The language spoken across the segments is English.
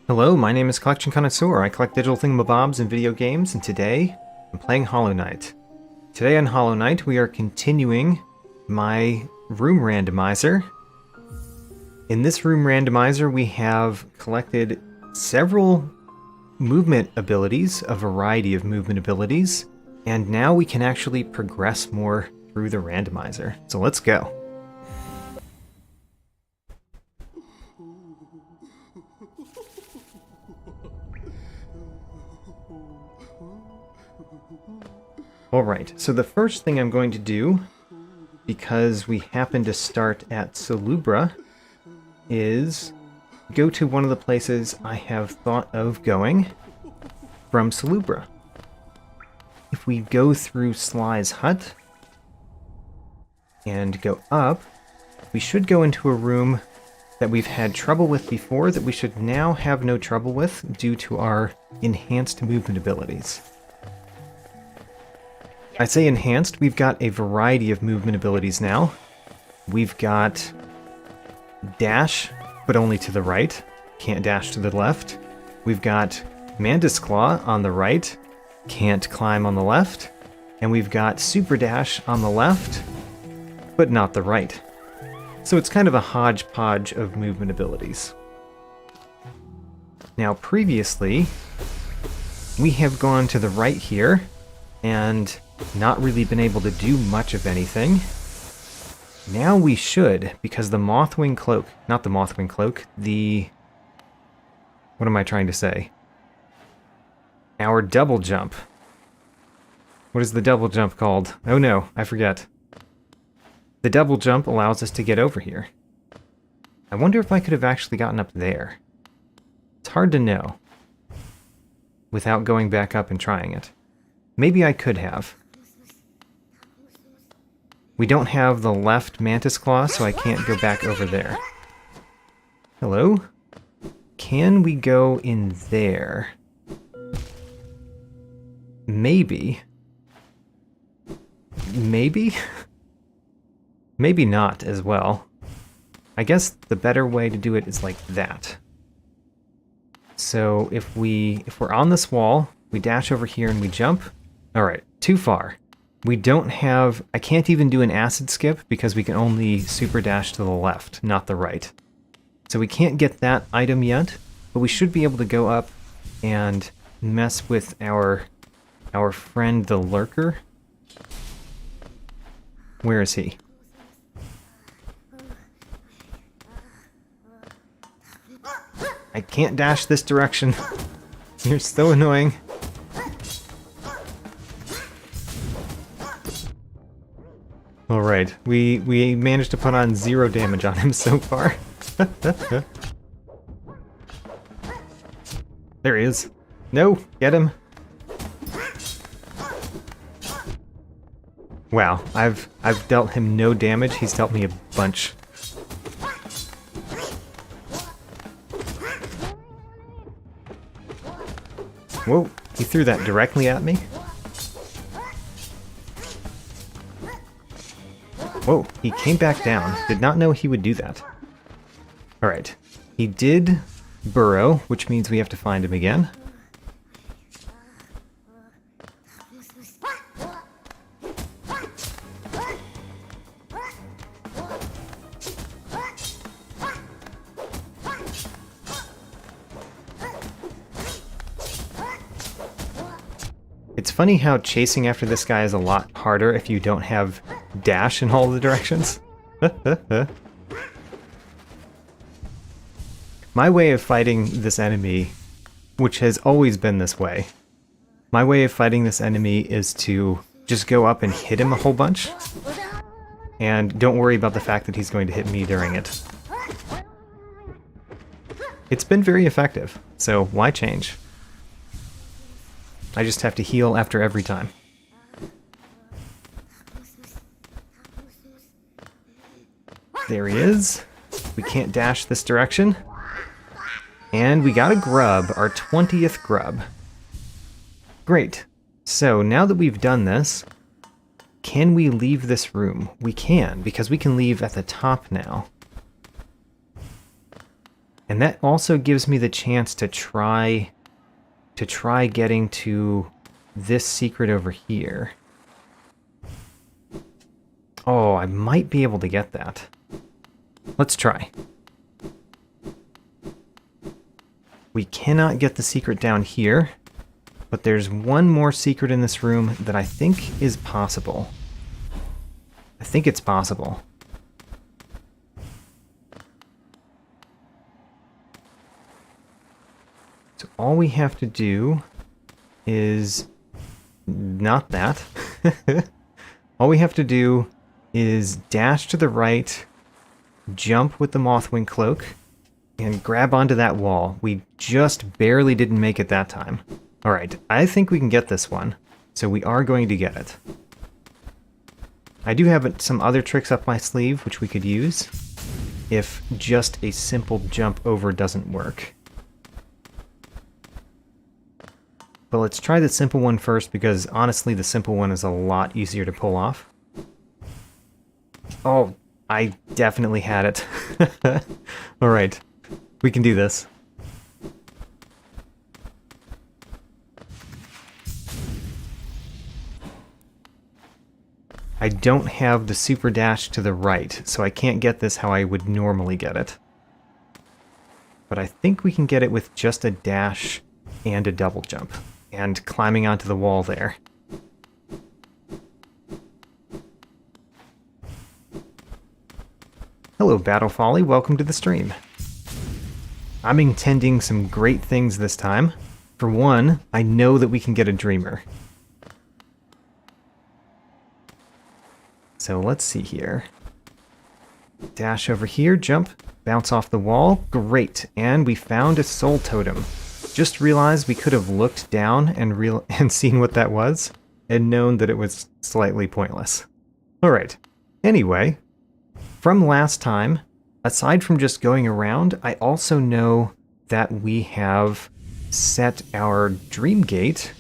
Hello, my name is Collection Connoisseur. I collect digital thingamabobs and video games, and today I'm playing Hollow Knight. Today on Hollow Knight, we are continuing my room randomizer. In this room randomizer, we have collected several movement abilities, a variety of movement abilities, and now we can actually progress more through the randomizer. So let's go. Alright, so the first thing I'm going to do, because we happen to start at Salubra, is go to one of the places I have thought of going from Salubra. If we go through Sly's hut and go up, we should go into a room that we've had trouble with before that we should now have no trouble with due to our enhanced movement abilities. I say enhanced, we've got a variety of movement abilities now. We've got dash, but only to the right. Can't dash to the left. We've got Mantis Claw on the right. Can't climb on the left. And we've got Super Dash on the left, but not the right. So it's kind of a hodgepodge of movement abilities. Now previously, we have gone to the right here, and not really been able to do much of anything. Now we should, because the Mothwing Cloak, not the Mothwing Cloak, the... what am I trying to say? Our double jump. What is the double jump called? Oh no, I forget. The double jump allows us to get over here. I wonder if I could have actually gotten up there. It's hard to know without going back up and trying it. Maybe I could have. We don't have the left Mantis Claw, so I can't go back over there. Hello? Can we go in there? Maybe. Maybe? Maybe not as well. I guess the better way to do it is like that. So if we're on this wall, we dash over here and we jump. Alright, too far. We don't have... I can't even do an acid skip because we can only super dash to the left, not the right. So we can't get that item yet, but we should be able to go up and mess with our friend the Lurker. Where is he? I can't dash this direction. You're so annoying. Alright, we managed to put on 0 damage on him so far. There he is. No, get him. Wow, I've dealt him no damage, he's dealt me a bunch. Whoa, he threw that directly at me? Whoa, he came back down. Did not know he would do that. Alright. He did burrow, which means we have to find him again. It's funny how chasing after this guy is a lot harder if you don't have dash in all the directions. My way of fighting this enemy, which has always been this way, my way of fighting this enemy is to just go up and hit him a whole bunch, and don't worry about the fact that he's going to hit me during it. It's been very effective, so why change? I just have to heal after every time. There he is. We can't dash this direction. And we got a grub, our 20th grub. Great. So now that we've done this, can we leave this room? We can, because we can leave at the top now. And that also gives me the chance to try getting to this secret over here. Oh, I might be able to get that. Let's try. We cannot get the secret down here, but there's one more secret in this room that I think is possible. I think it's possible. So all we have to do is not that. All we have to do is dash to the right, jump with the Mothwing Cloak, and grab onto that wall. We just barely didn't make it that time. Alright, I think we can get this one, so we are going to get it. I do have some other tricks up my sleeve which we could use if just a simple jump over doesn't work. But let's try the simple one first, because honestly the simple one is a lot easier to pull off. Oh, I definitely had it. Alright, we can do this. I don't have the super dash to the right, so I can't get this how I would normally get it. But I think we can get it with just a dash and a double jump, and climbing onto the wall there. Hello, Battle Folly, welcome to the stream. I'm intending some great things this time. For one, I know that we can get a Dreamer. So let's see here. Dash over here, jump, bounce off the wall, great, and we found a soul totem. Just realized we could have looked down and seen what that was, and known that it was slightly pointless. Alright, anyway, from last time, aside from just going around, I also know that we have set our Dream Gate,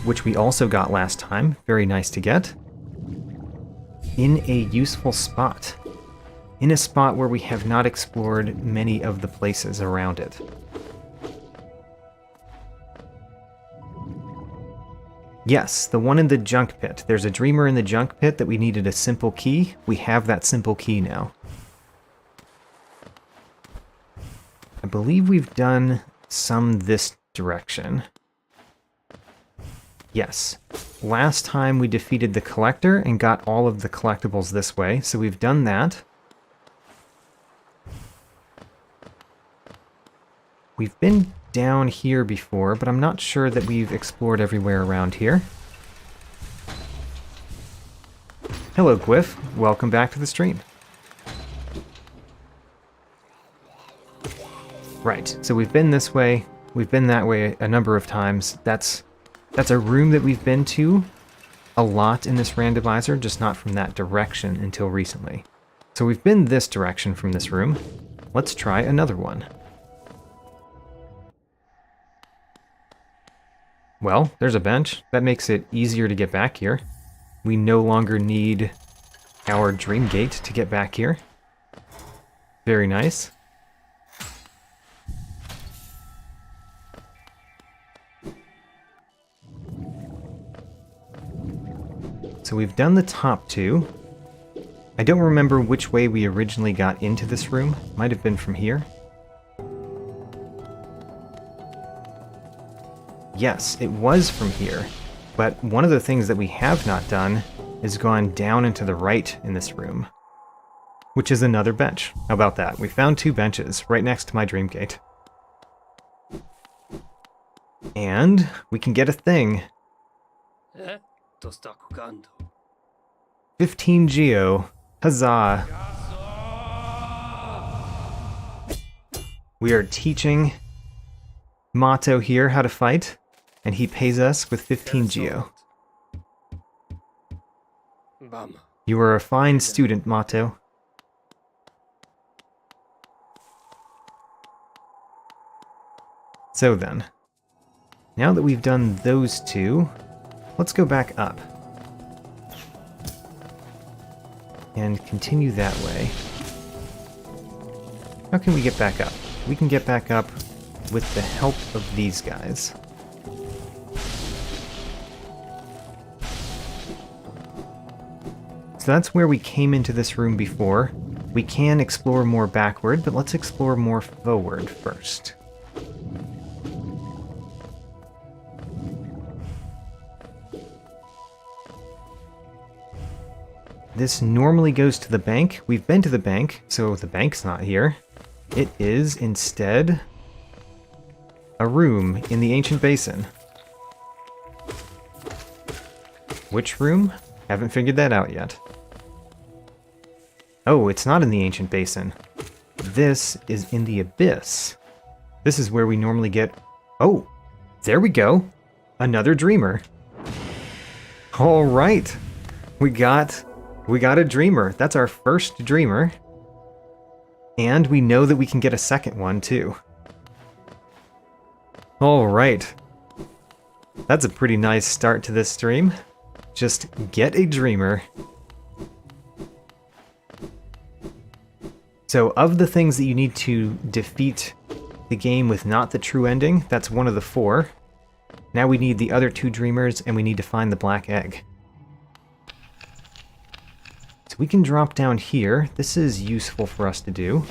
which we also got last time, very nice to get, in a useful spot. In a spot where we have not explored many of the places around it. Yes, the one in the junk pit. There's a Dreamer in the junk pit that we needed a simple key. We have that simple key now. I believe we've done some this direction. Yes. Last time we defeated the Collector and got all of the collectibles this way, so we've done that. We've been down here before, but I'm not sure that we've explored everywhere around here. Hello, Gwyff. Welcome back to the stream. Right, so we've been this way, we've been that way a number of times. That's a room that we've been to a lot in this randomizer, just not from that direction until recently. So we've been this direction from this room. Let's try another one. Well, there's a bench. That makes it easier to get back here. We no longer need our Dream Gate to get back here. Very nice. So we've done the top two. I don't remember which way we originally got into this room. Might have been from here. Yes, it was from here, but one of the things that we have not done is gone down and to the right in this room, which is another bench. How about that? We found two benches right next to my Dream Gate. And we can get a thing. 15 Geo. Huzzah. We are teaching Mato here how to fight, and he pays us with 15 Geo. You are a fine student, Mato. So then, now that we've done those two, let's go back up. And continue that way. How can we get back up? we can get back up with the help of these guys. So that's where we came into this room before. We can explore more backward, but let's explore more forward first. This normally goes to the bank. We've been to the bank, so the bank's not here. It is, instead, a room in the ancient basin. Which room? Haven't figured that out yet. Oh, it's not in the ancient basin. This is in the abyss. This is where we normally get... Oh, there we go. Another dreamer. All right. We got a dreamer. That's our first dreamer. And we know that we can get a second one, too. All right. That's a pretty nice start to this stream. Just get a dreamer. So, of the things that you need to defeat the game with not the true ending, that's one of the 4. Now we need the other 2 dreamers, and we need to find the black egg. So we can drop down here. This is useful for us to do.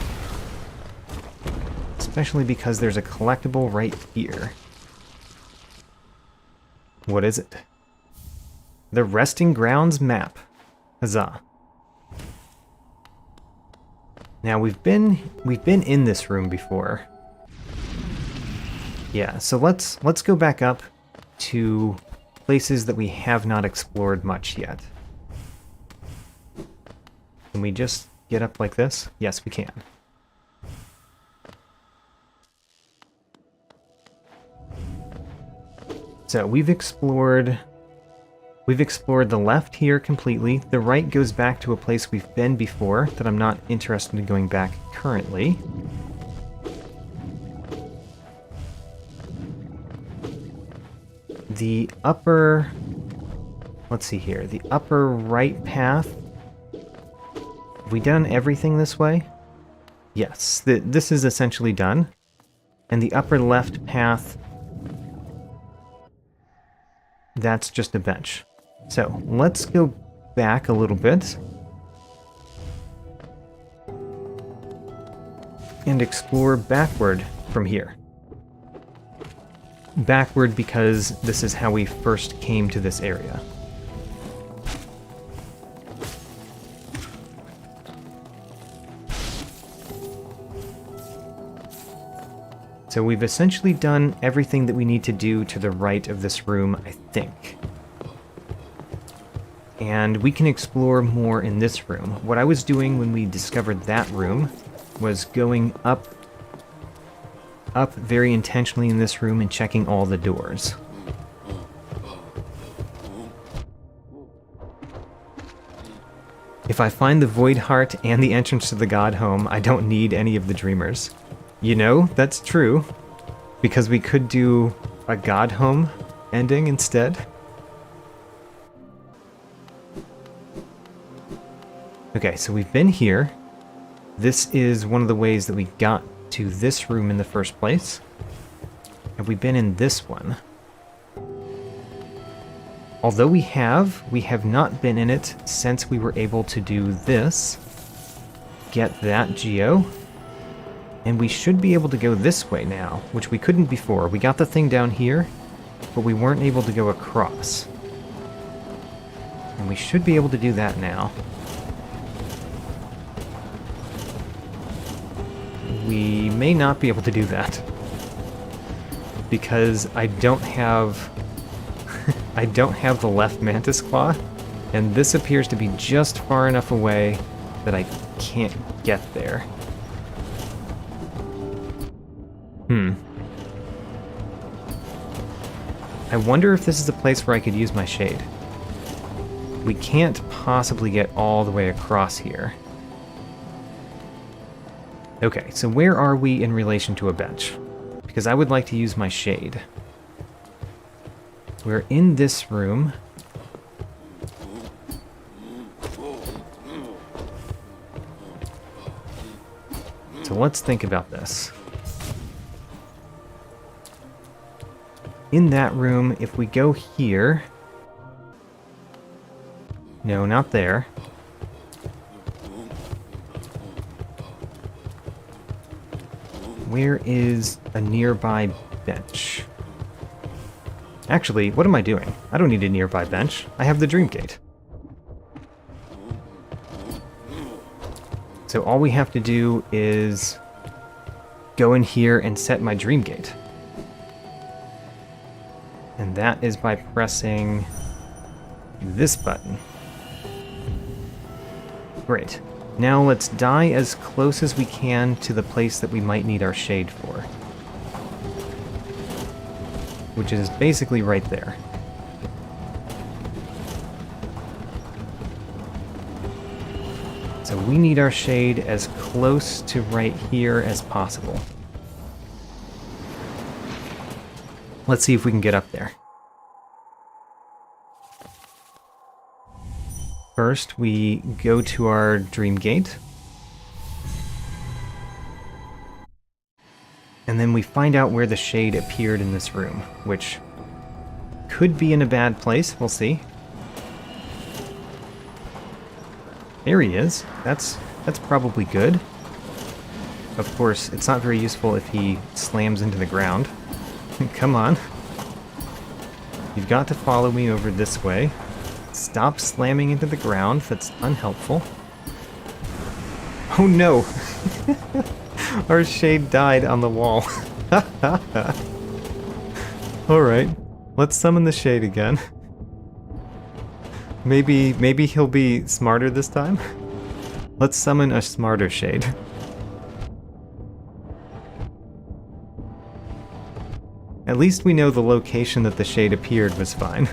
Especially because there's a collectible right here. What is it? The Resting Grounds map. Huzzah. Now we've been in this room before. Yeah, so let's go back up to places that we have not explored much yet. Can we just get up like this? Yes, we can. So we've explored the left here completely. The right goes back to a place we've been before that I'm not interested in going back currently. The upper... Let's see here. The upper right path. Have we done everything this way? Yes, this is essentially done. And the upper left path... That's just a bench. So, let's go back a little bit. And explore backward from here. Backward because this is how we first came to this area. So we've essentially done everything that we need to do to the right of this room, I think. And we can explore more in this room. What I was doing when we discovered that room was going up very intentionally in this room and checking all the doors. If I find the Void Heart and the entrance to the God Home, I don't need any of the Dreamers. You know, that's true, because we could do a God Home ending instead. Okay, so we've been here. This is one of the ways that we got to this room in the first place. Have we been in this one? Although we have not been in it since we were able to do this. Get that geo. And we should be able to go this way now, which we couldn't before. We got the thing down here, but we weren't able to go across. And we should be able to do that now. We may not be able to do that. Because I don't have... I don't have the left Mantis Claw, and this appears to be just far enough away that I can't get there. I wonder if this is a place where I could use my shade. We can't possibly get all the way across here. Okay, so where are we in relation to a bench? Because I would like to use my shade. We're in this room. So let's think about this. in that room, if we go here... No, not there. Where is a nearby bench? Actually, what am I doing? I don't need a nearby bench. I have the Dream Gate. So all we have to do is go in here and set my Dream Gate. And that is by pressing this button. Great. Now let's die as close as we can to the place that we might need our shade for. Which is basically right there. So we need our shade as close to right here as possible. Let's see if we can get up there. First, we go to our Dream Gate. And then we find out where the shade appeared in this room, which could be in a bad place. We'll see. There he is. That's probably good. Of course, it's not very useful if he slams into the ground. Come on. You've got to follow me over this way. Stop slamming into the ground. That's unhelpful. Oh no! Our shade died on the wall. Alright. Let's summon the shade again. Maybe he'll be smarter this time? Let's summon a smarter shade. At least we know the location that the shade appeared was fine.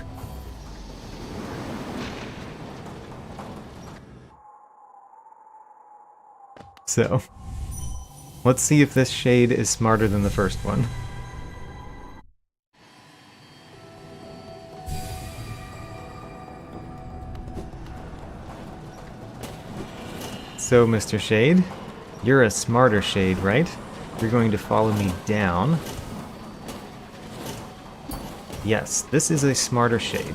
So, let's see if this shade is smarter than the first one. So, Mr. Shade, you're a smarter shade, right? You're going to follow me down. Yes, this is a smarter shade.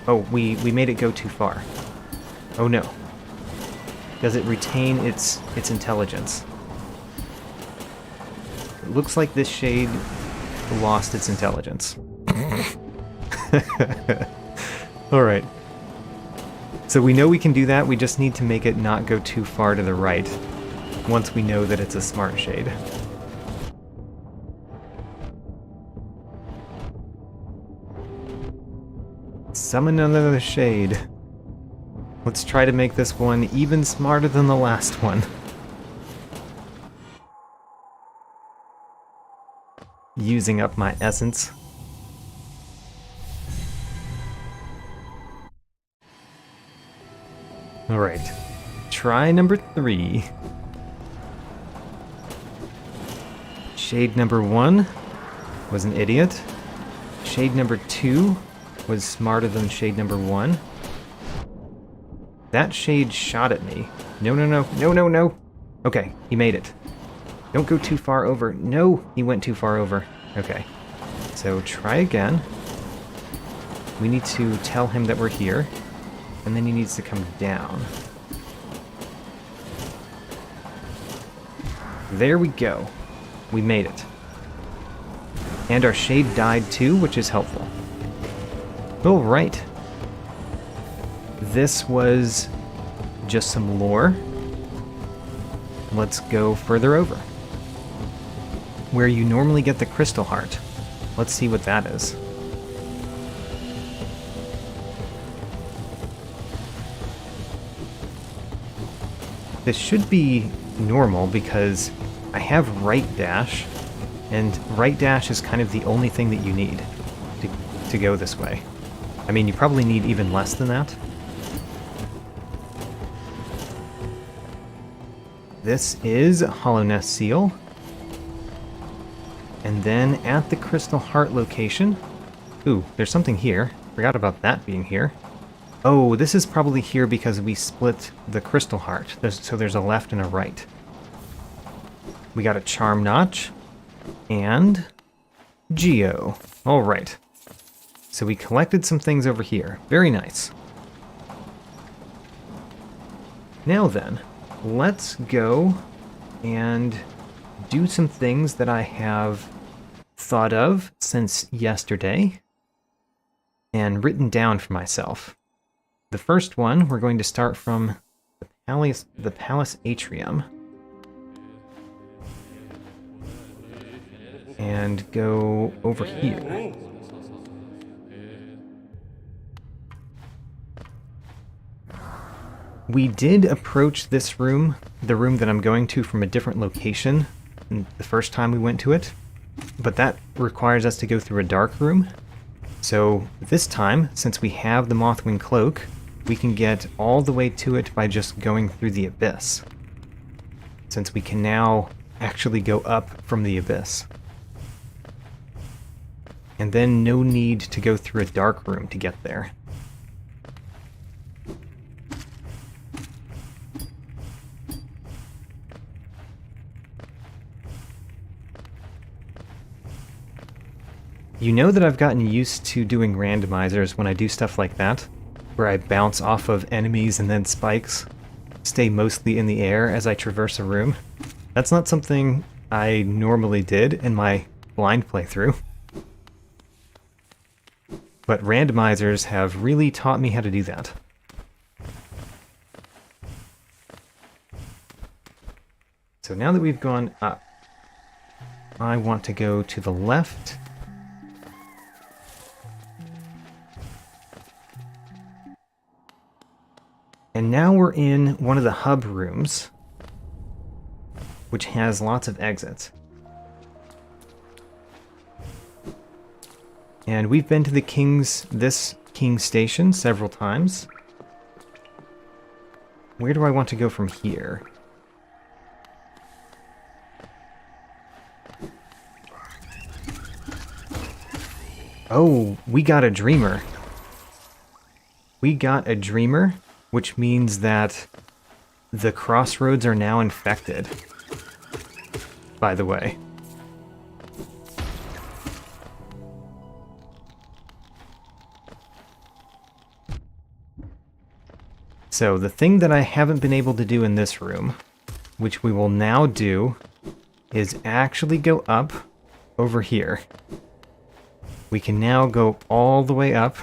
Oh, we made it go too far. Oh no. Does it retain its intelligence? It looks like this shade lost its intelligence. Alright. So we know we can do that, we just need to make it not go too far to the right, once we know that it's a smart shade. Summon another shade. Let's try to make this one even smarter than the last one. Using up my essence. Alright. Try number 3. Shade number 1 was an idiot. Shade number 2 was smarter than shade number 1. That shade shot at me. No. Okay, he made it. Don't go too far over. No, he went too far over. Okay. So try again. We need to tell him that we're here. And then he needs to come down. There we go. We made it. And our shade died too, which is helpful. Oh, right. This was just some lore. Let's go further over. Where you normally get the crystal heart. Let's see what that is. This should be normal because I have right dash, and right dash is kind of the only thing that you need to go this way. I mean, you probably need even less than that. This is a Hollow Nest Seal. And then at the Crystal Heart location... Ooh, there's something here. Forgot about that being here. Oh, this is probably here because we split the Crystal Heart. So there's a left and a right. We got a Charm Notch. And Geo. Alright. So we collected some things over here. Very nice. Now then, let's go and do some things that I have thought of since yesterday and written down for myself. The first one, we're going to start from the palace atrium and go over here. We did approach this room, the room that I'm going to, from a different location the first time we went to it, but that requires us to go through a dark room. So this time, since we have the Mothwing Cloak, we can get all the way to it by just going through the abyss, since we can now actually go up from the abyss. And then no need to go through a dark room to get there. You know that I've gotten used to doing randomizers when I do stuff like that, where I bounce off of enemies and then spikes, stay mostly in the air as I traverse a room. That's not something I normally did in my blind playthrough. But randomizers have really taught me how to do that. So now that we've gone up, I want to go to the left. And now we're in one of the hub rooms, which has lots of exits. And we've been to this King's Station several times. Where do I want to go from here? Oh, we got a Dreamer. We got a Dreamer, which means that the crossroads are now infected, by the way. So the thing that I haven't been able to do in this room, which we will now do, is actually go up over here. We can now go all the way up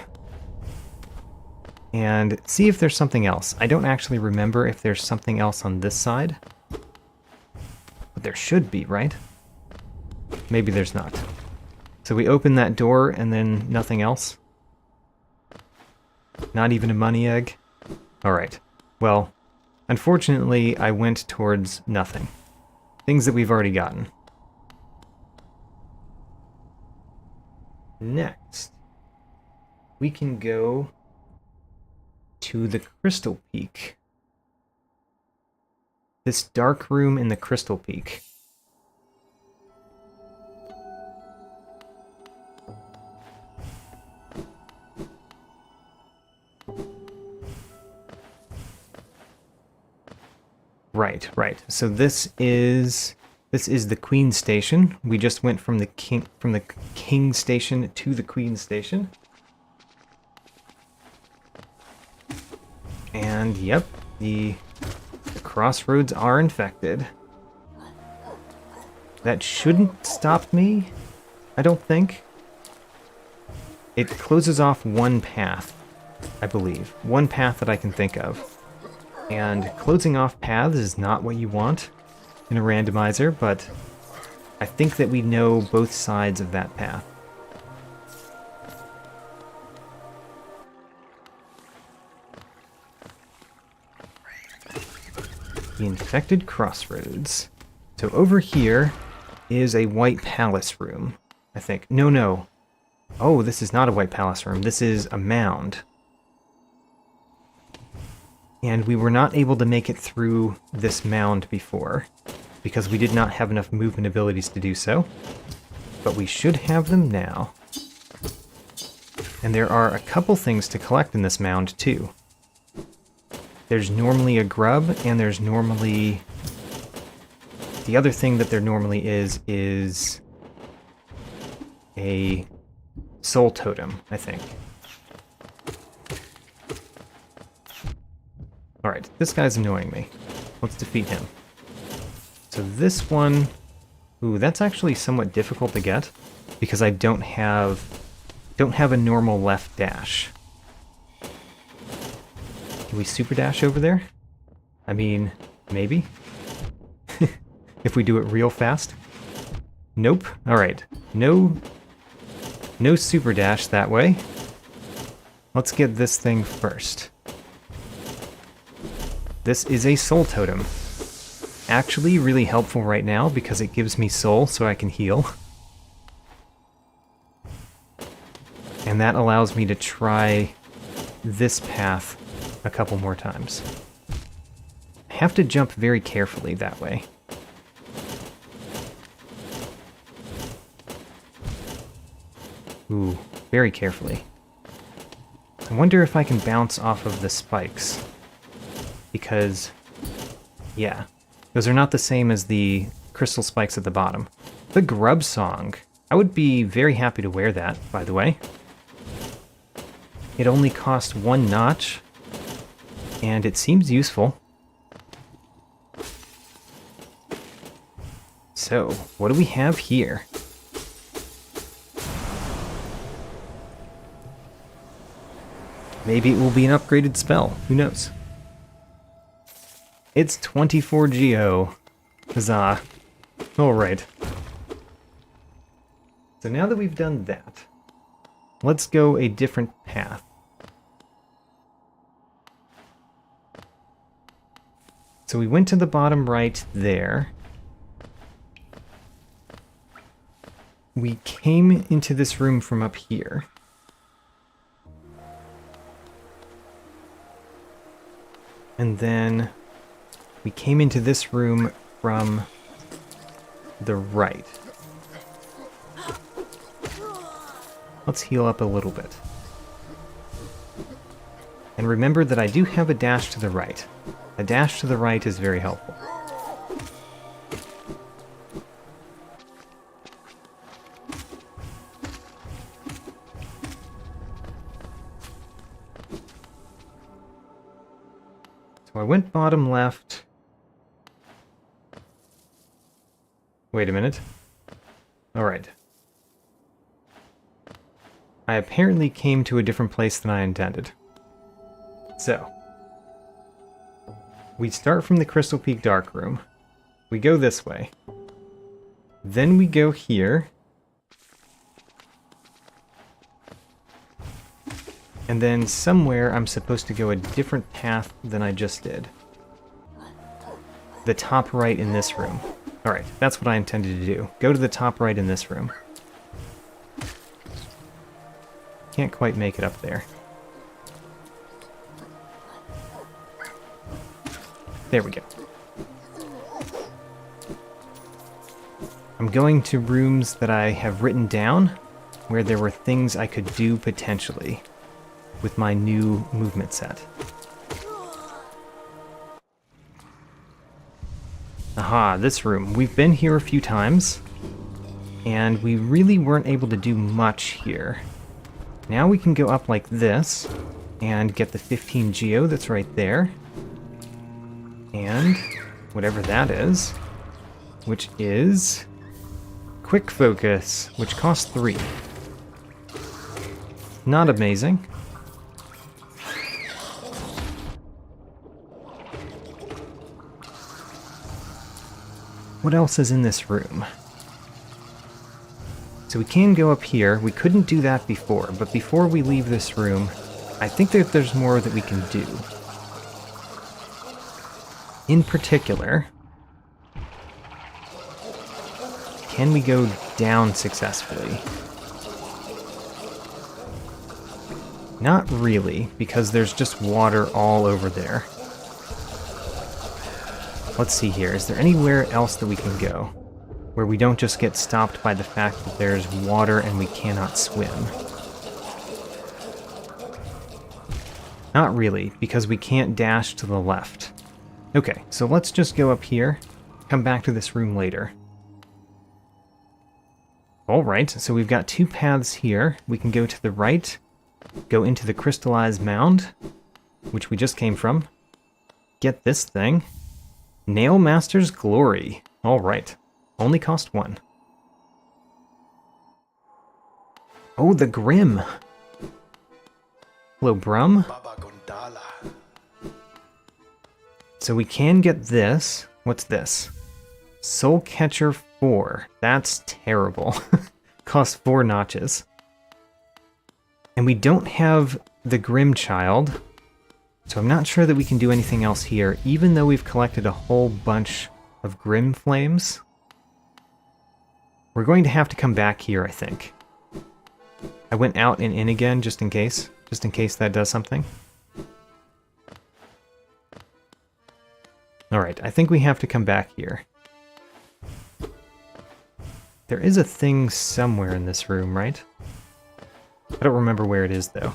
and see if there's something else. I don't actually remember if there's something else on this side. But there should be, right? Maybe there's not. So we open that door and then nothing else? Not even a money egg? Alright. Well, unfortunately I went towards nothing. Things that we've already gotten. Next, we can go to the Crystal Peak. This dark room in the Crystal Peak. Right. So this is the Queen Station. We just went from the King Station to the Queen Station. And yep, the crossroads are infected. That shouldn't stop me, I don't think. It closes off one path, I believe. One path that I can think of. And closing off paths is not what you want in a randomizer, but I think that we know both sides of that path. The infected crossroads. So over here is a White Palace room, I think. No. Oh, this is not a White Palace room. This is a mound. And we were not able to make it through this mound before, because we did not have enough movement abilities to do so. But we should have them now. And there are a couple things to collect in this mound, too. There's normally a grub, and there's normally... The other thing that there normally is a soul totem, I think. Alright, this guy's annoying me. Let's defeat him. So this one... Ooh, that's actually somewhat difficult to get, because I don't have a normal left dash. Can we super dash over there? I mean, maybe? If we do it real fast? Nope. Alright. No super dash that way. Let's get this thing first. This is a soul totem. Actually really helpful right now because it gives me soul so I can heal. And that allows me to try this path a couple more times. I have to jump very carefully that way. Ooh, very carefully. I wonder if I can bounce off of the spikes. Because, yeah, those are not the same as the crystal spikes at the bottom. The grub song. I would be very happy to wear that, by the way. It only costs 1 notch, and it seems useful. So, what do we have here? Maybe it will be an upgraded spell. Who knows? It's 24 Geo. Huzzah. Alright. So now that we've done that, let's go a different path. So we went to the bottom right there. We came into this room from up here. And then we came into this room from the right. Let's heal up a little bit. And remember that I do have a dash to the right. A dash to the right is very helpful. So I went bottom left. Wait a minute. Alright. I apparently came to a different place than I intended. So, we start from the Crystal Peak Dark Room. We go this way. Then we go here. And then somewhere I'm supposed to go a different path than I just did. The top right in this room. Alright, that's what I intended to do. Go to the top right in this room. Can't quite make it up there. There we go. I'm going to rooms that I have written down, where there were things I could do potentially with my new movement set. Aha, this room. We've been here a few times, and we really weren't able to do much here. Now we can go up like this, and get the 15 Geo that's right there. And whatever that is, which is Quick Focus, which costs 3. Not amazing. What else is in this room? So we can go up here. We couldn't do that before, but before we leave this room, I think that there's more that we can do. In particular, can we go down successfully? Not really, because there's just water all over there. Let's see here, is there anywhere else that we can go? Where we don't just get stopped by the fact that there's water and we cannot swim? Not really, because we can't dash to the left. Okay, so let's just go up here, come back to this room later. Alright, so we've got two paths here. We can go to the right, go into the crystallized mound, which we just came from. Get this thing. Nail Master's Glory. Alright. Only cost 1. Oh, the Grim. Hello, Brum. So we can get this. What's this? Soul Catcher 4. That's terrible. Costs 4 notches. And we don't have the Grim Child, so I'm not sure that we can do anything else here, even though we've collected a whole bunch of Grim Flames. We're going to have to come back here, I think. I went out and in again, just in case that does something. Alright, I think we have to come back here. There is a thing somewhere in this room, right? I don't remember where it is, though.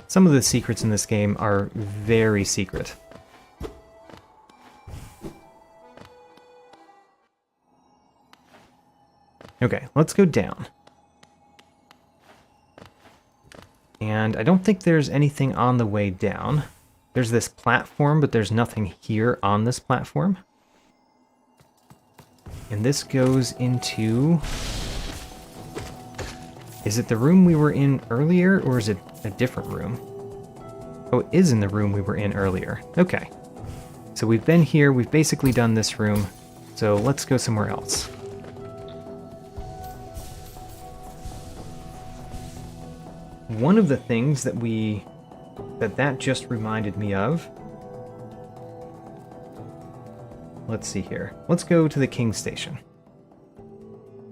Some of the secrets in this game are very secret. Okay, let's go down. And I don't think there's anything on the way down. There's this platform, but there's nothing here on this platform. And this goes into... Is it the room we were in earlier, or is it a different room? Oh, it is in the room we were in earlier. Okay. So we've been here, we've basically done this room, so let's go somewhere else. One of the things that that just reminded me of... Let's see here. Let's go to the King Station.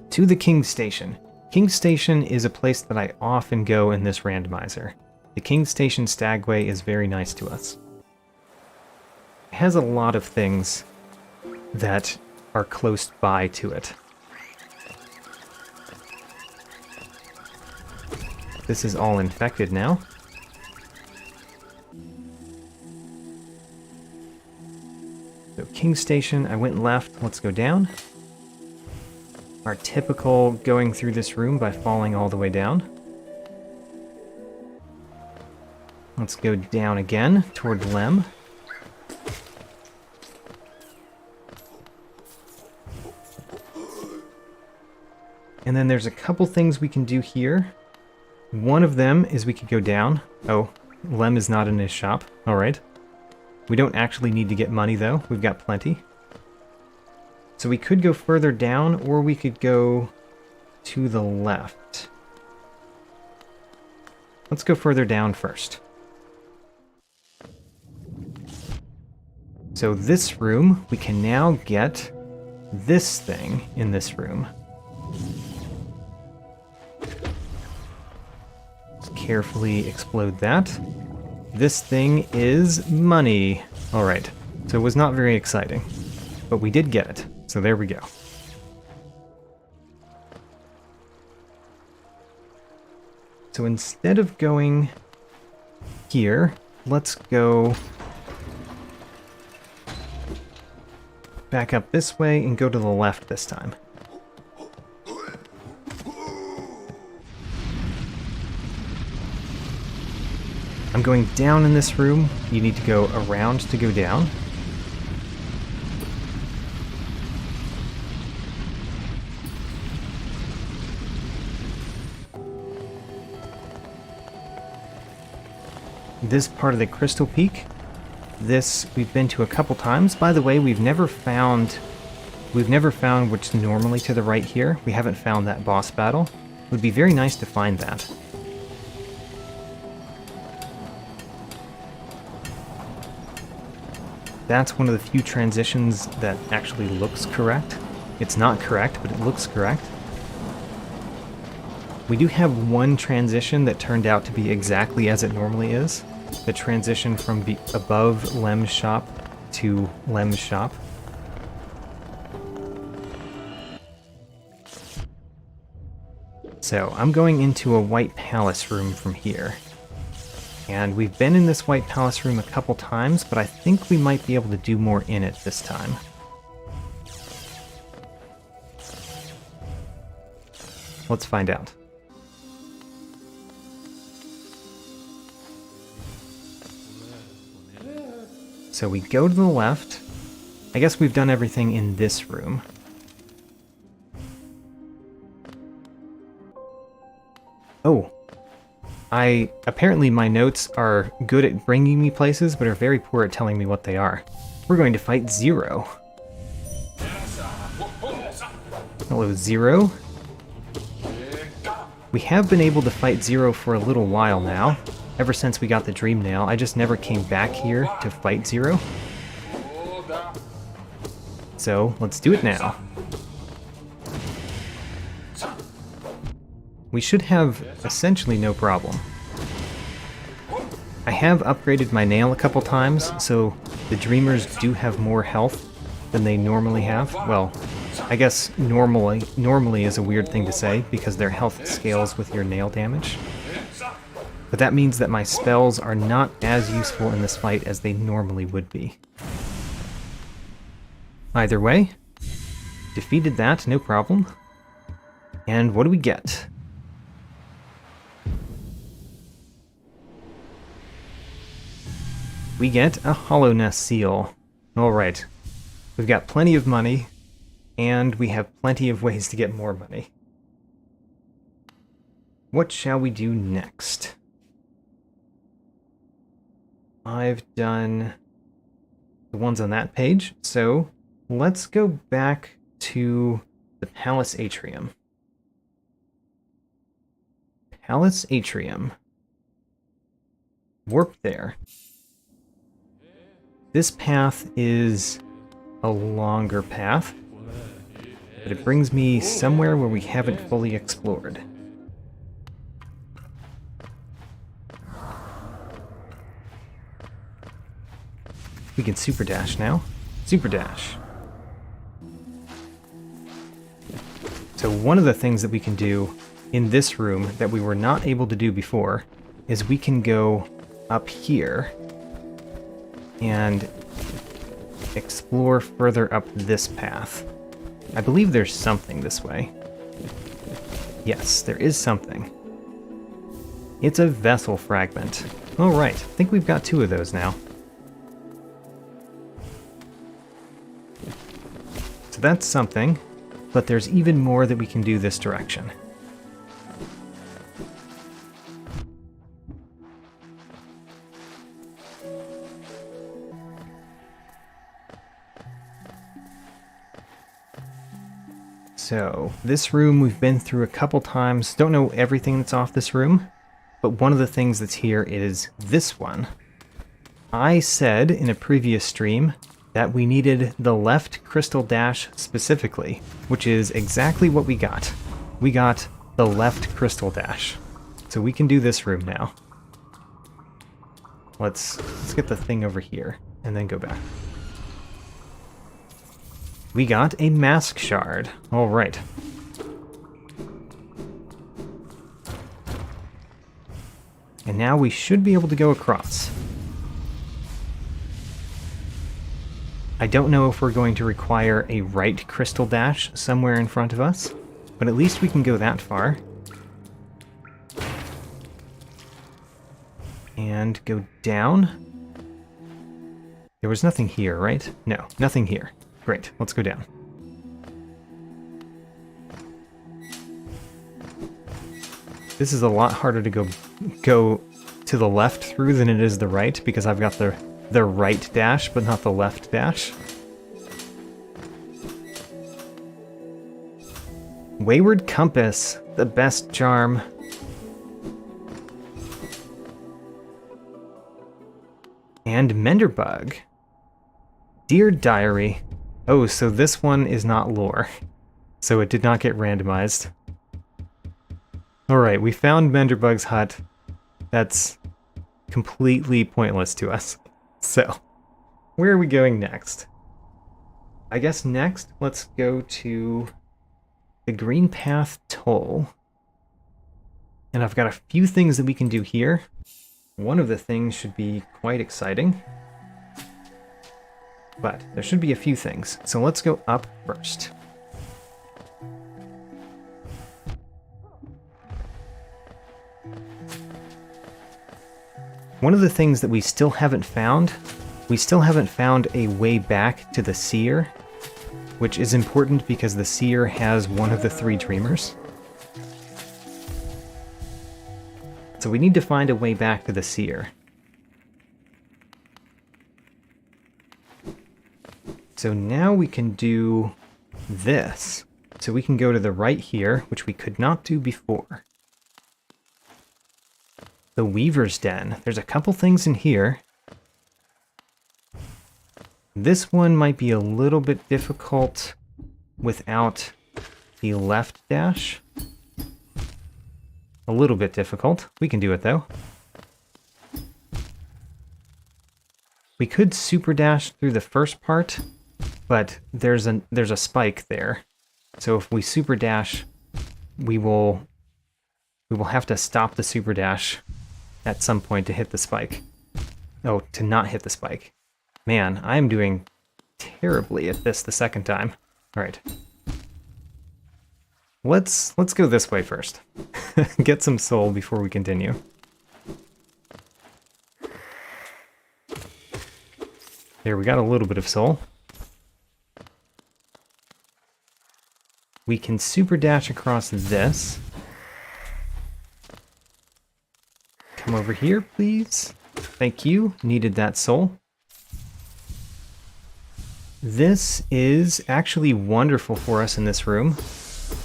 To the King Station. King Station is a place that I often go in this randomizer. The King Station Stagway is very nice to us. It has a lot of things that are close by to it. This is all infected now. So King Station, I went left, let's go down. Our typical going through this room by falling all the way down. Let's go down again toward Lem. And then there's a couple things we can do here. One of them is we could go down. Oh, Lem is not in his shop. Alright. We don't actually need to get money though. We've got plenty. So we could go further down, or we could go to the left. Let's go further down first. So this room, we can now get this thing in this room. Let's carefully explode that. This thing is money. Alright, so it was not very exciting, but we did get it. So there we go. So instead of going here, let's go back up this way and go to the left this time. I'm going down in this room. You need to go around to go down. This part of the Crystal Peak, this we've been to a couple times. By the way, we've never found what's normally to the right here. We haven't found that boss battle. It would be very nice to find that. That's one of the few transitions that actually looks correct. It's not correct, but it looks correct. We do have one transition that turned out to be exactly as it normally is. The transition from above Lem's shop to Lem's shop. So I'm going into a White Palace room from here. And we've been in this White Palace room a couple times, but I think we might be able to do more in it this time. Let's find out. So we go to the left. I guess we've done everything in this room. Oh. Apparently my notes are good at bringing me places, but are very poor at telling me what they are. We're going to fight Zero. Hello, Zero. We have been able to fight Zero for a little while now. Ever since we got the Dream Nail, I just never came back here to fight Zero. So, let's do it now. We should have essentially no problem. I have upgraded my nail a couple times, so the Dreamers do have more health than they normally have. Well, I guess normally is a weird thing to say, because their health scales with your nail damage. But that means that my spells are not as useful in this fight as they normally would be. Either way, defeated that, no problem. And what do we get? We get a Hollow Nest seal. Alright, we've got plenty of money, and we have plenty of ways to get more money. What shall we do next? I've done the ones on that page, so let's go back to the Palace Atrium. Palace Atrium. Warp there. This path is a longer path, but it brings me somewhere where we haven't fully explored. We can super dash now. Super dash. So one of the things that we can do in this room that we were not able to do before is we can go up here and explore further up this path. I believe there's something this way. Yes, there is something. It's a vessel fragment. Alright, I think we've got 2 of those now. So that's something, but there's even more that we can do this direction. So, this room we've been through a couple times. Don't know everything that's off this room, but one of the things that's here is this one. I said in a previous stream that we needed the left crystal dash specifically, which is exactly what we got. We got the left crystal dash. So we can do this room now. Let's get the thing over here and then go back. We got a mask shard. All right. And now we should be able to go across. I don't know if we're going to require a right crystal dash somewhere in front of us, but at least we can go that far. And go down. There was nothing here, right? No, nothing here. Great, let's go down. This is a lot harder to go to the left through than it is the right, because I've got the right dash, but not the left dash. Wayward Compass, the best charm. And Menderbug. Dear Diary. Oh, so this one is not lore. So it did not get randomized. Alright, we found Menderbug's hut. That's completely pointless to us. So, where are we going next? I guess next, let's go to the Green Path Toll. And I've got a few things that we can do here. One of the things should be quite exciting. But there should be a few things. So let's go up first. One of the things that we still haven't found a way back to the seer, which is important because the seer has one of the 3 dreamers. So we need to find a way back to the seer. So now we can do this. So we can go to the right here, which we could not do before. The Weaver's Den. There's a couple things in here. This one might be a little bit difficult without the left dash. A little bit difficult. We can do it though. We could super dash through the first part, but there's a spike there. So if we super dash, we will have to stop the super dash at some point to hit the spike. Oh, to not hit the spike. Man, I'm doing terribly at this the second time. All right. Let's go this way first. Get some soul before we continue. There, we got a little bit of soul. We can super dash across this. Come over here, please. Thank you. Needed that soul. This is actually wonderful for us in this room.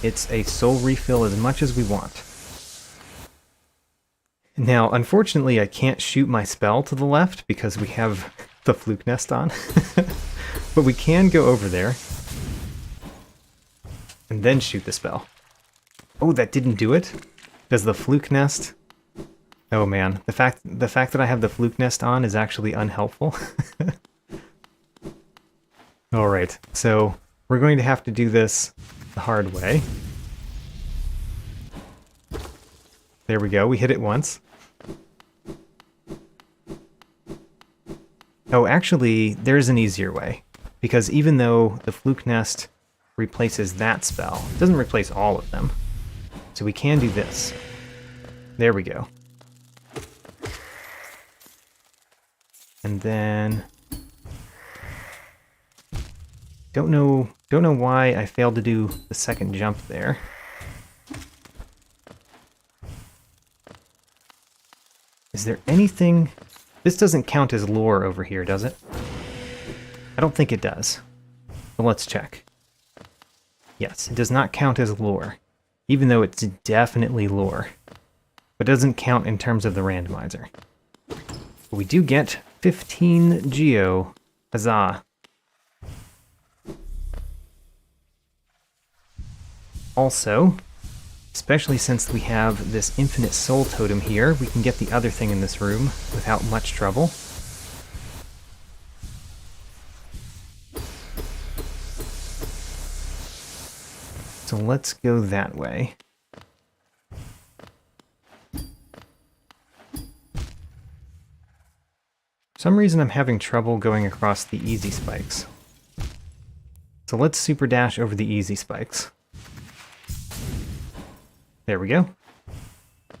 It's a soul refill as much as we want. Now, unfortunately, I can't shoot my spell to the left because we have the fluke nest on. But we can go over there and then shoot the spell. Oh, that didn't do it? Does the fluke nest... Oh man, the fact that I have the fluke nest on is actually unhelpful. Alright, so we're going to have to do this the hard way. There we go, we hit it once. Oh, actually, there's an easier way. Because even though the fluke nest replaces that spell, it doesn't replace all of them. So we can do this. There we go. And then... Don't know why I failed to do the second jump there. Is there anything... This doesn't count as lore over here, does it? I don't think it does. But let's check. Yes, it does not count as lore, even though it's definitely lore. But it doesn't count in terms of the randomizer. But we do get 15 geo. Huzzah. Also, especially since we have this infinite soul totem here, we can get the other thing in this room without much trouble. So let's go that way. For some reason I'm having trouble going across the easy spikes. So let's super dash over the easy spikes. There we go.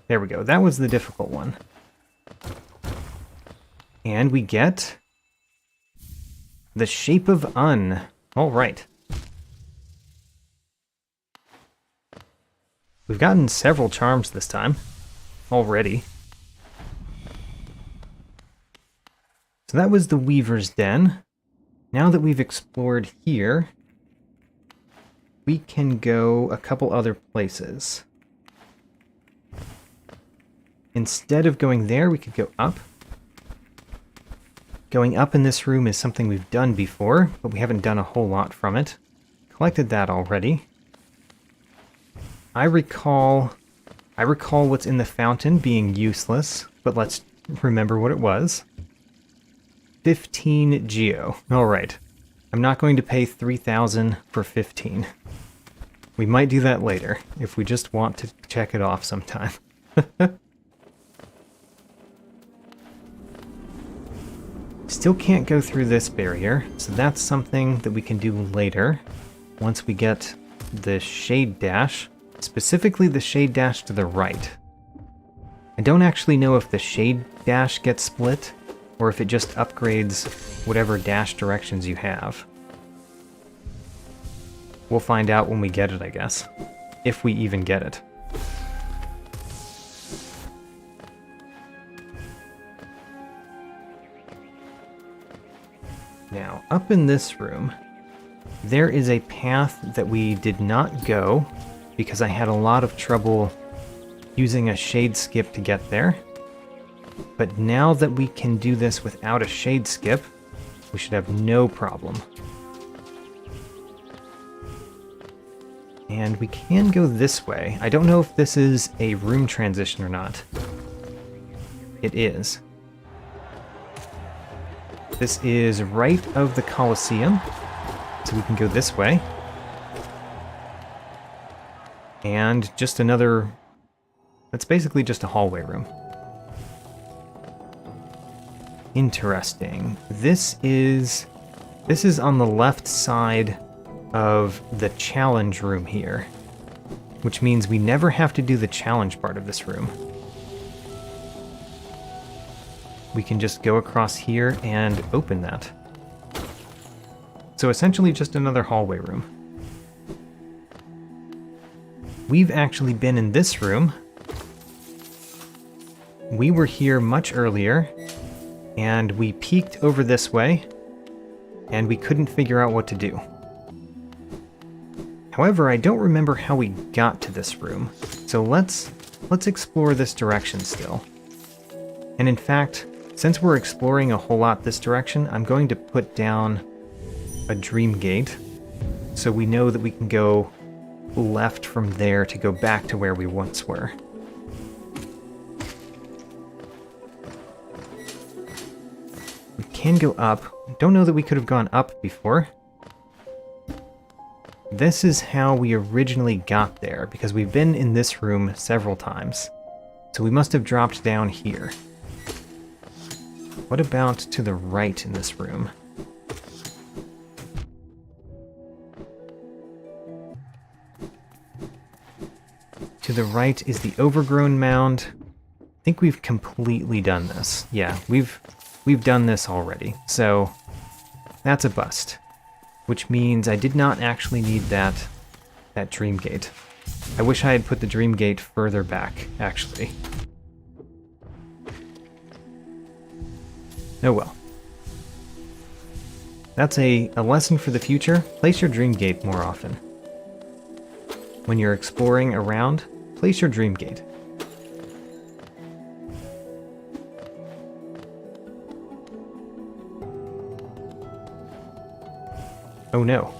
There we go. That was the difficult one. And we get the Shape of Un. All right. We've gotten several charms this time already. So that was the Weaver's Den. Now that we've explored here, we can go a couple other places. Instead of going there, we could go up. Going up in this room is something we've done before, but we haven't done a whole lot from it. Collected that already. I recall what's in the fountain being useless, but let's remember what it was. 15 geo. Alright. I'm not going to pay 3,000 for 15. We might do that later, if we just want to check it off sometime. Still can't go through this barrier, so that's something that we can do later, once we get the shade dash, specifically the shade dash to the right. I don't actually know if the shade dash gets split, or if it just upgrades whatever dash directions you have. We'll find out when we get it, I guess. If we even get it. Now, up in this room, there is a path that we did not go because I had a lot of trouble using a shade skip to get there. But now that we can do this without a shade skip, we should have no problem. And we can go this way. I don't know if this is a room transition or not. It is. This is right of the Colosseum, so we can go this way. And just another... That's basically just a hallway room. Interesting. This is on the left side of the challenge room here, which means we never have to do the challenge part of this room. We can just go across here and open that. So essentially just another hallway room. We've actually been in this room. We were here much earlier, and we peeked over this way, and we couldn't figure out what to do. However, I don't remember how we got to this room, so let's explore this direction still. And in fact, since we're exploring a whole lot this direction, I'm going to put down a dream gate, so we know that we can go left from there to go back to where we once were. We can go up. Don't know that we could have gone up before. This is how we originally got there, because we've been in this room several times. So we must have dropped down here. What about to the right in this room? To the right is the overgrown mound. I think we've completely done this. Yeah, we've done this already. So that's a bust, which means I did not actually need that dream gate. I wish I had put the dream gate further back, actually. Oh well. That's a lesson for the future. Place your dream gate more often. When you're exploring around, place your dream gate. Oh no.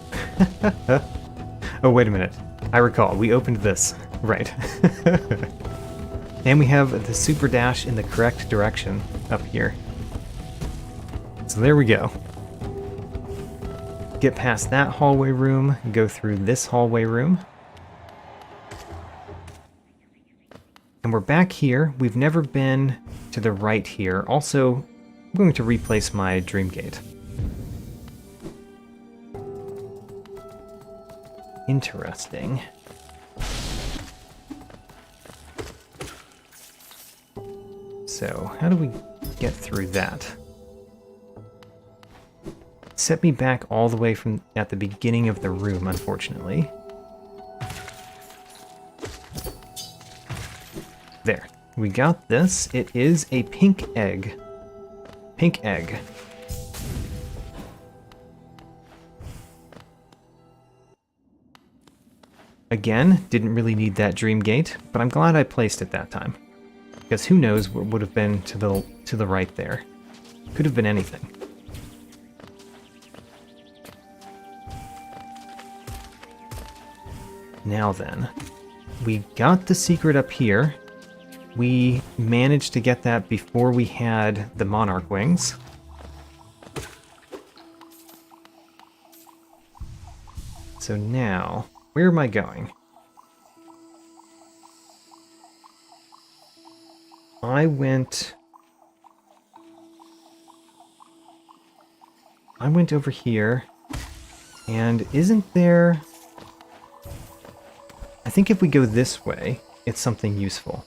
Oh, wait a minute. I recall, we opened this. Right. And we have the super dash in the correct direction up here. So there we go. Get past that hallway room, go through this hallway room. And we're back here. We've never been to the right here. Also, I'm going to replace my dream gate. Interesting. So, how do we get through that? Set me back all the way from at the beginning of the room, unfortunately. There. We got this. It is a pink egg. Pink egg. Again, didn't really need that dream gate, but I'm glad I placed it that time. Because who knows what would have been to the right there. Could have been anything. Now then, we got the secret up here. We managed to get that before we had the monarch wings. So now, where am I going? I went over here, and isn't there... I think if we go this way, it's something useful.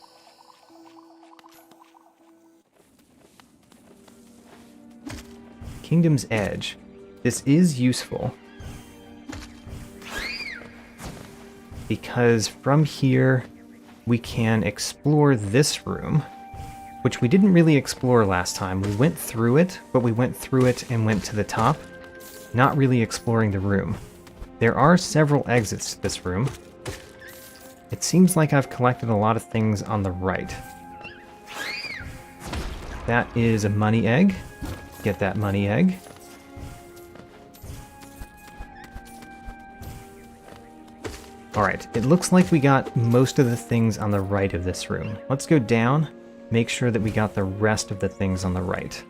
Kingdom's Edge. This is useful, because from here we can explore this room, which we didn't really explore last time. We went through it, but we went through it and went to the top, not really exploring the room. There are several exits to this room. It seems like I've collected a lot of things on the right. That is a money egg. Get that money egg. Alright, it looks like we got most of the things on the right of this room. Let's go down, make sure that we got the rest of the things on the right.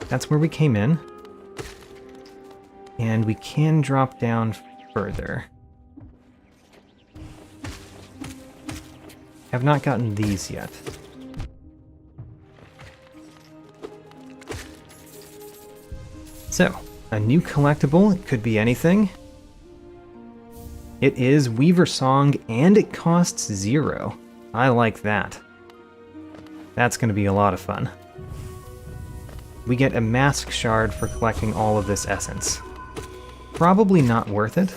That's where we came in. And we can drop down further. Have not gotten these yet. So, a new collectible. It could be anything. It is Weaver Song, and it costs 0. I like that. That's going to be a lot of fun. We get a mask shard for collecting all of this essence. Probably not worth it.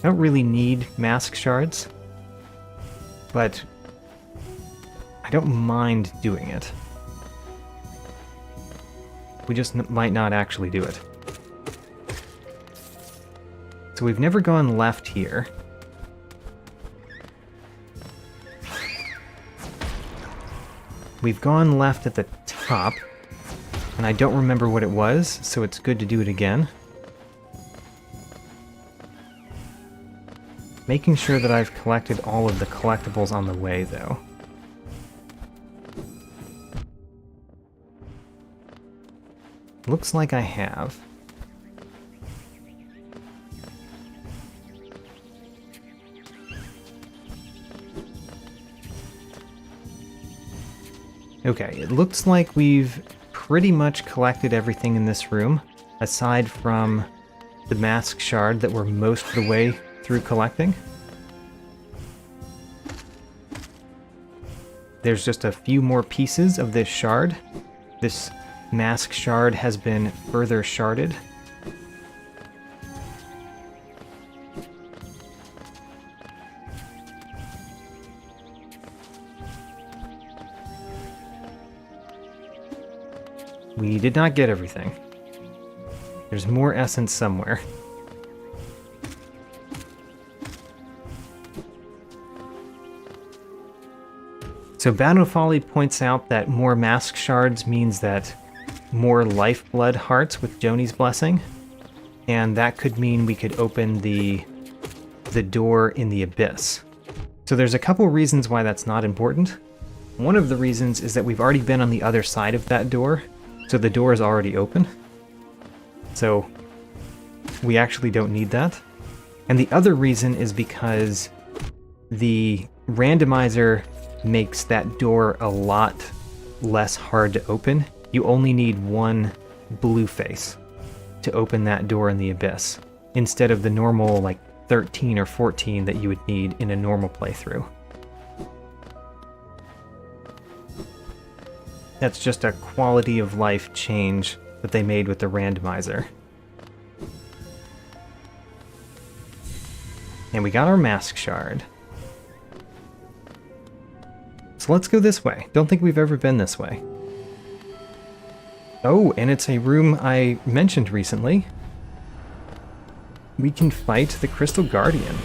I don't really need mask shards, but I don't mind doing it. We just might not actually do it. So we've never gone left here. We've gone left at the top, and I don't remember what it was, so it's good to do it again. Making sure that I've collected all of the collectibles on the way, though. Looks like I have. Okay, it looks like we've pretty much collected everything in this room, aside from the mask shard that we're most of the way through collecting. There's just a few more pieces of this shard. This mask shard has been further sharded. We did not get everything. There's more essence somewhere. So Battle Folly points out that more mask shards means that more lifeblood hearts with Joni's blessing, and that could mean we could open the door in the abyss. So there's a couple reasons why that's not important. One of the reasons is that we've already been on the other side of that door, so the door is already open. So we actually don't need that. And the other reason is because the randomizer makes that door a lot less hard to open. You only need one blue face to open that door in the abyss, instead of the normal like 13 or 14 that you would need in a normal playthrough. That's just a quality of life change that they made with the randomizer. And we got our mask shard. So let's go this way. Don't think we've ever been this way. Oh, and it's a room I mentioned recently. We can fight the Crystal Guardian.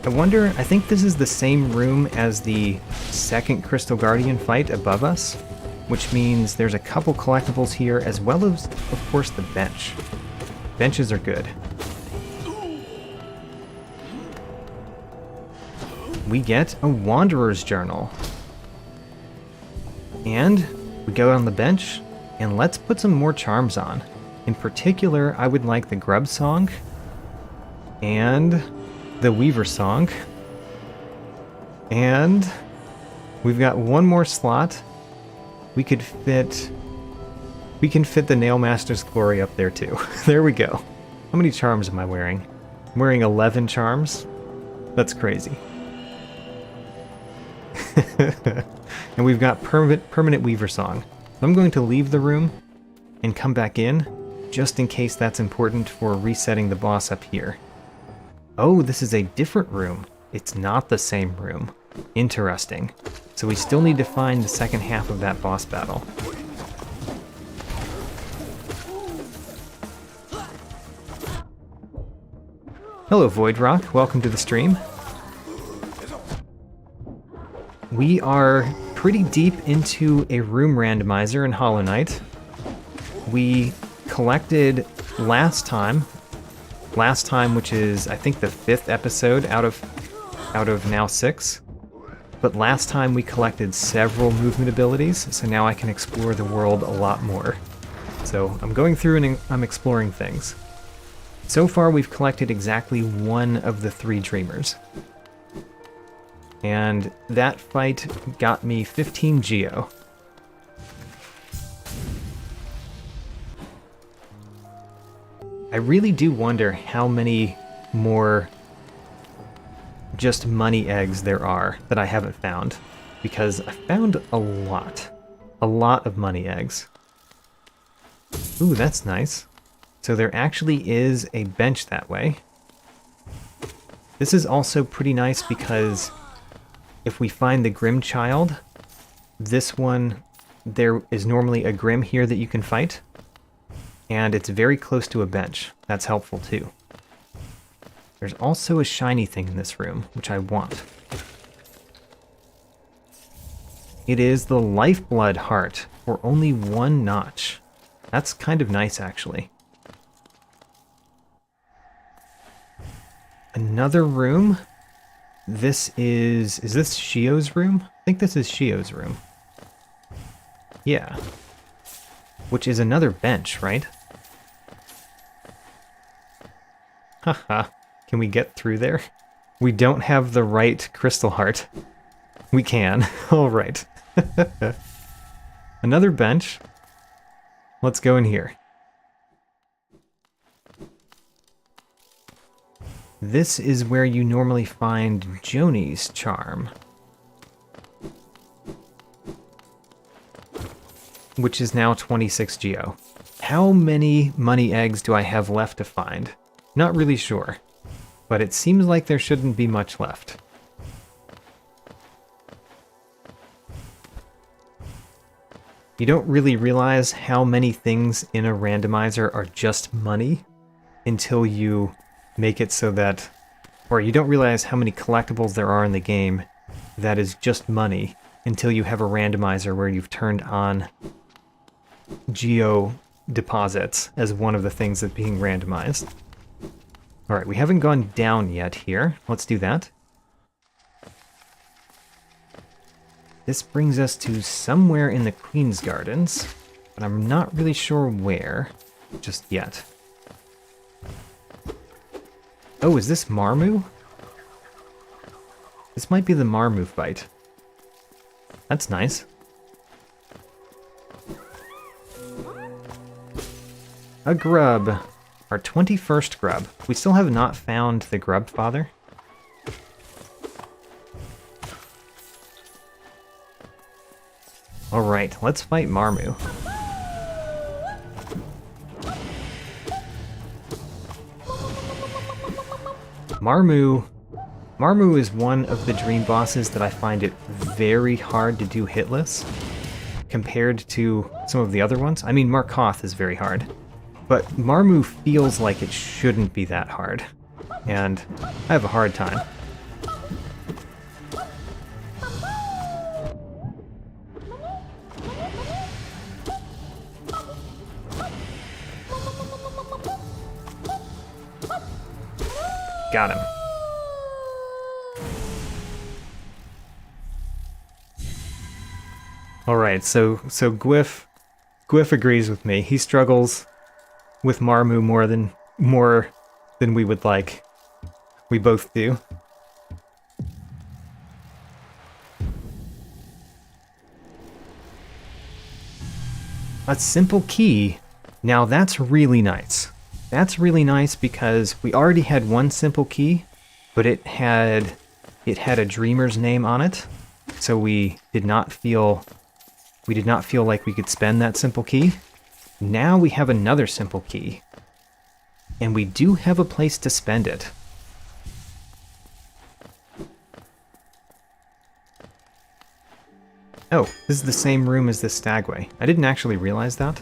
I wonder, I think this is the same room as the second Crystal Guardian fight above us, which means there's a couple collectibles here, as well as, of course, the bench. Benches are good. We get a Wanderer's Journal. And we go on the bench, and let's put some more charms on. In particular, I would like the Grub Song, and the Weaver Song, and we've got one more slot. We can fit the Nailmaster's Glory up there too. There we go. How many charms am I wearing? I'm wearing 11 charms? That's crazy. And we've got permanent Weaver Song. I'm going to leave the room and come back in, just in case that's important for resetting the boss up here. Oh, this is a different room. It's not the same room. Interesting. So we still need to find the second half of that boss battle. Hello, Void Rock. Welcome to the stream. We are pretty deep into a room randomizer in Hollow Knight. We collected last time, which is I think the 5th episode out of now 6. But last time we collected several movement abilities, so now I can explore the world a lot more. So I'm going through and I'm exploring things. So far we've collected exactly one of the 3 Dreamers. And that fight got me 15 Geo. I really do wonder how many more just money eggs there are that I haven't found, because I found a lot of money eggs. Ooh, that's nice. So there actually is a bench that way. This is also pretty nice because if we find the Grim Child, this one, there is normally a Grim here that you can fight, and it's very close to a bench. That's helpful too. There's also a shiny thing in this room, which I want. It is the Lifeblood Heart, for only 1 notch. That's kind of nice, actually. Another room. Is this Shio's room? I think this is Shio's room. Yeah. Which is another bench, right? Haha. Can we get through there? We don't have the right crystal heart. We can. Alright. Another bench. Let's go in here. This is where you normally find Joni's charm, which is now 26 Geo. How many money eggs do I have left to find? Not really sure, but it seems like there shouldn't be much left. You don't really realize how many things in a randomizer are just money until you make it so that, or you don't realize how many collectibles there are in the game that is just money until you have a randomizer where you've turned on geo deposits as one of the things that's being randomized. Alright, we haven't gone down yet here. Let's do that. This brings us to somewhere in the Queen's Gardens, but I'm not really sure where just yet. Oh, is this Marmu? This might be the Marmu fight. That's nice. A grub. Our 21st grub. We still have not found the grub father. Alright, let's fight Marmu. Marmu is one of the dream bosses that I find it very hard to do hitless compared to some of the other ones. I mean, Markoth is very hard, but Marmu feels like it shouldn't be that hard, and I have a hard time. Got him. Alright, so Gwyff agrees with me. He struggles with Marmu more than we would like. We both do. A simple key. Now that's really nice. That's really nice because we already had one simple key, but it had a dreamer's name on it. so we did not feel like we could spend that simple key. Now we have another simple key, and we do have a place to spend it. Oh, this is the same room as this stagway. I didn't actually realize that.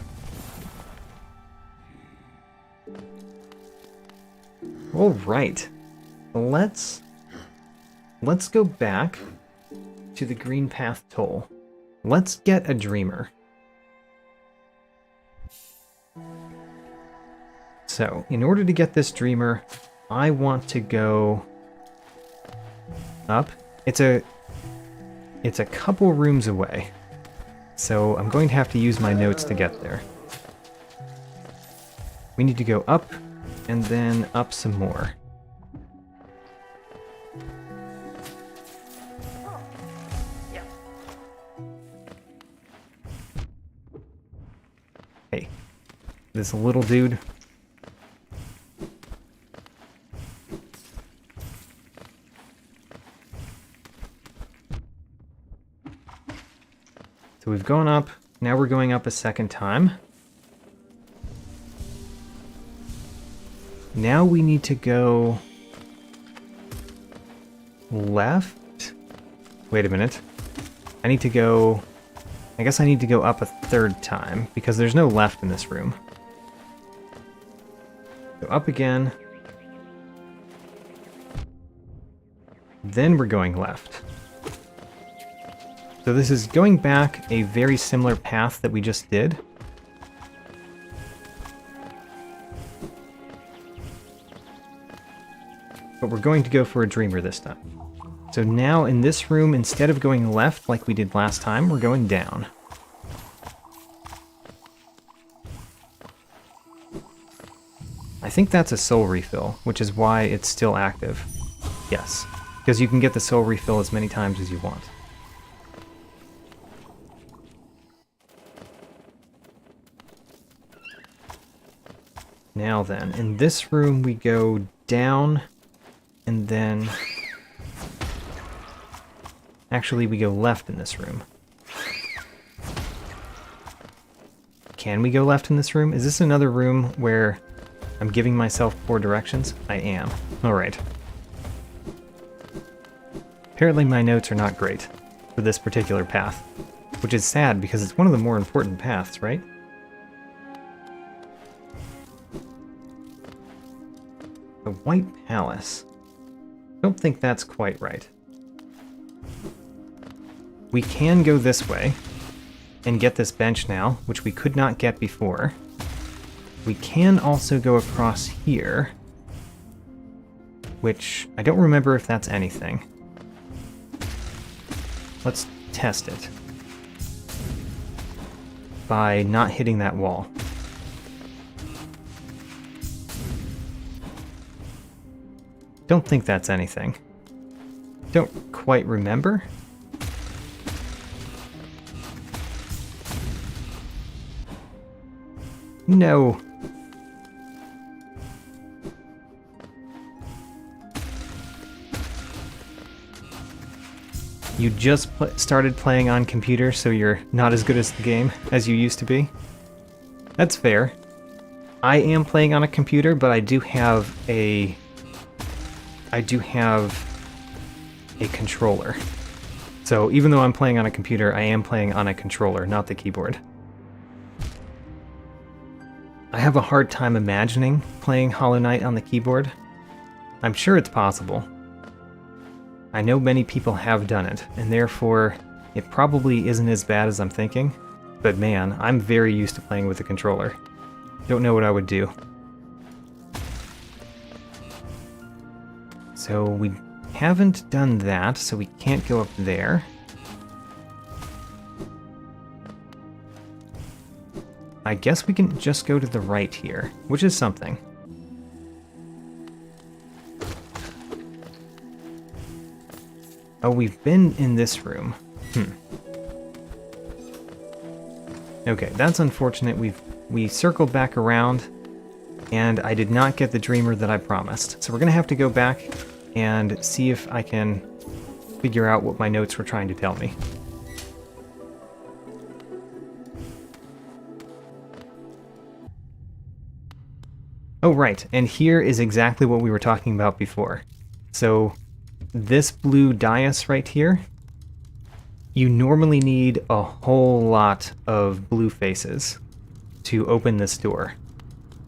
All right, let's go back to the Green Path Toll. Let's get a Dreamer. So, in order to get this Dreamer, I want to go up. It's a couple rooms away, so I'm going to have to use my notes to get there. We need to go up, and then up some more. Hey, this little dude. So we've gone up, now we're going up a second time. Now we need to go left. Wait a minute. I guess I need to go up a third time because there's no left in this room. Go up again. Then we're going left. So this is going back a very similar path that we just did. But we're going to go for a Dreamer this time. So now in this room, instead of going left like we did last time, we're going down. I think that's a soul refill, which is why it's still active. Yes, because you can get the soul refill as many times as you want. Now then, in this room we go down, and then... Actually, we go left in this room. Can we go left in this room? Is this another room where I'm giving myself poor directions? I am. Alright. Apparently my notes are not great for this particular path, which is sad because it's one of the more important paths, right? The White Palace. Don't think that's quite right. We can go this way and get this bench now, which we could not get before. We can also go across here, which I don't remember if that's anything. Let's test it by not hitting that wall. Don't think that's anything. Don't quite remember. No. You just started playing on computer, so you're not as good at the game as you used to be. That's fair. I am playing on a computer, but I do have a controller. So even though I'm playing on a computer, I am playing on a controller, not the keyboard. I have a hard time imagining playing Hollow Knight on the keyboard. I'm sure it's possible. I know many people have done it, and therefore it probably isn't as bad as I'm thinking. But man, I'm very used to playing with a controller. Don't know what I would do. So we haven't done that, so we can't go up there. I guess we can just go to the right here, which is something. Oh, we've been in this room. Okay, that's unfortunate. We circled back around, and I did not get the Dreamer that I promised. So we're gonna have to go back and see if I can figure out what my notes were trying to tell me. Oh, right, and here is exactly what we were talking about before. So, this blue dais right here, you normally need a whole lot of blue faces to open this door.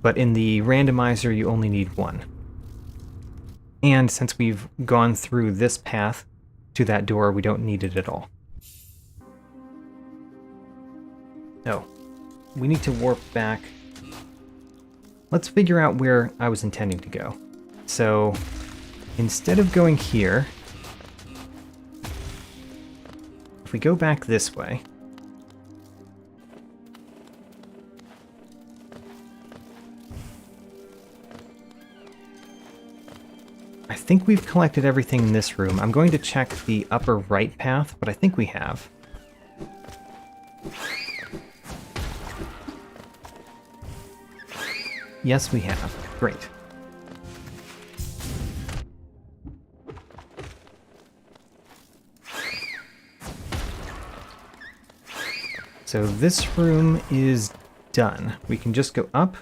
But in the randomizer, you only need one. And since we've gone through this path to that door, we don't need it at all. Oh, we need to warp back. Let's figure out where I was intending to go. So, instead of going here, if we go back this way, I think we've collected everything in this room. I'm going to check the upper right path, but I think we have. Yes, we have. Great. So this room is done. We can just go up.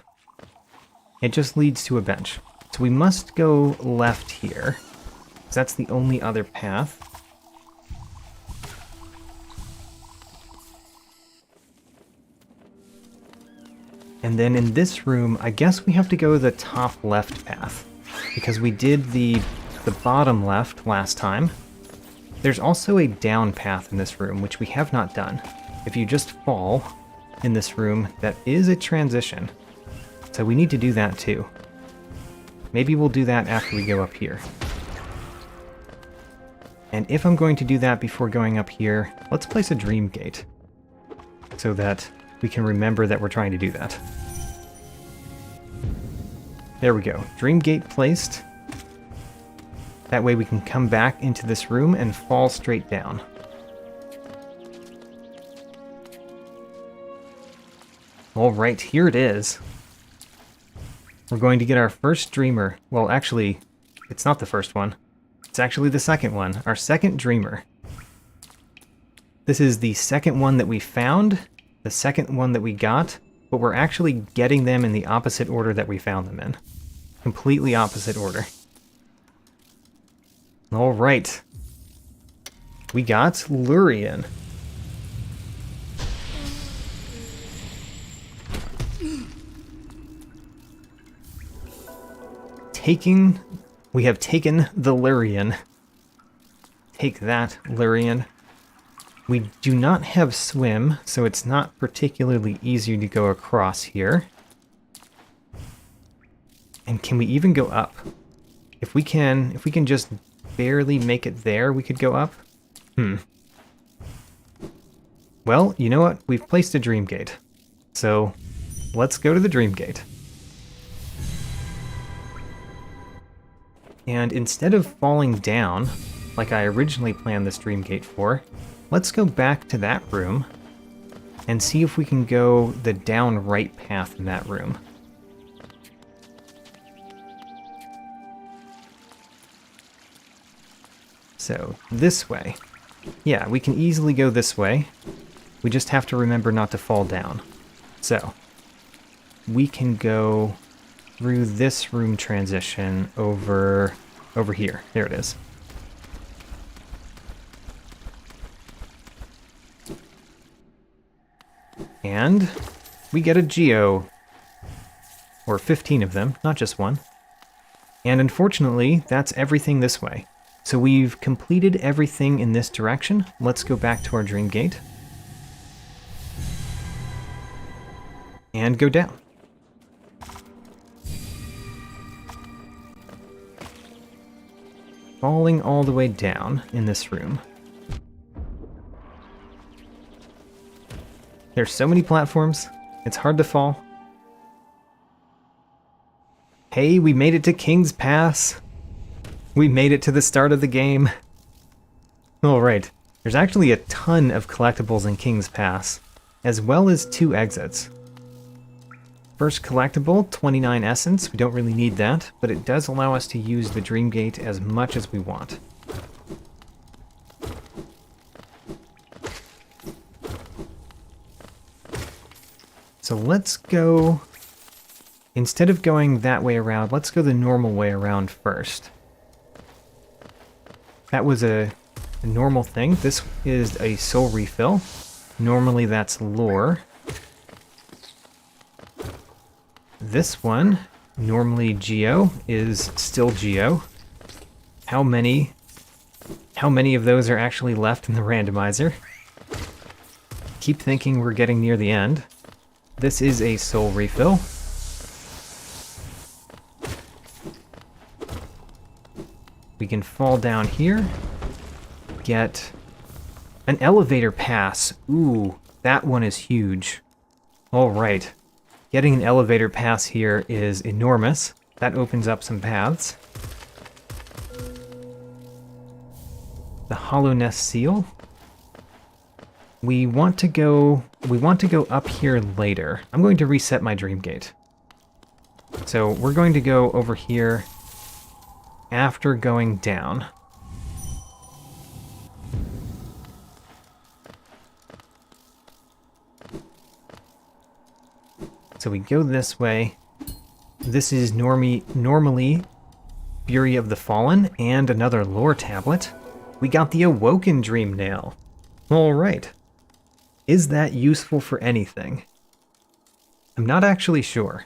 It just leads to a bench. So we must go left here, because that's the only other path. And then in this room, I guess we have to go the top left path, because we did the bottom left last time. There's also a down path in this room, which we have not done. If you just fall in this room, that is a transition. So we need to do that too. Maybe we'll do that after we go up here. And if I'm going to do that before going up here, let's place a dream gate, so that we can remember that we're trying to do that. There we go. Dream gate placed. That way we can come back into this room and fall straight down. Alright, here it is. We're going to get our first dreamer. Well, actually, it's not the first one. It's actually the second one. Our second dreamer. This is the second one that we found, the second one that we got, but we're actually getting them in the opposite order that we found them in. Completely opposite order. Alright. We got Lurian. We have taken the Lurian. Take that, Lurian. We do not have swim, so it's not particularly easy to go across here. And can we even go up? If we can just barely make it there, we could go up. Well, you know what? We've placed a dream gate. So, let's go to the dream gate. And instead of falling down, like I originally planned this dream gate for, let's go back to that room and see if we can go the down right path in that room. So, this way. Yeah, we can easily go this way. We just have to remember not to fall down. So, we can go through this room transition over here. There it is. And we get a geo. Or 15 of them, not just one. And unfortunately, that's everything this way. So we've completed everything in this direction. Let's go back to our dream gate. And go down. Falling all the way down in this room. There's so many platforms, it's hard to fall. Hey, we made it to King's Pass. We made it to the start of the game. Alright, there's actually a ton of collectibles in King's Pass, as well as 2 exits. First collectible, 29 essence. We don't really need that, but it does allow us to use the dream gate as much as we want. So let's go... Instead of going that way around, let's go the normal way around first. That was a normal thing. This is a soul refill. Normally that's lore. This one, normally Geo, is still Geo. How many of those are actually left in the randomizer? Keep thinking we're getting near the end. This is a soul refill. We can fall down here, get an elevator pass. Ooh, that one is huge. All right, getting an elevator pass here is enormous. That opens up some paths. The Hollow Nest seal. We want to go up here later. I'm going to reset my dream gate. So we're going to go over here after going down. So we go this way. This is normally Fury of the Fallen and another lore tablet. We got the Awoken Dream Nail. Alright. Is that useful for anything? I'm not actually sure.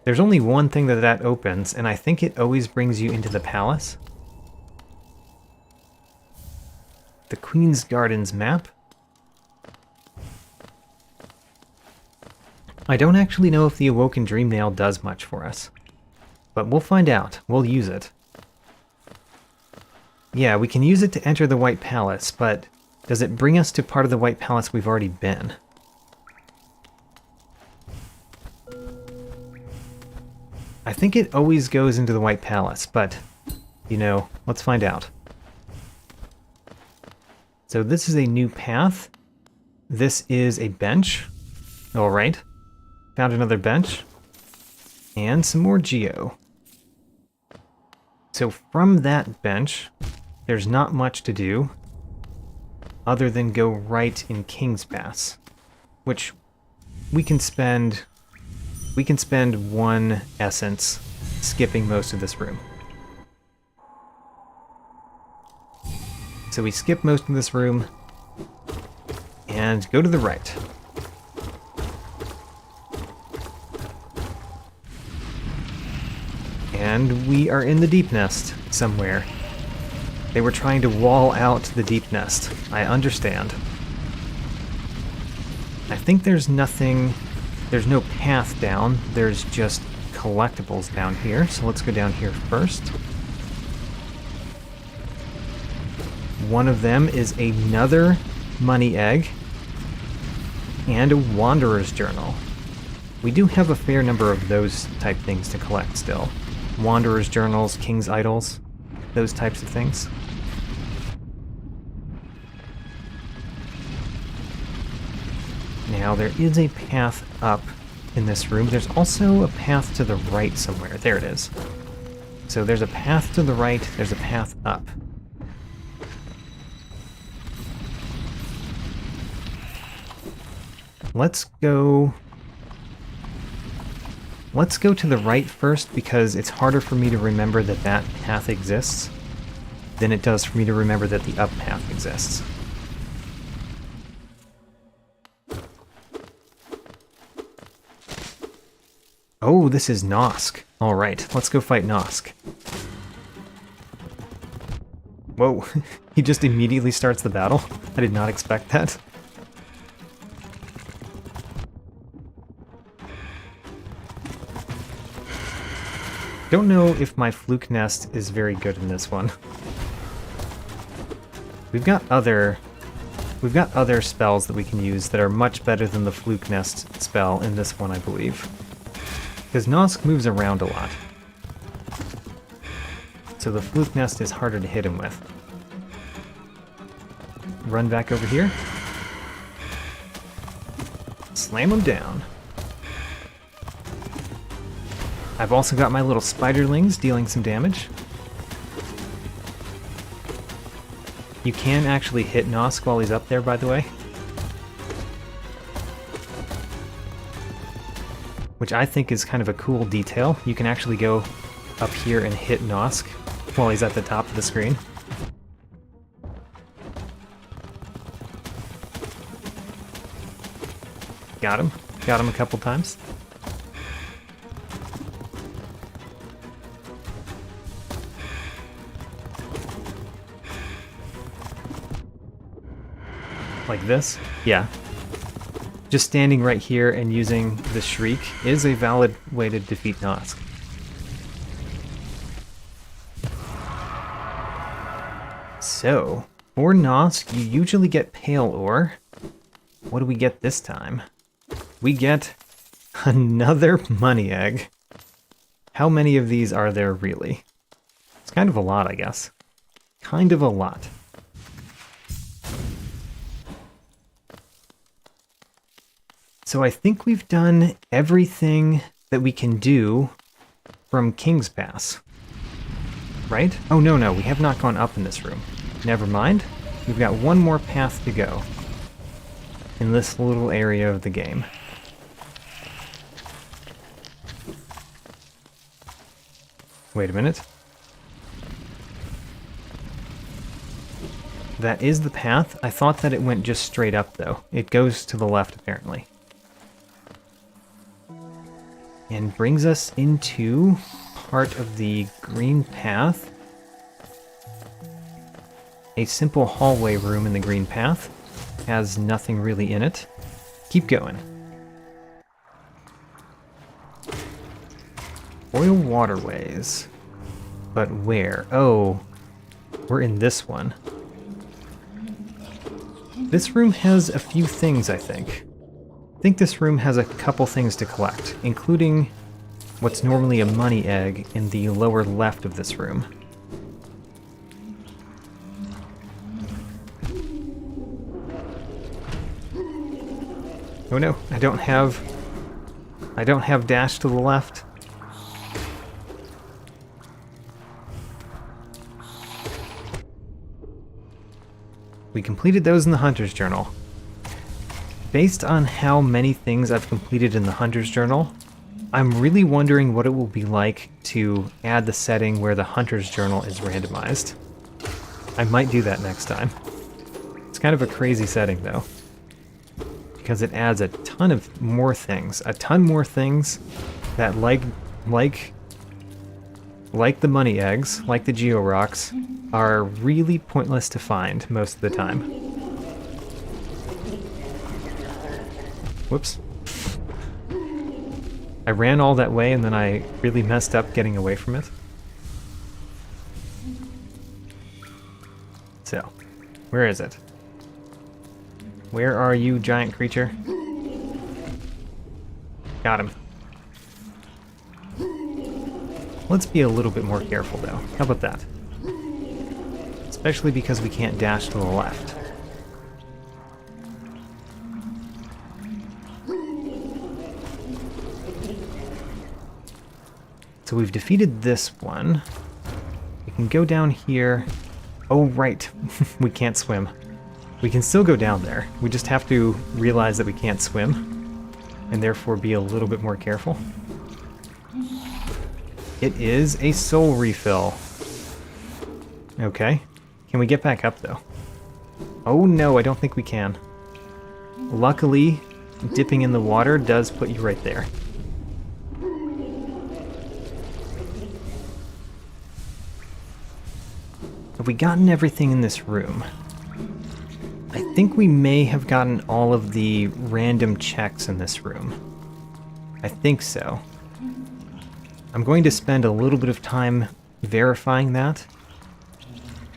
There's only one thing that opens, and I think it always brings you into the palace. The Queen's Gardens map. I don't actually know if the Awoken Dream Nail does much for us, but we'll find out. We'll use it. Yeah, we can use it to enter the White Palace, but does it bring us to part of the White Palace we've already been? I think it always goes into the White Palace, but, you know, let's find out. So this is a new path. This is a bench. Alright. Found another bench. And some more Geo. So from that bench, there's not much to do other than go right in King's Pass, which we can spend 1 essence skipping most of this room. So we skip most of this room and go to the right. And we are in the Deep Nest somewhere. They were trying to wall out the Deep Nest. I understand. I think there's no path down. There's just collectibles down here. So let's go down here first. One of them is another money egg and a Wanderer's Journal. We do have a fair number of those type things to collect still. Wanderer's Journals, King's Idols, those types of things. Now, there is a path up in this room. There's also a path to the right somewhere. There it is. So there's a path to the right, there's a path up. Let's go to the right first, because it's harder for me to remember that that path exists than it does for me to remember that the up path exists. Oh, this is Nosk. Alright, let's go fight Nosk. Whoa, he just immediately starts the battle? I did not expect that. Don't know if my Fluke Nest is very good in this one. We've got other spells that we can use that are much better than the Fluke Nest spell in this one, I believe. Because Nosk moves around a lot. So the Fluke Nest is harder to hit him with. Run back over here. Slam him down. I've also got my little spiderlings dealing some damage. You can actually hit Nosk while he's up there, by the way. which I think is kind of a cool detail. You can actually go up here and hit Nosk while he's at the top of the screen. Got him. Got him a couple times. Like this? Yeah. Just standing right here and using the Shriek is a valid way to defeat Nosk. So, for Nosk, you usually get Pale Ore. What do we get this time? We get another money egg. How many of these are there really? It's kind of a lot, I guess. Kind of a lot. So I think we've done everything that we can do from King's Pass. Right? Oh, no, we have not gone up in this room. Never mind. We've got one more path to go in this little area of the game. Wait a minute. That is the path. I thought that it went just straight up, though. It goes to the left, apparently. And brings us into part of the green path. A simple hallway room in the green path. Has nothing really in it. Keep going. Oil waterways. But where? Oh, we're in this one. This room has a few things, I think. I think this room has a couple things to collect, including what's normally a money egg in the lower left of this room. Oh no, I don't have dash to the left. We completed those in the Hunter's Journal. Based on how many things I've completed in the Hunter's Journal, I'm really wondering what it will be like to add the setting where the Hunter's Journal is randomized. I might do that next time. It's kind of a crazy setting, though, because it adds a ton of more things. A ton more things that, like the money eggs, like the Geo Rocks, are really pointless to find most of the time. Whoops. I ran all that way and then I really messed up getting away from it. So, where is it? Where are you, giant creature? Got him. Let's be a little bit more careful, though. How about that? Especially because we can't dash to the left. So we've defeated this one. We can go down here. Oh, right. We can't swim. We can still go down there. We just have to realize that we can't swim, and therefore be a little bit more careful. It is a soul refill. Okay. Can we get back up, though? Oh no, I don't think we can. Luckily, dipping in the water does put you right there. Have we gotten everything in this room? I think we may have gotten all of the random checks in this room. I think so. I'm going to spend a little bit of time verifying that,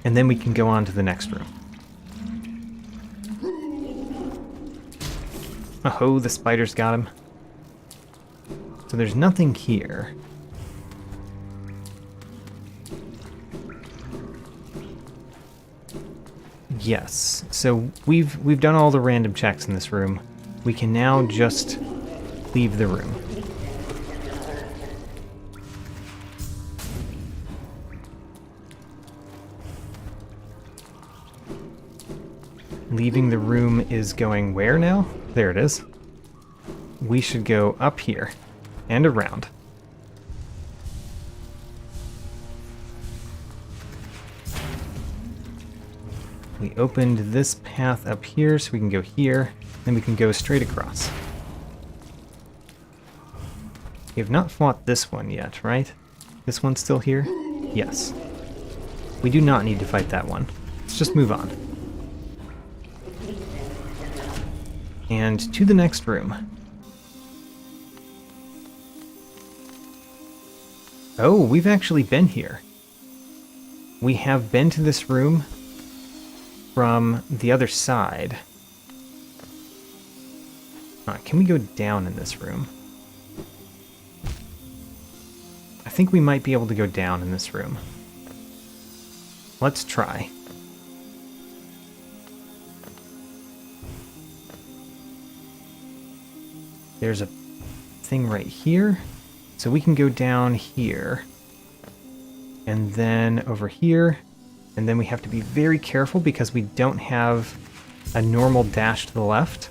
and then we can go on to the next room. Oh, the spider's got him. So there's nothing here. Yes, so we've done all the random checks in this room. We can now just leave the room. Leaving the room is going where now? There it is. We should go up here. and around. We opened this path up here so we can go here, then we can go straight across. We have not fought this one yet, right? This one's still here? Yes. We do not need to fight that one. Let's just move on. And to the next room. Oh, we've actually been here. We have been to this room from the other side. Can we go down in this room? I think we might be able to go down in this room. Let's try. There's a thing right here. So we can go down here. And then over here. And then we have to be very careful because we don't have a normal dash to the left.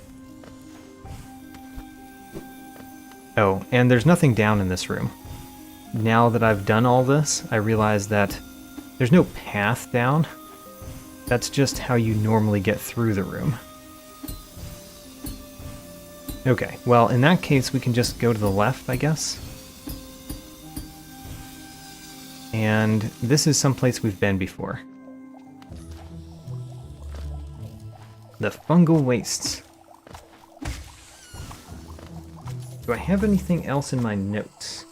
Oh, and there's nothing down in this room. Now that I've done all this, I realize that there's no path down. That's just how you normally get through the room. Okay, well, in that case, we can just go to the left, I guess. And this is someplace we've been before. The fungal wastes. Do I have anything else in my notes?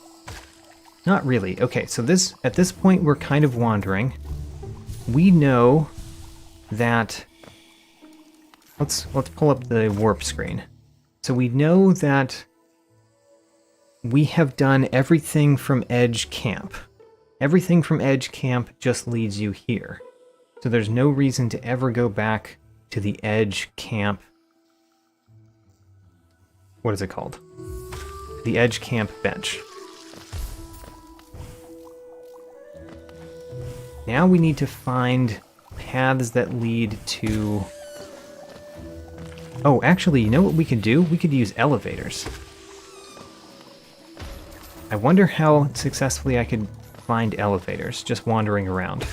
Not really. Okay, so at this point we're kind of wandering. We know that... Let's pull up the warp screen. So we know that we have done everything from Edge Camp. Everything from Edge Camp just leads you here. So there's no reason to ever go back to the Edge Camp. What is it called? The Edge Camp bench. Now we need to find paths that lead to... Oh, actually, you know what we could do? We could use elevators. I wonder how successfully I could find elevators just wandering around.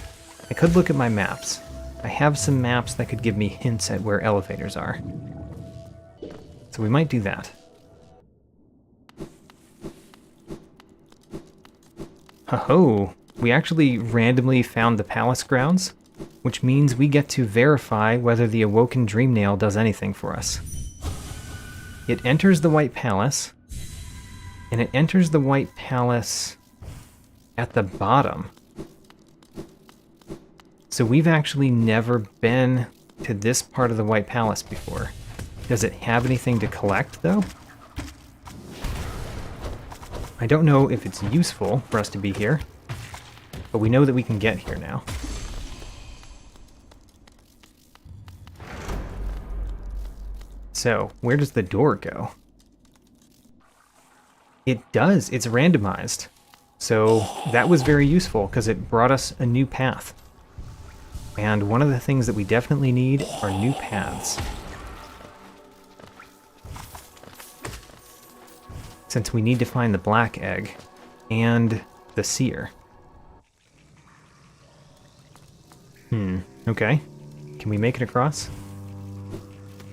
I could look at my maps. I have some maps that could give me hints at where elevators are. So we might do that. Ho-ho! We actually randomly found the palace grounds, which means we get to verify whether the Awoken Dream Nail does anything for us. It enters the White Palace, and it enters the White Palace at the bottom. So we've actually never been to this part of the White Palace before. Does it have anything to collect, though? I don't know if it's useful for us to be here, but we know that we can get here now. So, where does the door go? It does, it's randomized. So that was very useful because it brought us a new path. And one of the things that we definitely need are new paths. Since we need to find the black egg and the seer. Okay. Can we make it across?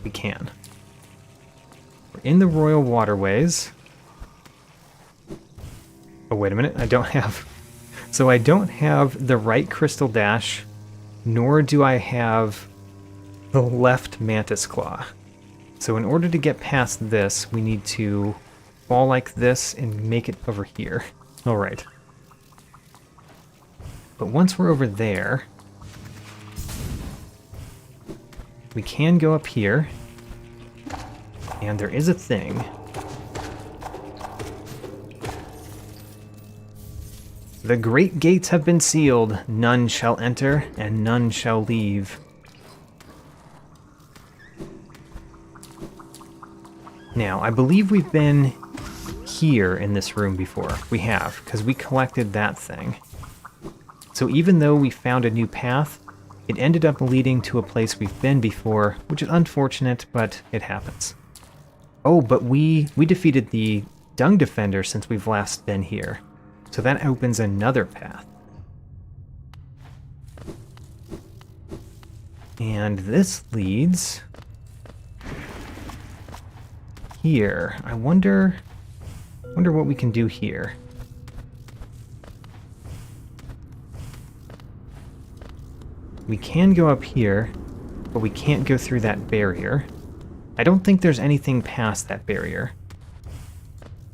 We can. We're in the Royal Waterways. Oh, wait a minute. I don't have... So I don't have the right Crystal Dash, nor do I have the left Mantis Claw. So in order to get past this, we need to fall like this and make it over here. All right. But once we're over there, we can go up here, and there is a thing. The great gates have been sealed, none shall enter, and none shall leave. Now, I believe we've been here in this room before. We have, because we collected that thing. So even though we found a new path, it ended up leading to a place we've been before, which is unfortunate, but it happens. Oh, but we defeated the Dung Defender since we've last been here. So that opens another path. And this leads here. I wonder what we can do here. We can go up here, but we can't go through that barrier. I don't think there's anything past that barrier,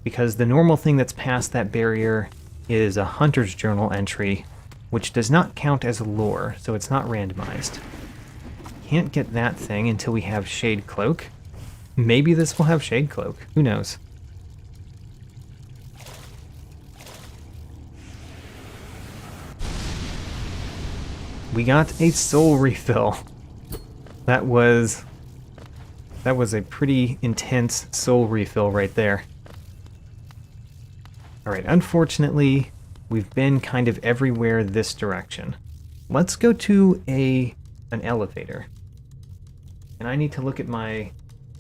because the normal thing that's past that barrier is a Hunter's Journal entry, which does not count as lore, so it's not randomized. Can't get that thing until we have Shade Cloak. Maybe this will have Shade Cloak. Who knows? We got a soul refill. That was a pretty intense soul refill right there. Alright, unfortunately, we've been kind of everywhere this direction. Let's go to an elevator. And I need to look at my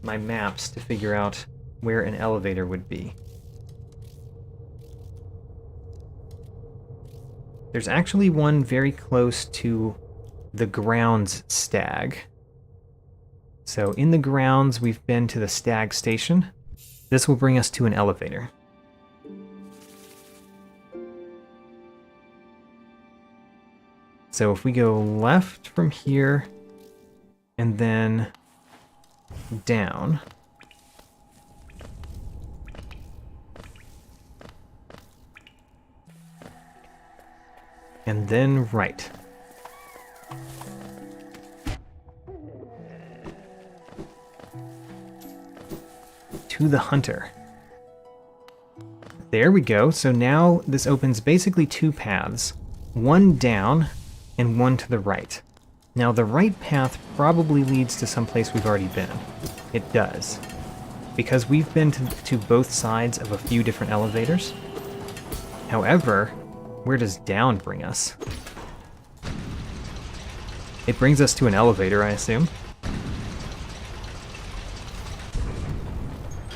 maps to figure out where an elevator would be. There's actually one very close to the grounds stag. So in the grounds, we've been to the stag station. This will bring us to an elevator. So if we go left from here and then down, and then right. To the hunter. There we go. So now this opens basically two paths. One down and one to the right. Now the right path probably leads to some place we've already been. It does. Because we've been to both sides of a few different elevators. However, where does down bring us? It brings us to an elevator, I assume.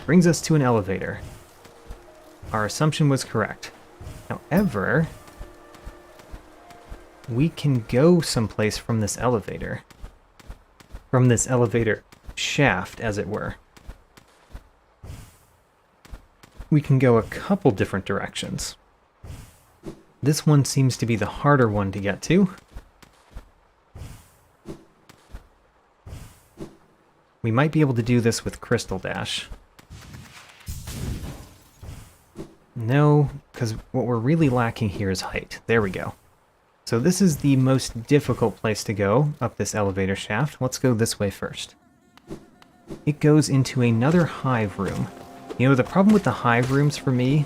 Brings us to an elevator. Our assumption was correct. However, we can go someplace from this elevator. From this elevator shaft, as it were. We can go a couple different directions. This one seems to be the harder one to get to. We might be able to do this with Crystal Dash. No, because what we're really lacking here is height. There we go. So this is the most difficult place to go up this elevator shaft. Let's go this way first. It goes into another hive room. You know, the problem with the hive rooms for me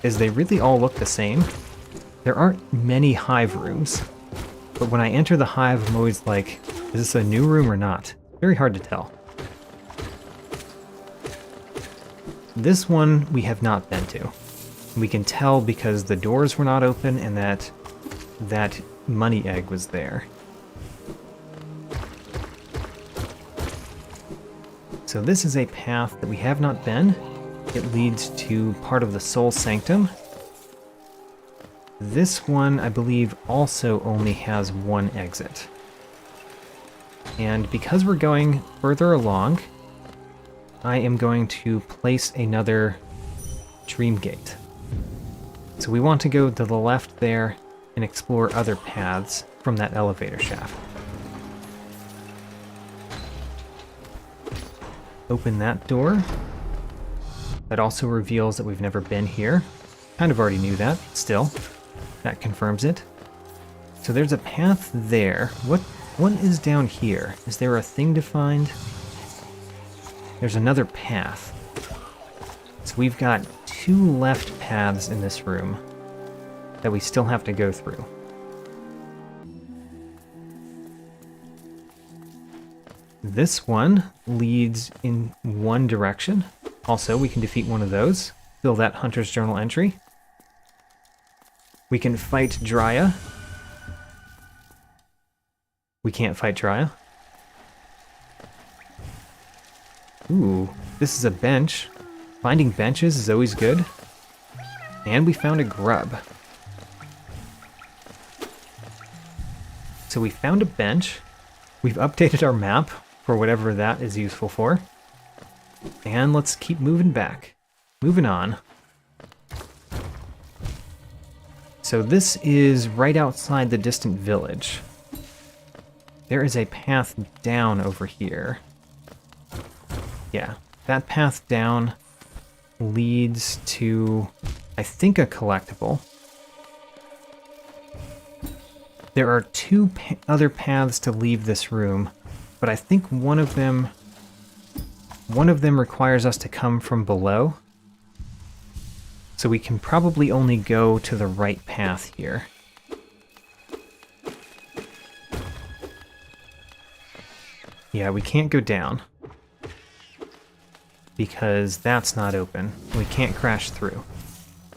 is they really all look the same. There aren't many hive rooms, but when I enter the hive, I'm always like, is this a new room or not? Very hard to tell. This one we have not been to. We can tell because the doors were not open and that money egg was there. So this is a path that we have not been. It leads to part of the Soul Sanctum. This one, I believe, also only has one exit. And because we're going further along, I am going to place another Dream Gate. So we want to go to the left there and explore other paths from that elevator shaft. Open that door. That also reveals that we've never been here. Kind of already knew that, but still. That confirms it. So there's a path there. What is down here? Is there a thing to find? There's another path. So we've got two left paths in this room that we still have to go through. This one leads in one direction. Also, we can defeat one of those. Fill that Hunter's Journal entry. We can fight Drya. We can't fight Drya. Ooh, this is a bench. Finding benches is always good. And we found a grub. So we found a bench. We've updated our map for whatever that is useful for. And let's keep moving back. Moving on. So this is right outside the distant village. There is a path down over here. Yeah, that path down leads to, I think, a collectible. There are two other paths to leave this room, but I think one of them requires us to come from below. So we can probably only go to the right path here. Yeah, we can't go down because that's not open. We can't crash through.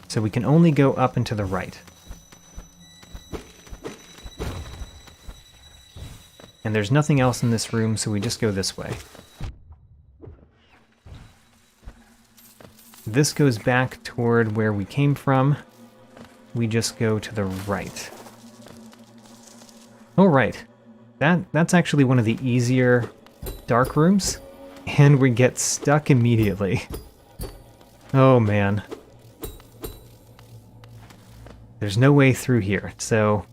So we can only go up and to the right. And there's nothing else in this room, so we just go this way. This goes back toward where we came from. We just go to the right. Oh, right. That's actually one of the easier dark rooms, and we get stuck immediately. Oh, man. There's no way through here, so...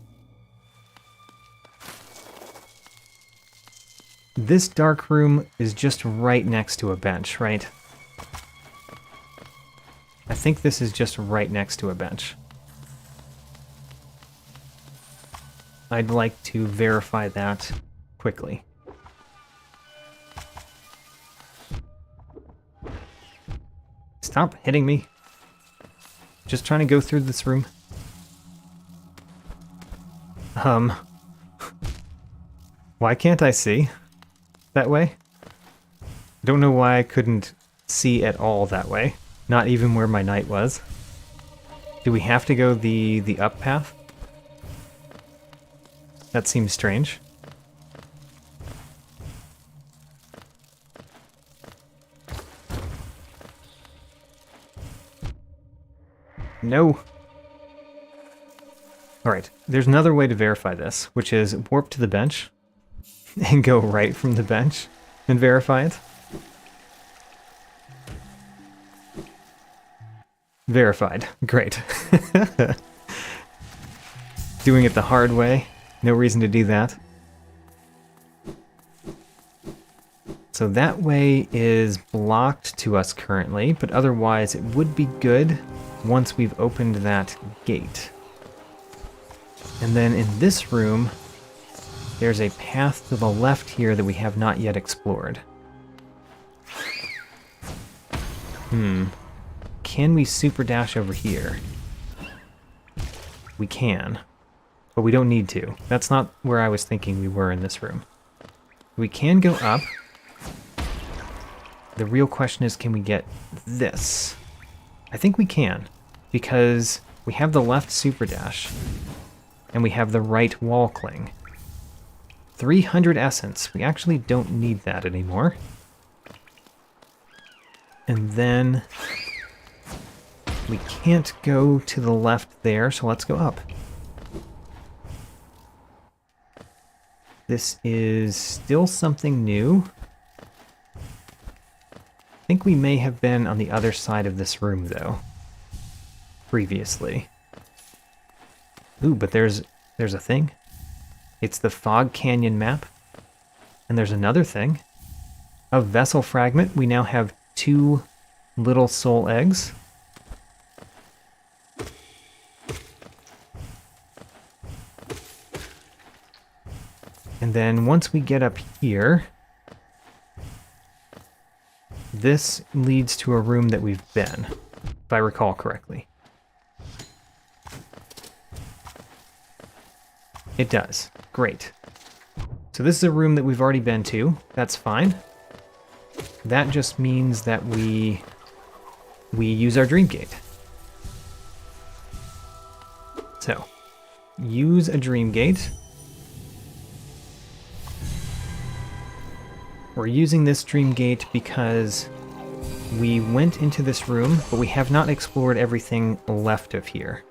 This dark room is just right next to a bench, right? I think this is just right next to a bench. I'd like to verify that quickly. Stop hitting me. Just trying to go through this room. Why can't I see that way? Don't know why I couldn't see at all that way. Not even where my knight was. Do we have to go the up path? That seems strange. No. Alright, there's another way to verify this, which is warp to the bench and go right from the bench and verify it. Verified. Great. Doing it the hard way. No reason to do that. So that way is blocked to us currently, but otherwise it would be good once we've opened that gate. And then in this room, there's a path to the left here that we have not yet explored. Can we super dash over here? We can, but we don't need to. That's not where I was thinking we were in this room. We can go up. The real question is, can we get this? I think we can, because we have the left super dash, and we have the right wall cling. 300 essence. We actually don't need that anymore. And then we can't go to the left there, so let's go up. This is still something new. I think we may have been on the other side of this room, though, previously. Ooh, but there's a thing. It's the Fog Canyon map. And there's another thing. A vessel fragment. We now have 2 little soul eggs. And then once we get up here, this leads to a room that we've been, if I recall correctly. It does. Great. So this is a room that we've already been to. That's fine. That just means that we use our dream gate. So, use a dream gate. We're using this dream gate because we went into this room, but we have not explored everything left of here.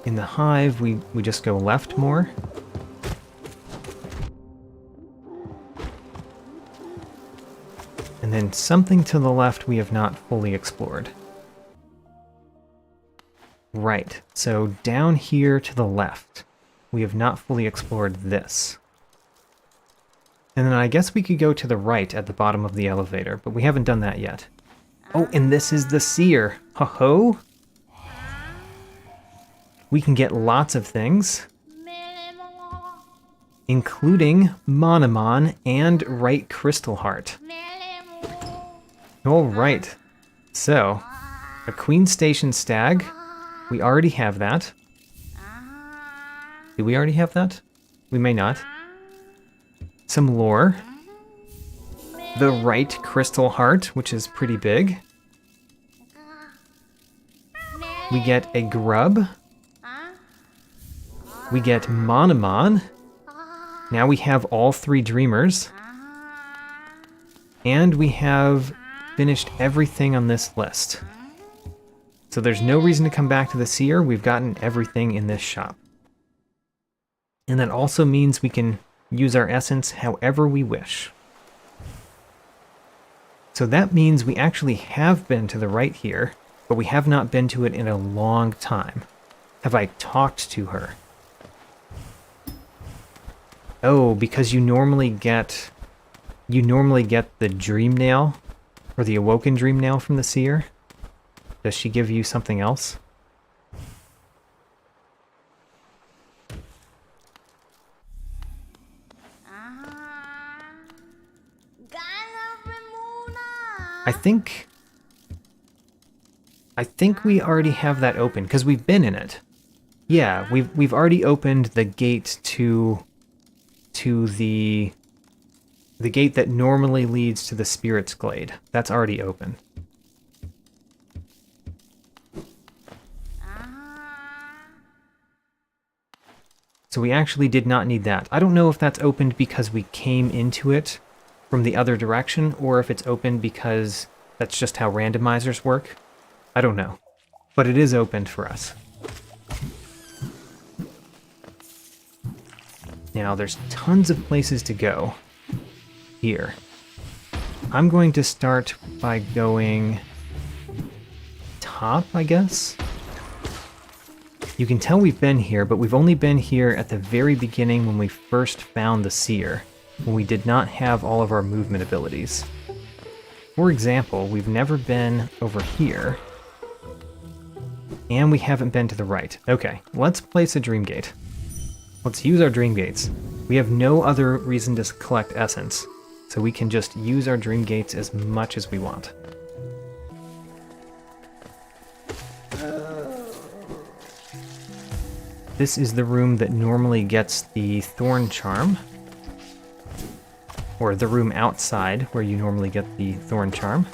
In the hive, we just go left more. And then something to the left we have not fully explored. Right, so down here to the left, we have not fully explored this. And then I guess we could go to the right at the bottom of the elevator, but we haven't done that yet. Oh, and this is the seer. Ho-ho! We can get lots of things, including Monomon and Right Crystal Heart. Alright, so, a Queen Station Stag. We already have that. Do we already have that? We may not. Some lore. The Right Crystal Heart, which is pretty big. We get a grub. We get Monomon. Now we have all 3 Dreamers. And we have finished everything on this list. So there's no reason to come back to the Seer. We've gotten everything in this shop. And that also means we can use our essence however we wish. So that means we actually have been to the right here, but we have not been to it in a long time. Have I talked to her? Oh, because you normally get the Dream Nail, or the Awoken Dream Nail from the Seer. Does she give you something else? I think we already have that open, because we've been in it. Yeah, we've already opened the gate to the gate that normally leads to the Spirit's Glade. That's already open. So we actually did not need that. I don't know if that's opened because we came into it from the other direction, or if it's opened because that's just how randomizers work. I don't know. But it is opened for us. Now, there's tons of places to go here. I'm going to start by going top, I guess. You can tell we've been here, but we've only been here at the very beginning when we first found the Seer, when we did not have all of our movement abilities. For example, we've never been over here, and we haven't been to the right. Okay, let's place a Dream Gate. Let's use our Dream Gates. We have no other reason to collect essence, so we can just use our Dream Gates as much as we want. This is the room that normally gets the Thorn Charm. Or the room outside where you normally get the Thorn Charm.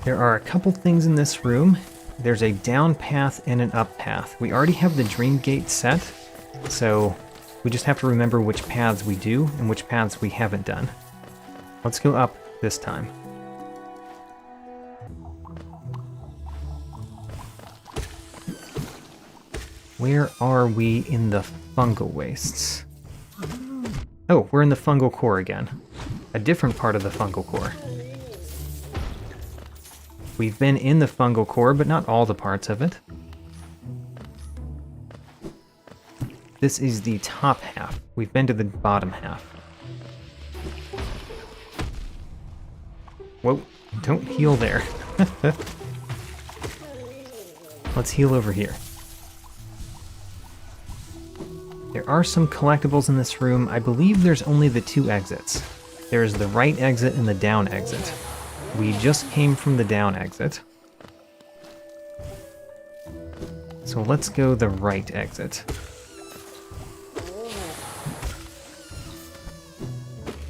There are a couple things in this room. There's a down path and an up path. We already have the Dream Gate set, so we just have to remember which paths we do and which paths we haven't done. Let's go up this time. Where are we in the fungal wastes? Oh, we're in the fungal core again. A different part of the fungal core. We've been in the fungal core, but not all the parts of it. This is the top half. We've been to the bottom half. Whoa, don't heal there. Let's heal over here. There are some collectibles in this room. I believe there's only the 2 exits. There's the right exit and the down exit. We just came from the down exit. So let's go the right exit.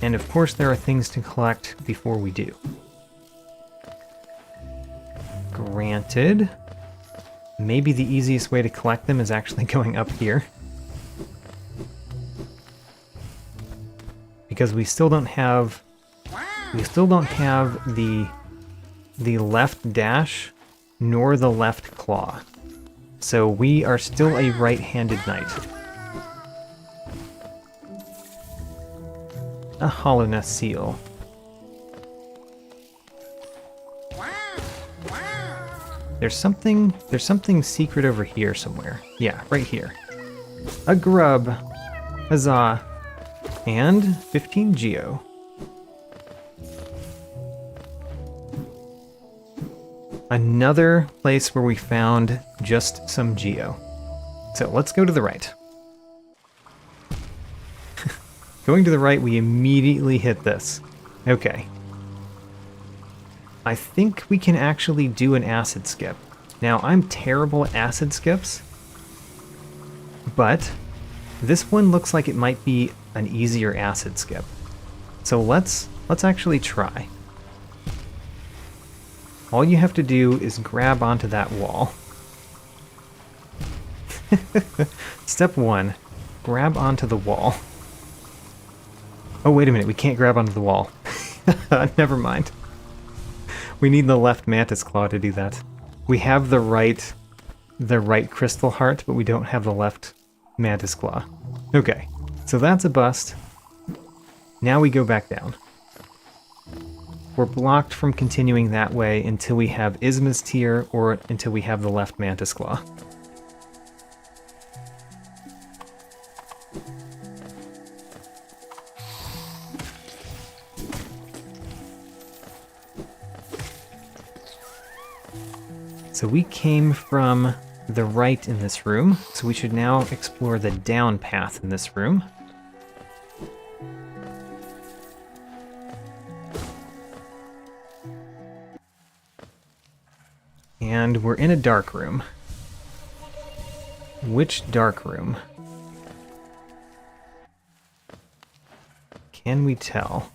And of course there are things to collect before we do. planted. Maybe the easiest way to collect them is actually going up here. Because we still don't have the left dash nor the left claw. So we are still a right-handed knight. A Hollow Knight seal. There's something secret over here somewhere. Yeah, right here. A grub. Huzzah. And 15 geo. Another place where we found just some geo. So let's go to the right. Going to the right, we immediately hit this. Okay. I think we can actually do an acid skip. Now, I'm terrible at acid skips, but this one looks like it might be an easier acid skip. So let's actually try. All you have to do is grab onto that wall. Step 1, grab onto the wall. Oh, wait a minute, we can't grab onto the wall. Never mind. We need the left mantis claw to do that. We have the right crystal heart, but we don't have the left mantis claw. Okay, so that's a bust. Now we go back down. We're blocked from continuing that way until we have Isma's Tear or until we have the left mantis claw. So we came from the right in this room, so we should now explore the down path in this room. And we're in a dark room. Which dark room? Can we tell?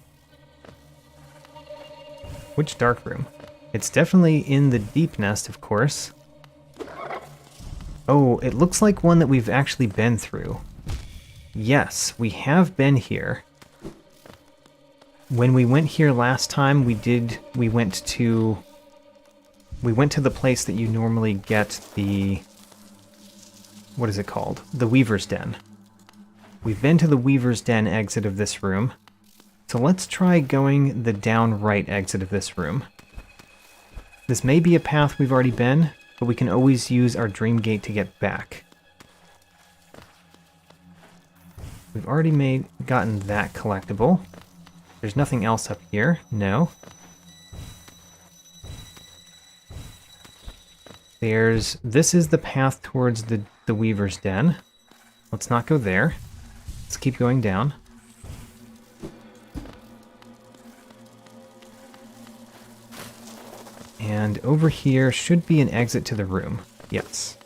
Which dark room? It's definitely in the deep nest, of course. Oh, it looks like one that we've actually been through. Yes, we have been here. When we went here last time, we went to the place that you normally get the... what is it called? The Weaver's Den. We've been to the Weaver's Den exit of this room. So let's try going the down right exit of this room. This may be a path we've already been, but we can always use our dream gate to get back. We've already gotten that collectible. There's nothing else up here. No. This is the path towards the Weaver's Den. Let's not go there. Let's keep going down. And over here should be an exit to the room. Yes.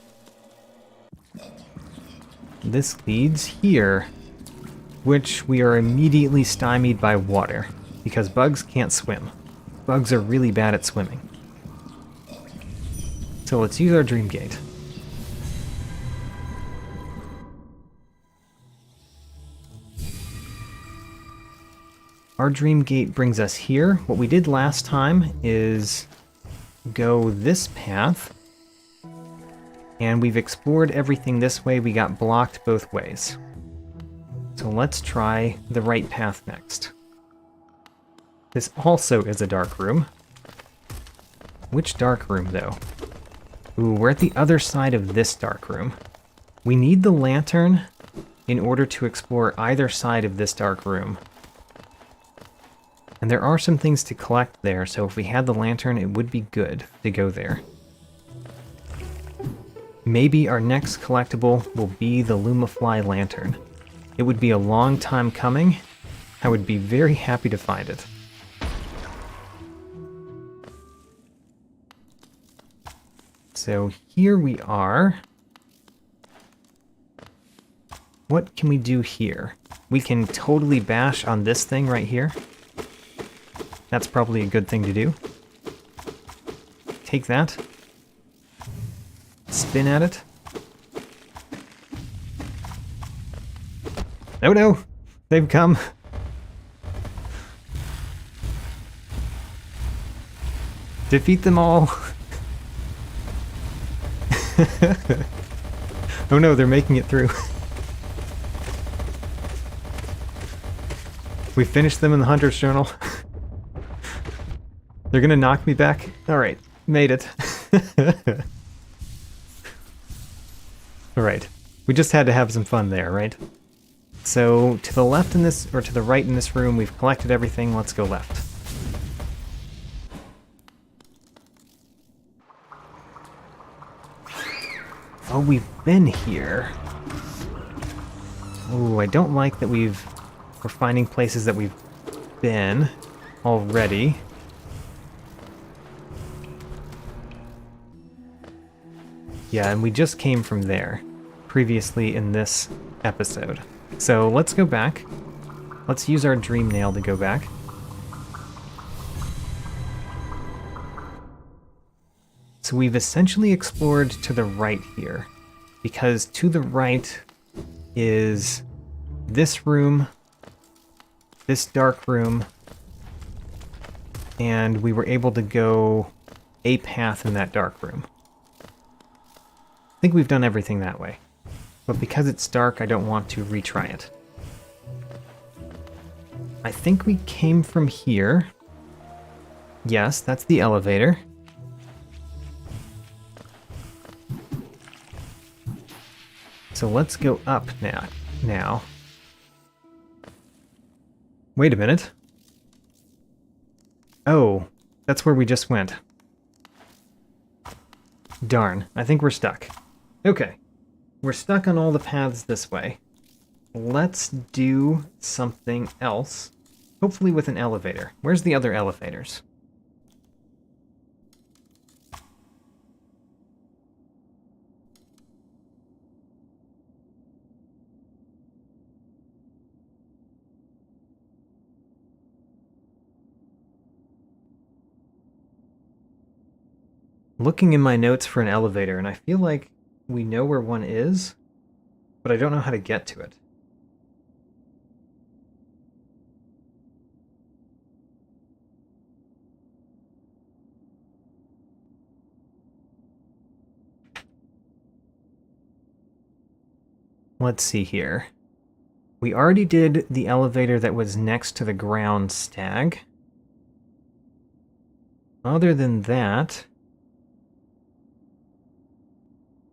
This leads here, which we are immediately stymied by water, because bugs can't swim. Bugs are really bad at swimming. So let's use our dream gate. Our dream gate brings us here. What we did last time is go this path, and we've explored everything this way. We got blocked both ways. So let's try the right path next. This also is a dark room. Which dark room, though? Ooh, we're at the other side of this dark room. We need the lantern in order to explore either side of this dark room. And there are some things to collect there, so if we had the lantern, it would be good to go there. Maybe our next collectible will be the Lumafly lantern. It would be a long time coming. I would be very happy to find it. So here we are. What can we do here? We can totally bash on this thing right here. That's probably a good thing to do. Take that. spin at it. Oh no! They've come! Defeat them all! Oh no, they're making it through. We finished them in the Hunter's Journal. They're gonna knock me back? Alright, made it. Alright, we just had to have some fun there, right? So, to the left in this, or to the right in this room, we've collected everything. Let's go left. Oh, we've been here. Oh, I don't like that we're finding places that we've been already. Yeah, and we just came from there previously in this episode. So let's go back. Let's use our dream nail to go back. So we've essentially explored to the right here, because to the right is this room, this dark room, and we were able to go a path in that dark room. I think we've done everything that way, but because it's dark, I don't want to retry it. I think we came from here. Yes, that's the elevator. So let's go up now. Wait a minute. Oh, that's where we just went. Darn, I think we're stuck. Okay, we're stuck on all the paths this way. Let's do something else, hopefully with an elevator. Where's the other elevators? Looking in my notes for an elevator, and I feel like we know where one is, but I don't know how to get to it. Let's see here. We already did the elevator that was next to the ground stag. Other than that,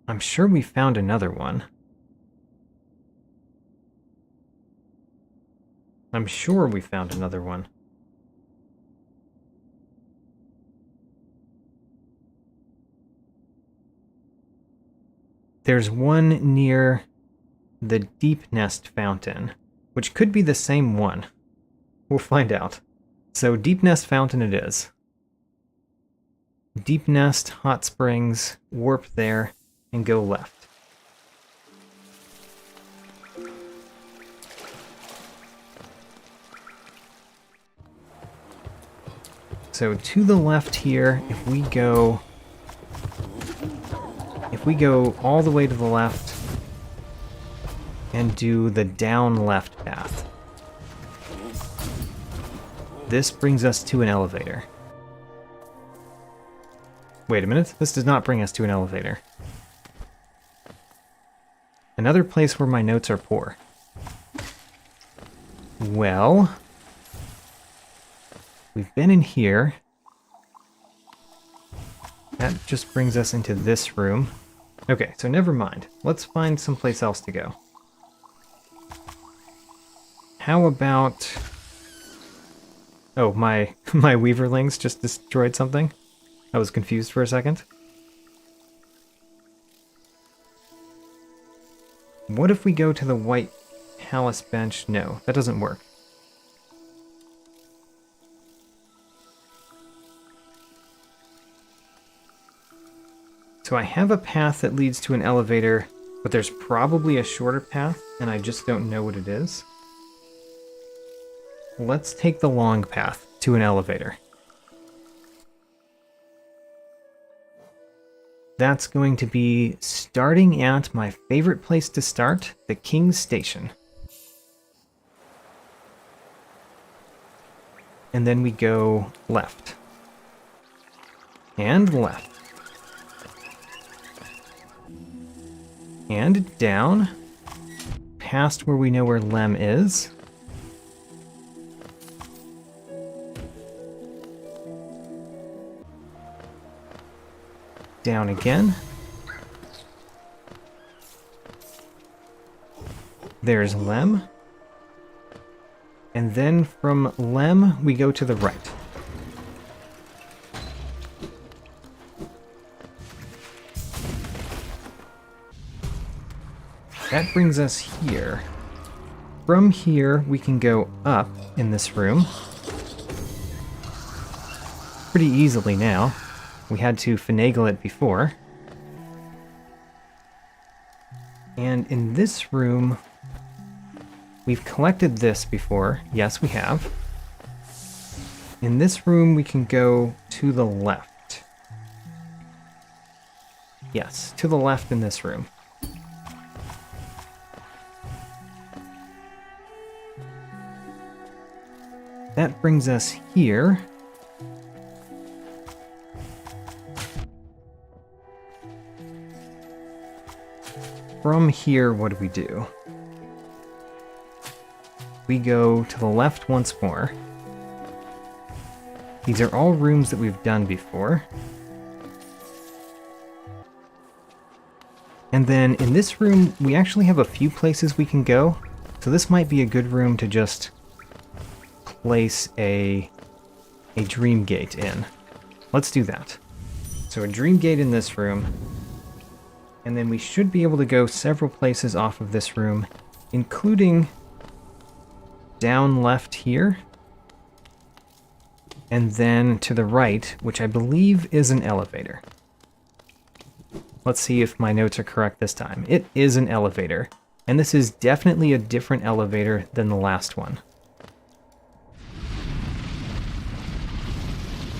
I'm sure we found another one. I'm sure we found another one. There's one near the Deep Nest Fountain, which could be the same one. We'll find out. So Deep Nest Fountain it is. Deep Nest, Hot Springs, warp there, and go left. So to the left here, if we go all the way to the left and do the down left path, this brings us to an elevator. Wait a minute, this does not bring us to an elevator. Another place where my notes are poor. Well, we've been in here. That just brings us into this room. Okay, so never mind. Let's find someplace else to go. How about... Oh, my Weaverlings just destroyed something? I was confused for a second. What if we go to the White Palace bench? No, that doesn't work. So I have a path that leads to an elevator, but there's probably a shorter path, and I just don't know what it is. Let's take the long path to an elevator. that's going to be starting at my favorite place to start, the King's Station. And then we go left. And left. And down. Past where we know where Lem is. Down again. There's Lem. And then from Lem, we go to the right. That brings us here. From here, we can go up in this room. Pretty easily now. We had to finagle it before. And in this room, we've collected this before. Yes, we have. In this room, we can go to the left. Yes, to the left in this room. That brings us here. From here, what do we do? We go to the left once more. These are all rooms that we've done before. And then in this room, we actually have a few places we can go. So this might be a good room to just place a dream gate in. Let's do that. So a dream gate in this room. And then we should be able to go several places off of this room, including down left here. And then to the right, which I believe is an elevator. Let's see if my notes are correct this time. It is an elevator. And this is definitely a different elevator than the last one.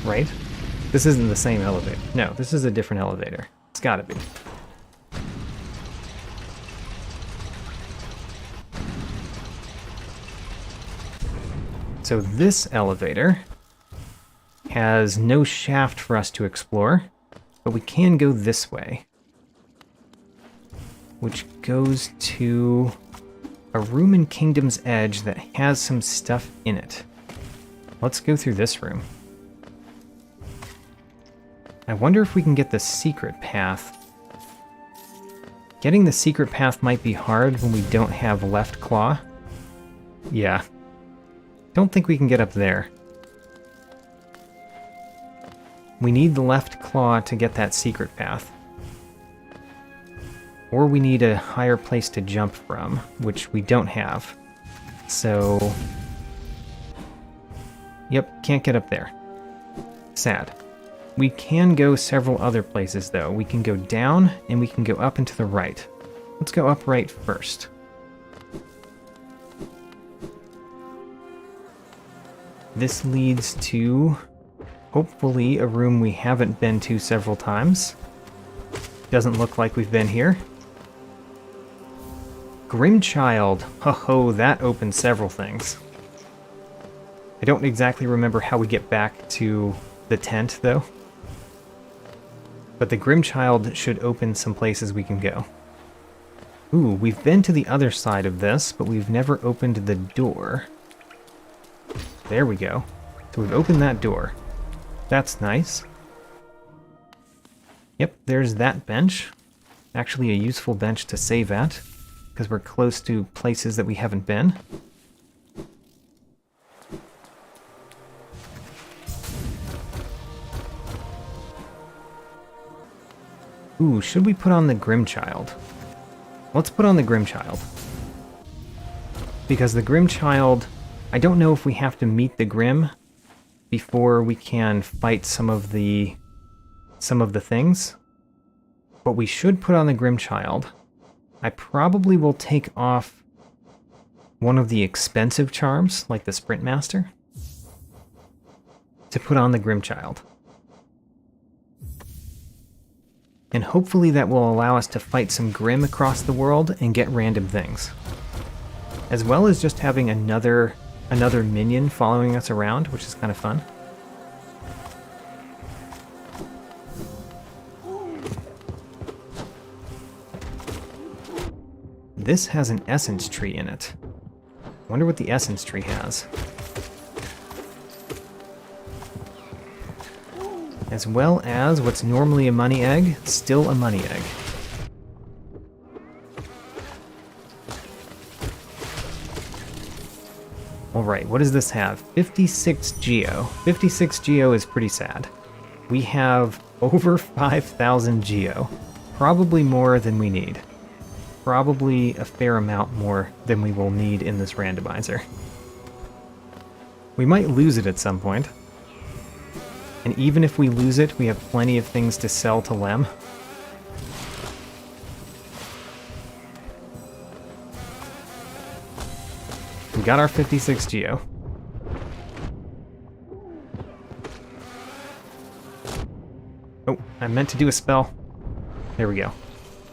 Right? This isn't the same elevator. No, this is a different elevator. It's gotta be. So this elevator has no shaft for us to explore, but we can go this way, which goes to a room in Kingdom's Edge that has some stuff in it. Let's go through this room. I wonder if we can get the secret path. Getting the secret path might be hard when we don't have left claw. Yeah. Don't think we can get up there. We need the left claw to get that secret path. Or we need a higher place to jump from, which we don't have. So... Yep, can't get up there. Sad. We can go several other places, though. We can go down, and we can go up and to the right. Let's go up right first. This leads to, hopefully, a room we haven't been to several times. Doesn't look like we've been here. Grimchild. Ho-ho, that opens several things. I don't exactly remember how we get back to the tent, though. But the Grimchild should open some places we can go. Ooh, we've been to the other side of this, but we've never opened the door. There we go. So we've opened that door. That's nice. Yep, there's that bench. Actually a useful bench to save at, because we're close to places that we haven't been. Ooh, should we put on the Grimchild? Let's put on the Grimchild. Because the Grimchild, I don't know if we have to meet the Grim before we can fight some of the things. But we should put on the Grimchild. I probably will take off one of the expensive charms, like the Sprint Master, to put on the Grimchild. And hopefully that will allow us to fight some Grim across the world and get random things. As well as just having another minion following us around, which is kind of fun. This has an essence tree in it. I wonder what the essence tree has. As well as what's normally a money egg, still a money egg. Alright, what does this have? 56 Geo. 56 Geo is pretty sad. We have over 5,000 Geo. Probably more than we need. Probably a fair amount more than we will need in this randomizer. We might lose it at some point. And even if we lose it, we have plenty of things to sell to Lem. We got our 56 Geo. Oh, I meant to do a spell. There we go.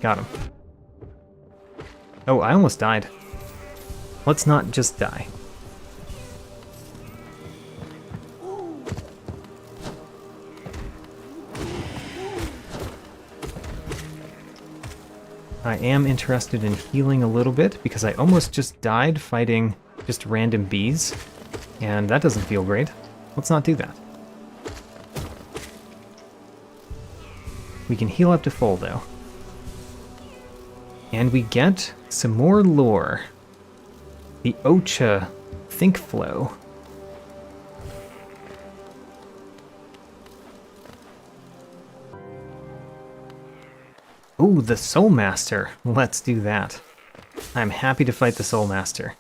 Got him. Oh, I almost died. Let's not just die. I am interested in healing a little bit because I almost just died fighting just random bees, and that doesn't feel great. Let's not do that. We can heal up to full though. And we get some more lore. The Ocha Think Flow. Ooh, the Soul Master. Let's do that. I'm happy to fight the Soul Master.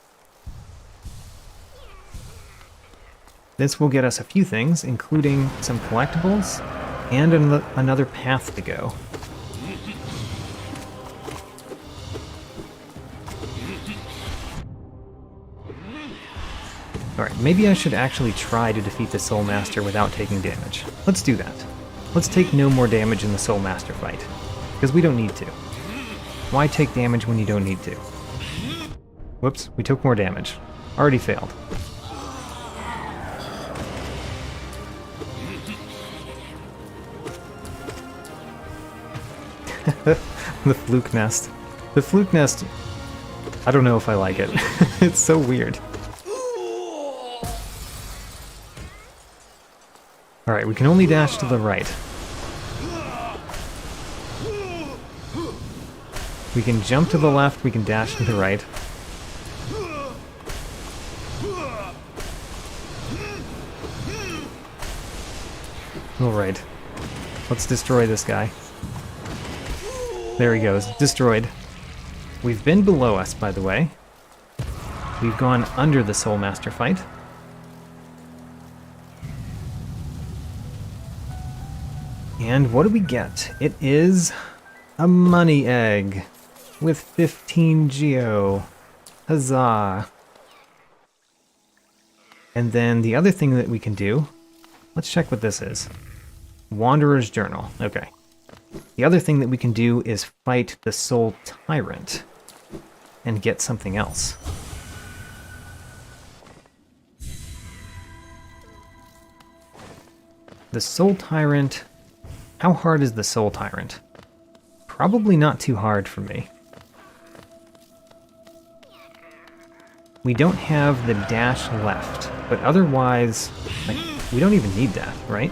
This will get us a few things, including some collectibles and another path to go. Alright, maybe I should actually try to defeat the Soul Master without taking damage. Let's do that. Let's take no more damage in the Soul Master fight. Because we don't need to. Why take damage when you don't need to? Whoops, we took more damage. Already failed. The Fluke Nest. The Fluke Nest, I don't know if I like it. It's so weird. Alright, we can only dash to the right. We can jump to the left, we can dash to the right. Alright. Let's destroy this guy. There he goes, destroyed. We've been below us, by the way. We've gone under the Soul Master fight. And what do we get? It is a money egg with 15 Geo. Huzzah! And then the other thing that we can do, let's check what this is. Wanderer's Journal. Okay. The other thing that we can do is fight the Soul Tyrant and get something else. The Soul Tyrant... How hard is the Soul Tyrant? Probably not too hard for me. We don't have the dash left, but otherwise, like, we don't even need that, right?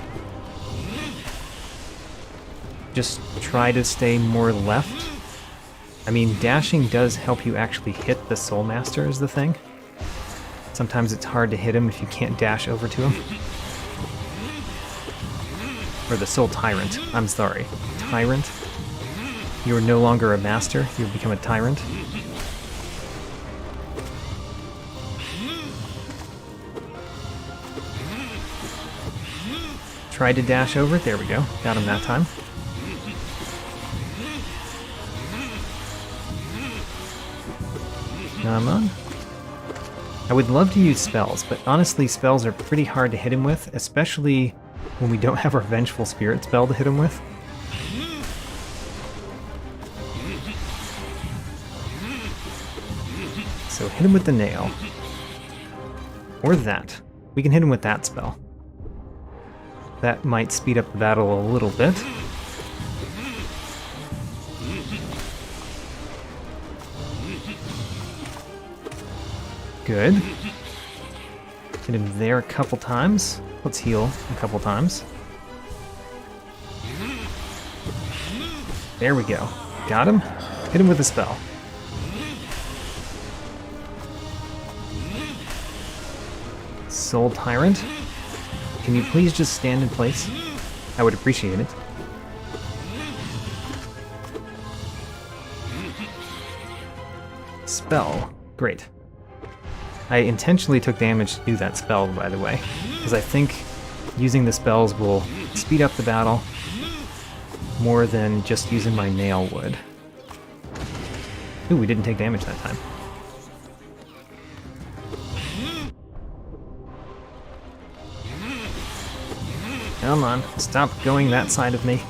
Just try to stay more left. I mean, dashing does help you actually hit the Soul Master is the thing. Sometimes it's hard to hit him if you can't dash over to him. Or the Soul Tyrant, I'm sorry. Tyrant? You are no longer a master, you've become a tyrant. Tried to dash over, there we go. Got him that time. Come on. I would love to use spells, but honestly spells are pretty hard to hit him with, especially when we don't have our Vengeful Spirit spell to hit him with. So hit him with the nail. Or that. We can hit him with that spell. That might speed up the battle a little bit. Good. Hit him there a couple times. Let's heal a couple times. There we go. Got him. Hit him with a spell. Soul Tyrant. Can you please just stand in place? I would appreciate it. Spell. Great. I intentionally took damage to do that spell, by the way, because I think using the spells will speed up the battle more than just using my nail would. Ooh, we didn't take damage that time. Come on, stop going that side of me.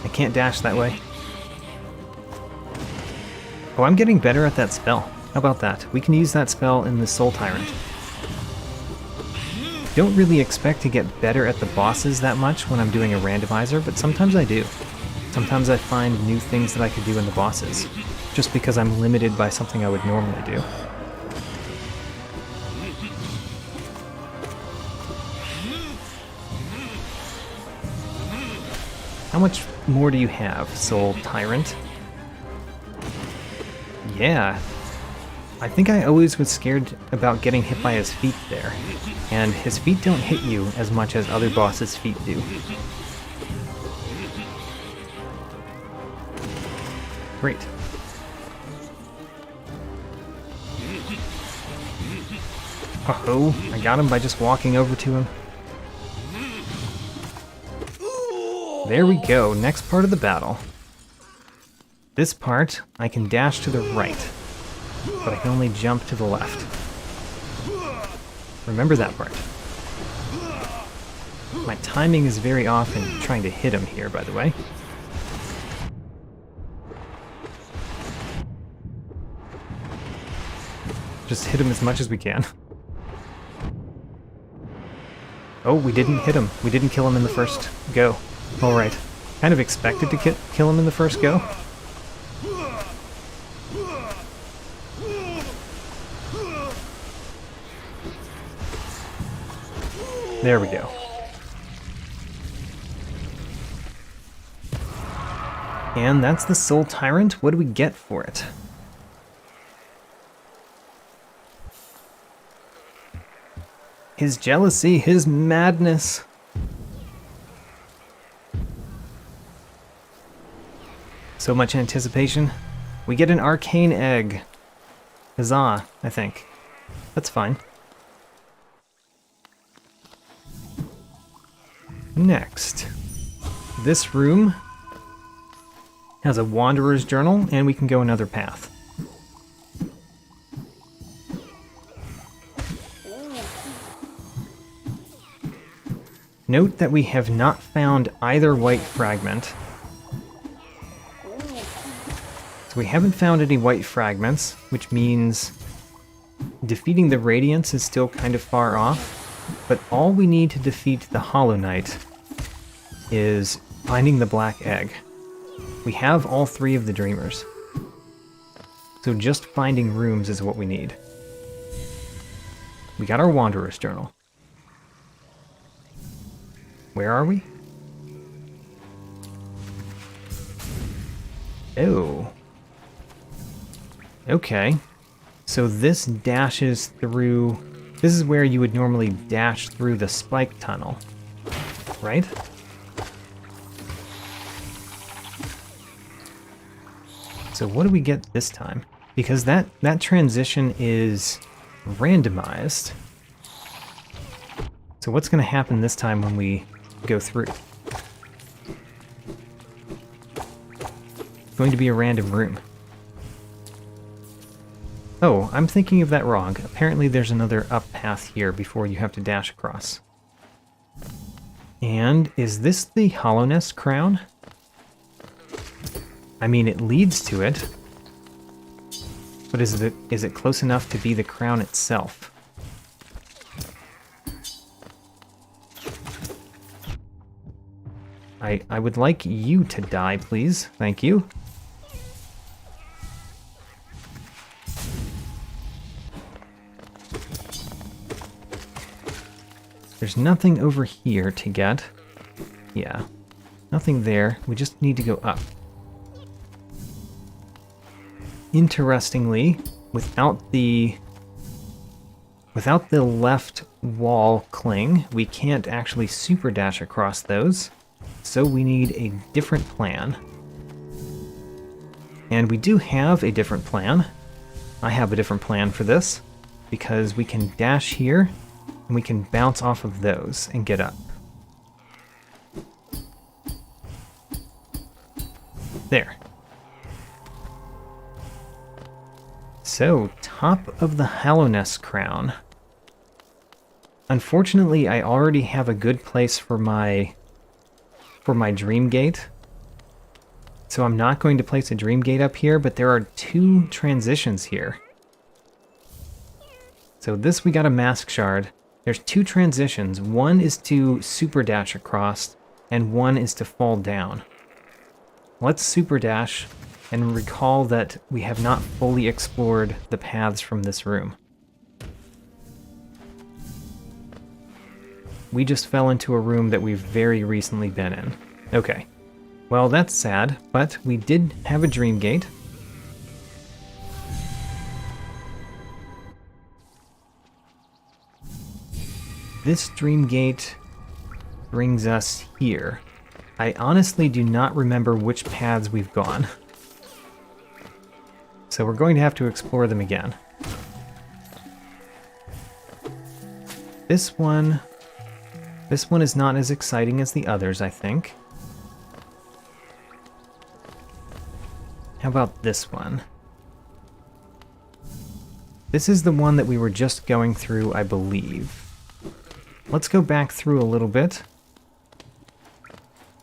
I can't dash that way. Oh, I'm getting better at that spell. How about that? We can use that spell in the Soul Tyrant. Don't really expect to get better at the bosses that much when I'm doing a randomizer, but sometimes I do. Sometimes I find new things that I could do in the bosses, just because I'm limited by something I would normally do. How much more do you have, Soul Tyrant? Yeah. I think I always was scared about getting hit by his feet there, and his feet don't hit you as much as other bosses' feet do. Great. Oh, I got him by just walking over to him. There we go, next part of the battle. This part, I can dash to the right, but I can only jump to the left. Remember that part. My timing is very off in trying to hit him here, by the way. Just hit him as much as we can. Oh, we didn't hit him. We didn't kill him in the first go. Alright. Kind of expected to kill him in the first go. There we go. And that's the Soul Tyrant. What do we get for it? His jealousy, his madness. So much anticipation. We get an arcane egg. Huzzah, I think. That's fine. Next. This room has a Wanderer's Journal, and we can go another path. Note that we have not found either white fragment. So we haven't found any white fragments, which means defeating the Radiance is still kind of far off, but all we need to defeat the Hollow Knight is finding the black egg. We have all three of the Dreamers. So just finding rooms is what we need. We got our Wanderer's Journal. Where are we? Oh. Okay. So this dashes through... This is where you would normally dash through the spike tunnel, right? So what do we get this time? Because that transition is randomized. So what's going to happen this time when we go through? It's going to be a random room. Oh, I'm thinking of that wrong. Apparently there's another up path here before you have to dash across. And is this the Hollowness crown? I mean, it leads to it. But is it close enough to be the crown itself? I would like you to die, please. Thank you. There's nothing over here to get. Yeah, nothing there. We just need to go up. Interestingly, without the left wall cling, we can't actually super dash across those. So we need a different plan. And we do have a different plan. I have a different plan for this, because we can dash here, and we can bounce off of those and get up. There. So, top of the Hallownest crown. Unfortunately, I already have a good place for my dream gate. So I'm not going to place a dream gate up here, but there are 2 transitions here. So this we got a mask shard. There's 2 transitions. One is to super dash across, and one is to fall down. Let's super dash and recall that we have not fully explored the paths from this room. We just fell into a room that we've very recently been in. Okay. Well, that's sad, but we did have a dream gate. This dream gate brings us here. I honestly do not remember which paths we've gone. So we're going to have to explore them again. This one is not as exciting as the others, I think. How about this one? This is the one that we were just going through, I believe. Let's go back through a little bit.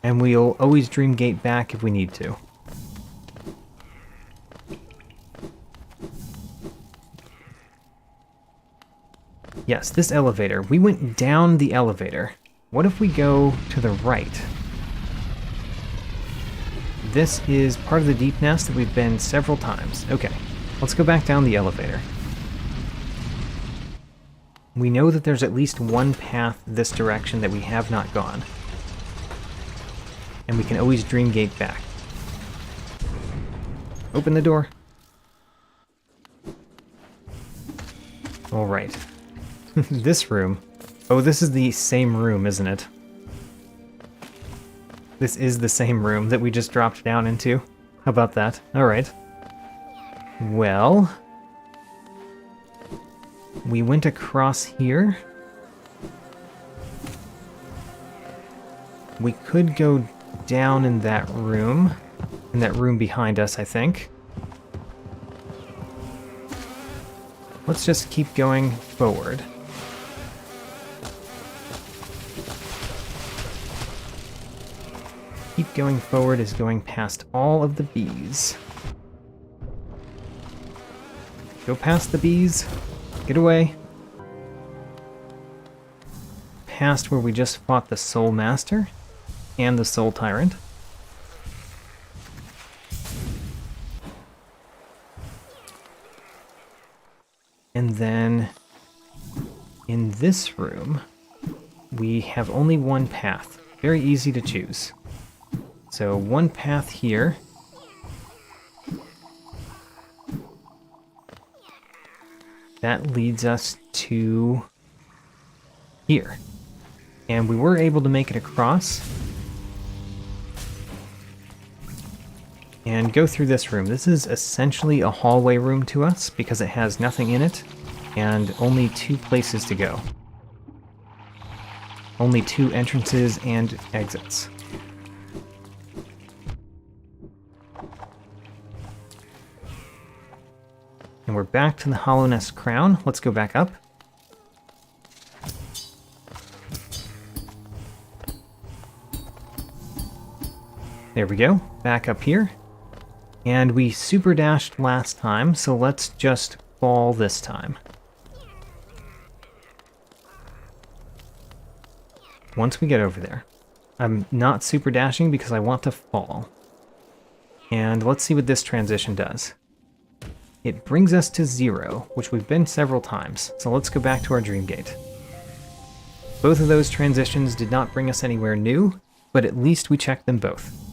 And we'll always dream gate back if we need to. Yes, this elevator. We went down the elevator. What if we go to the right? This is part of the deep nest that we've been several times. Okay, let's go back down the elevator. We know that there's at least one path this direction that we have not gone. And we can always dream gate back. Open the door. Alright. This room. Oh, this is the same room, isn't it? This is the same room that we just dropped down into. How about that? Alright. Well, we went across here. We could go down in that room behind us, I think. Let's just keep going forward. Keep going forward is going past all of the bees. Go past the bees. Get away. Past where we just fought the Soul Master and the Soul Tyrant. And then in this room, we have only one path. Very easy to choose. So one path here. That leads us to here. And we were able to make it across. And go through this room. This is essentially a hallway room to us because it has nothing in it and only 2 places to go. Only 2 entrances and exits. And we're back to the Hallownest crown. Let's go back up. There we go. Back up here. And we super dashed last time, so let's just fall this time. Once we get over there. I'm not super dashing because I want to fall. And let's see what this transition does. It brings us to 0, which we've been several times, so let's go back to our dream gate. Both of those transitions did not bring us anywhere new, but at least we checked them both.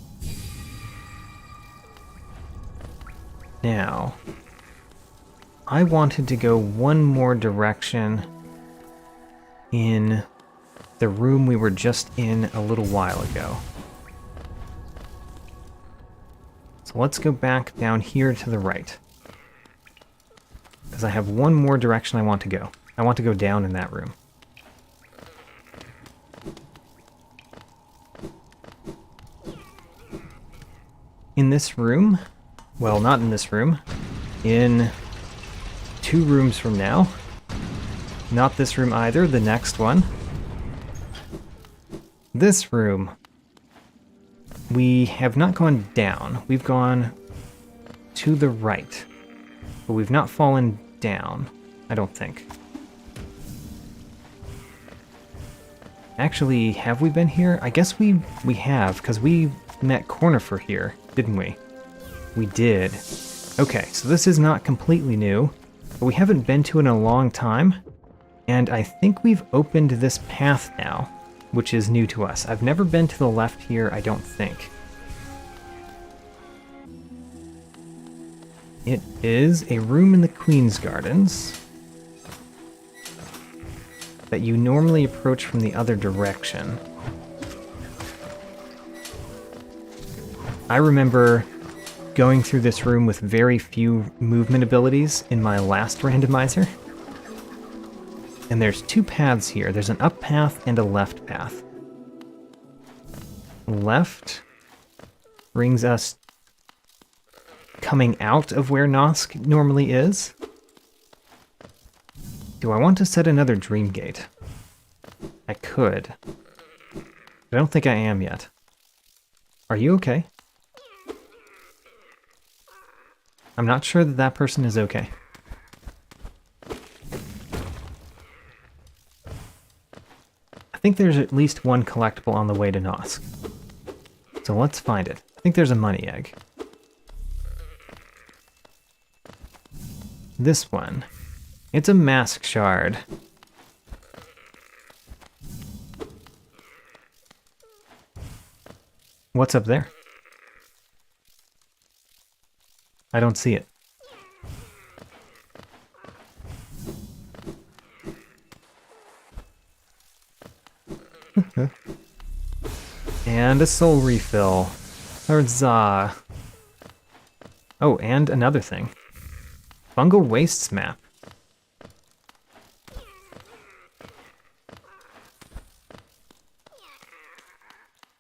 Now, I wanted to go one more direction in the room we were just in a little while ago. So let's go back down here to the right. Because I have one more direction I want to go. I want to go down in that room. In this room, well, not in this room, in 2 rooms from now, not this room either, the next one, this room, we have not gone down, we've gone to the right, but we've not fallen down, I don't think. Actually, have we been here? I guess we have, because we met Cornifer here, didn't we? We did. Okay, so this is not completely new, but we haven't been to it in a long time, and I think we've opened this path now, which is new to us. I've never been to the left here, I don't think. It is a room in the Queen's Gardens that you normally approach from the other direction. I remember going through this room with very few movement abilities in my last randomizer. And there's 2 paths here. There's an up path and a left path. Left brings us coming out of where Nosk normally is. Do I want to set another dream gate? I could. But I don't think I am yet. Are you okay? I'm not sure that that person is okay. I think there's at least one collectible on the way to Nosk. So let's find it. I think there's a money egg. This one. It's a mask shard. What's up there? I don't see it. And a soul refill. Huzzah. Oh, and another thing. Fungal Wastes map.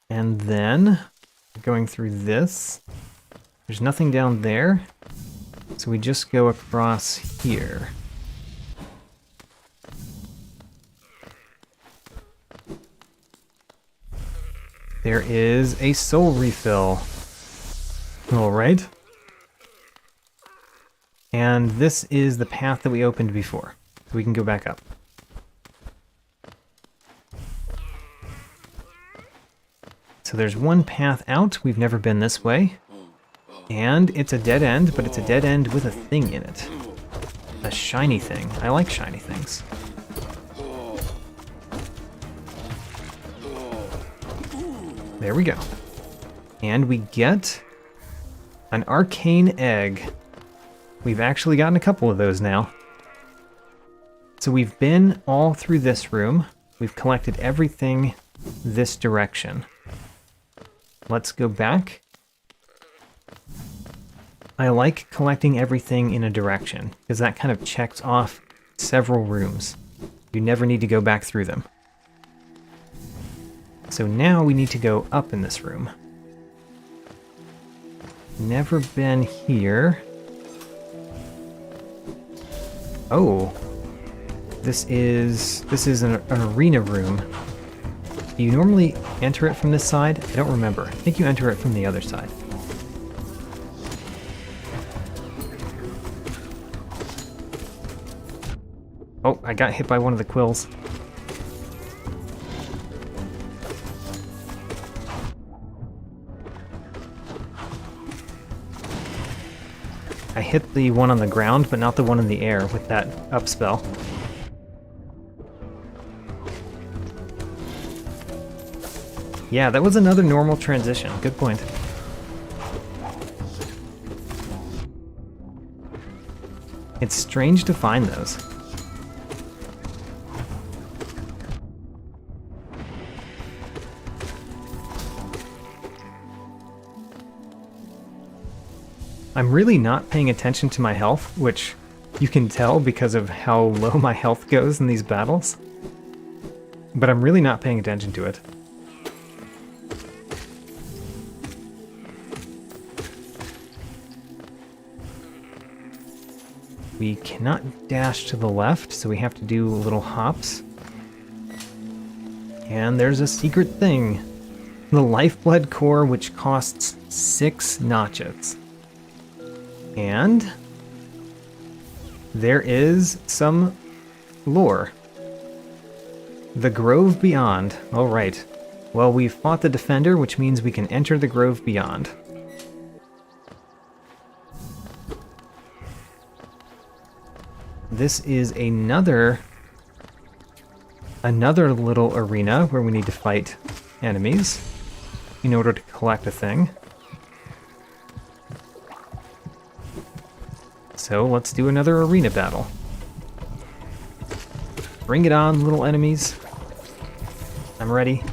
And then, going through this, there's nothing down there, so we just go across here. There is a soul refill. Alright. And this is the path that we opened before, so we can go back up. So there's one path out, we've never been this way. And it's a dead end, but it's a dead end with a thing in it. A shiny thing. I like shiny things. There we go. And we get an arcane egg. We've actually gotten a couple of those now. So we've been all through this room. We've collected everything this direction. Let's go back. I like collecting everything in a direction, because that kind of checks off several rooms. You never need to go back through them. So now we need to go up in this room. Never been here. Oh, this is an arena room. Do you normally enter it from this side? I don't remember. I think you enter it from the other side. Oh, I got hit by one of the quills. I hit the one on the ground, but not the one in the air with that up spell. Yeah, that was another normal transition. Good point. It's strange to find those. I'm really not paying attention to my health, which you can tell because of how low my health goes in these battles. But I'm really not paying attention to it. We cannot dash to the left, so we have to do little hops. And there's a secret thing. The Lifeblood Core, which costs 6 notches. And there is some lore. The Grove Beyond. All right. Well, we've fought the Defender, which means we can enter the Grove Beyond. This is another little arena where we need to fight enemies in order to collect a thing. So let's do another arena battle. Bring it on, little enemies. I'm ready.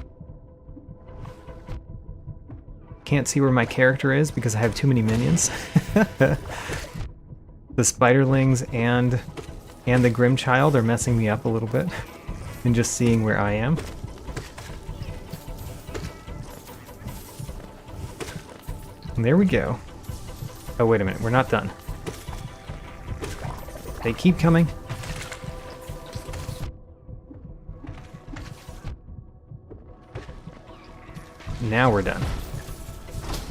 Can't see where my character is because I have too many minions. The Spiderlings and the Grimchild are messing me up a little bit in just seeing where I am. And there we go. Oh, wait a minute, we're not done. They keep coming. Now we're done.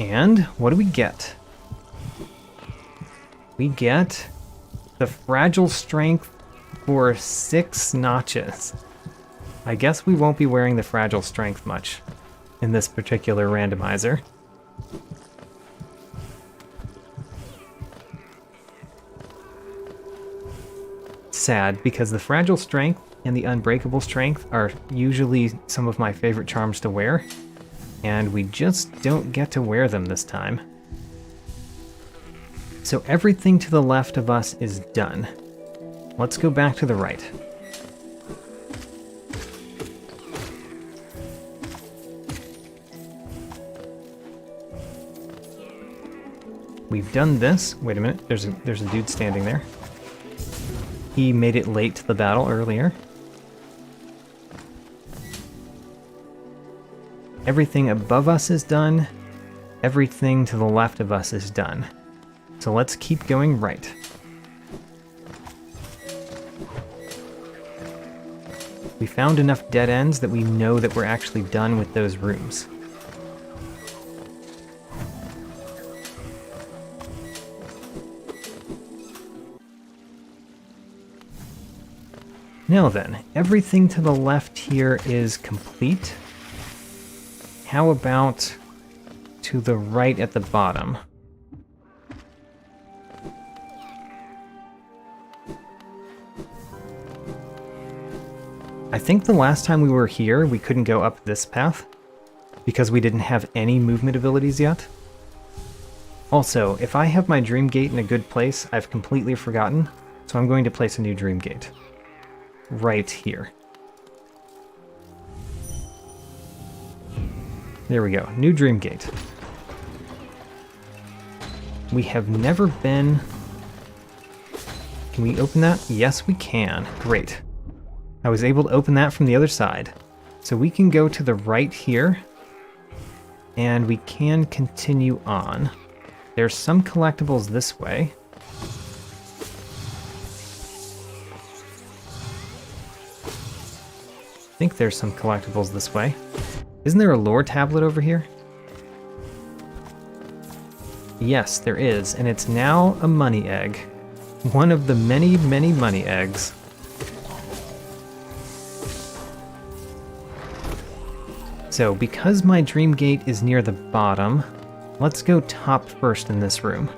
And what do we get? We get the Fragile Strength for 6 notches. I guess we won't be wearing the Fragile Strength much in this particular randomizer. Sad, because the Fragile Strength and the Unbreakable Strength are usually some of my favorite charms to wear, and we just don't get to wear them this time. So everything to the left of us is done. Let's go back to the right. We've done this. Wait a minute, there's a dude standing there. He made it late to the battle earlier. Everything above us is done. Everything to the left of us is done. So let's keep going right. We found enough dead ends that we know that we're actually done with those rooms. Now then, everything to the left here is complete. How about to the right at the bottom? I think the last time we were here, we couldn't go up this path because we didn't have any movement abilities yet. Also, if I have my Dream Gate in a good place, I've completely forgotten, so I'm going to place a new Dream Gate. Right here. There we go, new Dream Gate. We have never been... Can we open that? Yes, we can. Great. I was able to open that from the other side. So we can go to the right here, and we can continue on. There's some collectibles this way. I think there's some collectibles this way. Isn't there a lore tablet over here? Yes, there is, and it's now a money egg. One of the many, many money eggs. So because my dream gate is near the bottom, let's go top first in this room.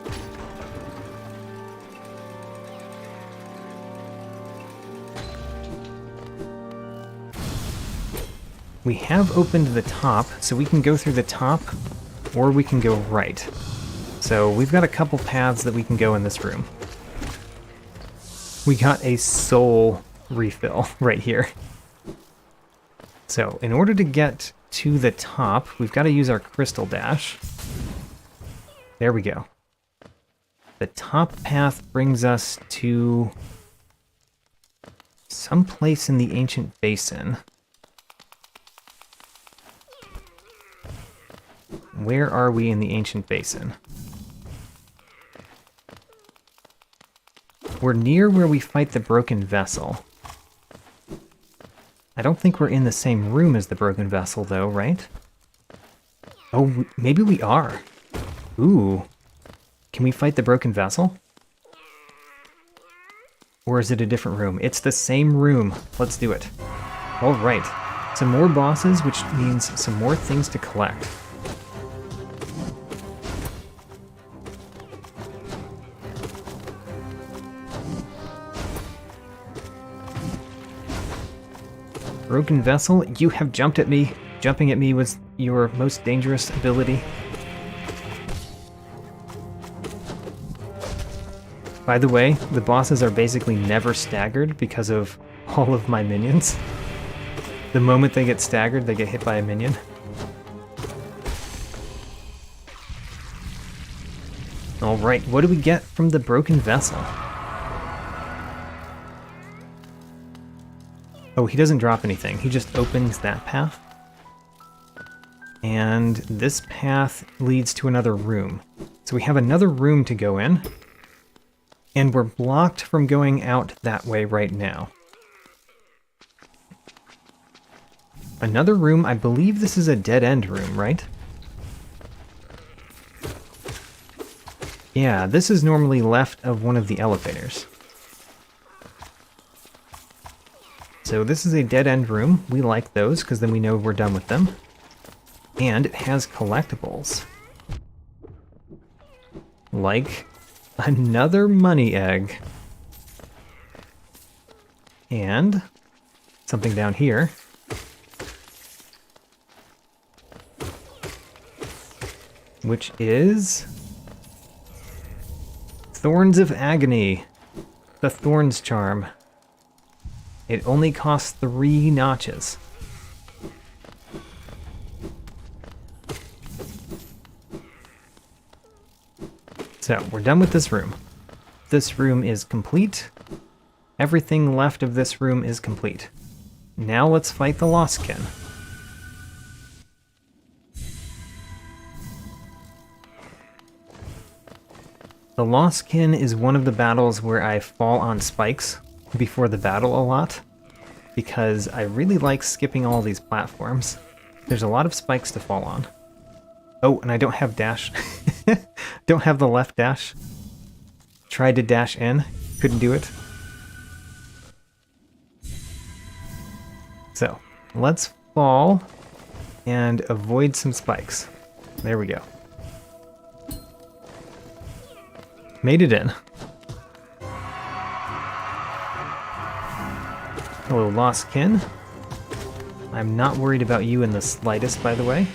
We have opened the top, so we can go through the top, or we can go right. So we've got a couple paths that we can go in this room. We got a soul refill right here. So in order to get to the top, we've got to use our crystal dash. There we go. The top path brings us to some place in the ancient basin. Where are we in the ancient basin? We're near where we fight the broken vessel. I don't think we're in the same room as the broken vessel, though, right? Oh, maybe we are. Ooh. Can we fight the broken vessel? Or is it a different room? It's the same room. Let's do it. All right. Some more bosses, which means some more things to collect. Broken vessel, you have jumped at me. Jumping at me was your most dangerous ability. By the way, the bosses are basically never staggered because of all of my minions. The moment they get staggered, they get hit by a minion. Alright, what do we get from the broken vessel? Oh, he doesn't drop anything. He just opens that path. And this path leads to another room. So we have another room to go in. And we're blocked from going out that way right now. Another room, I believe this is a dead-end room, right? Yeah, this is normally left of one of the elevators. So this is a dead-end room. We like those because then we know we're done with them. And it has collectibles. Like another money egg. And something down here. Which is Thorns of Agony. The Thorns charm. It only costs 3 notches. So, we're done with this room. This room is complete. Everything left of this room is complete. Now let's fight the Lostkin. The Lostkin is one of the battles where I fall on spikes before the battle a lot, because I really like skipping all these platforms. There's a lot of spikes to fall on. Oh, and I don't have dash. Don't have the left dash. Tried to dash in, couldn't do it. So, let's fall and avoid some spikes. There we go. Made it in. Hello, Lostkin. I'm not worried about you in the slightest, by the way.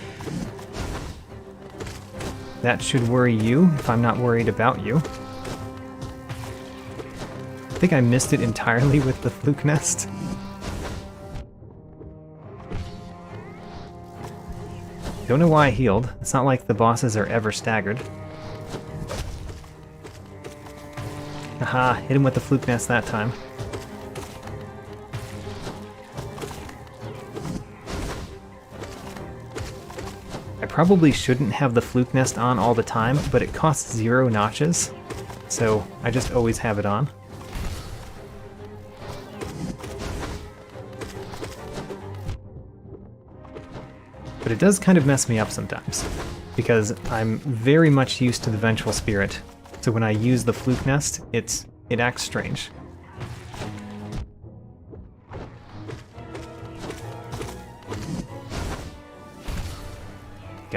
That should worry you if I'm not worried about you. I think I missed it entirely with the fluke nest. Don't know why I healed. It's not like the bosses are ever staggered. Haha, hit him with the fluke nest that time. I probably shouldn't have the fluke nest on all the time, but it costs 0 notches, so I just always have it on. But it does kind of mess me up sometimes, because I'm very much used to the Vengeful Spirit, so when I use the fluke nest, it acts strange.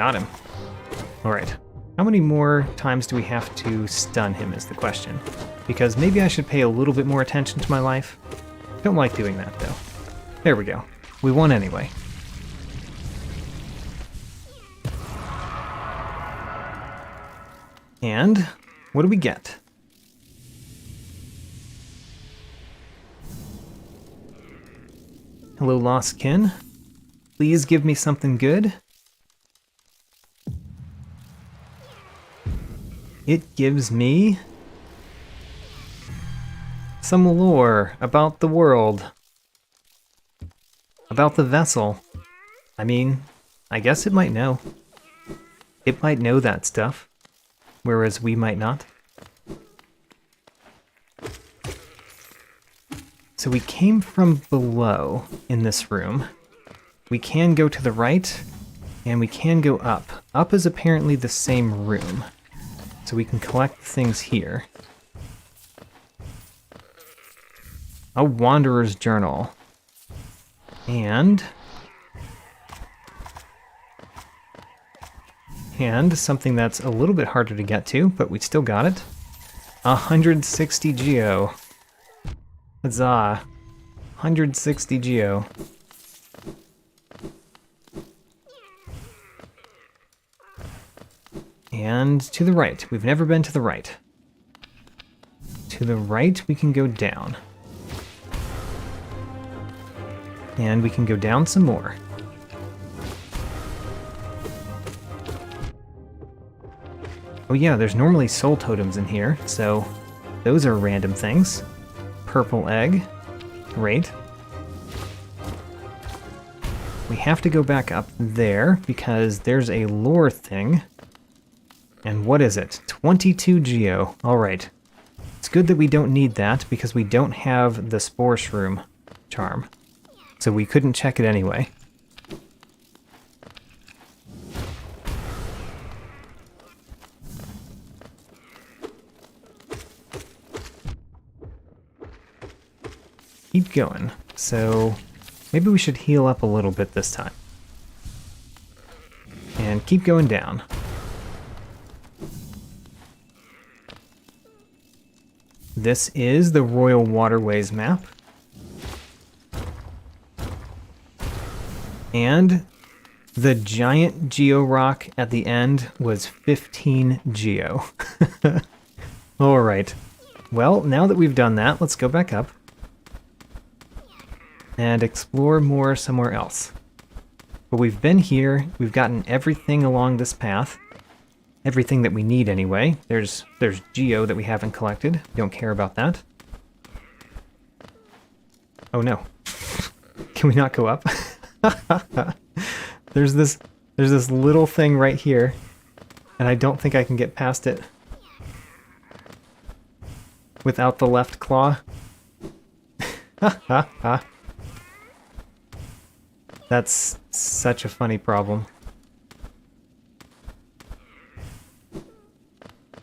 got him. Alright. How many more times do we have to stun him is the question. Because maybe I should pay a little bit more attention to my life. Don't like doing that, though. There we go. We won anyway. And what do we get? Hello, lost kin. Please give me something good. It gives me some lore about the world. About the vessel. I mean, I guess it might know. It might know that stuff, whereas we might not. So we came from below in this room. We can go to the right, and we can go up. Up is apparently the same room. So we can collect things here. A Wanderer's Journal. And something that's a little bit harder to get to, but we still got it. 160 geo. Huzzah. 160 geo. And to the right. We've never been to the right. To the right, we can go down. And we can go down some more. Oh yeah, there's normally soul totems in here, so those are random things. Purple egg. Great. We have to go back up there because there's a lore thing. And what is it? 22 geo. Alright. It's good that we don't need that because we don't have the Spore Shroom charm. So we couldn't check it anyway. Keep going. So maybe we should heal up a little bit this time. And keep going down. This is the Royal Waterways map. And the giant geo rock at the end was 15 geo. Alright. Well, now that we've done that, let's go back up. And explore more somewhere else. But we've been here, we've gotten everything along this path. Everything that we need anyway. There's geo that we haven't collected. Don't care about that. Oh no. Can we not go up? There's this little thing right here, and I don't think I can get past it without the left claw. That's such a funny problem.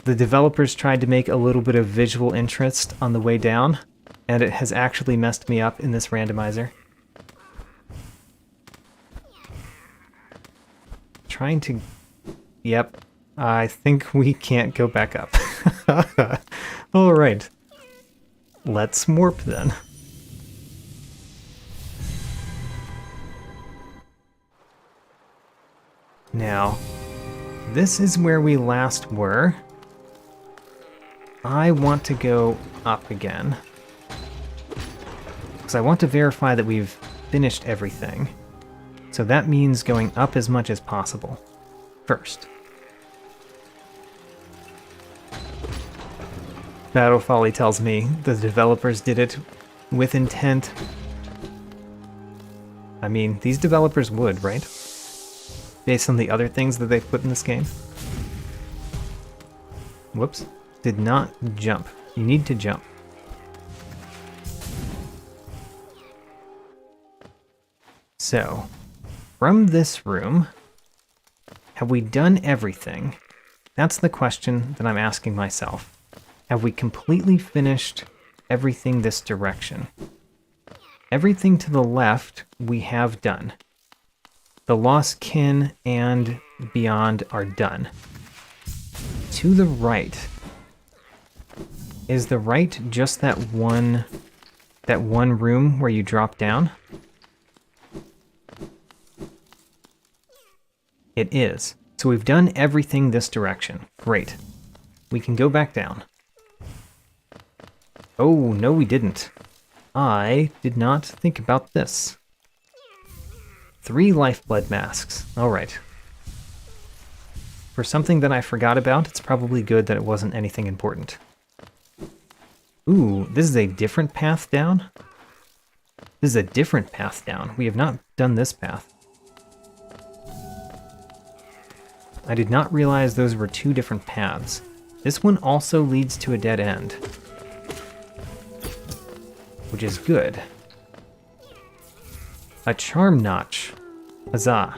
The developers tried to make a little bit of visual interest on the way down, and it has actually messed me up in this randomizer. Trying to... Yep, I think we can't go back up. Alright. Let's morph then. Now, this is where we last were. I want to go up again. Because I want to verify that we've finished everything. So that means going up as much as possible first. Battle Folly tells me the developers did it with intent. I mean, these developers would, right? Based on the other things that they've put in this game. Whoops. Did not jump. You need to jump. So, from this room, have we done everything? That's the question that I'm asking myself. Have we completely finished everything this direction? Everything to the left we have done. The Lost Kin and beyond are done. To the right. Is the right just that one room where you drop down? It is. So we've done everything this direction. Great. We can go back down. Oh, no we didn't. I did not think about this. 3 lifeblood masks. Alright. For something that I forgot about, it's probably good that it wasn't anything important. Ooh, this is a different path down? This is a different path down. We have not done this path. I did not realize those were 2 different paths. This one also leads to a dead end, which is good. A charm notch. Huzzah.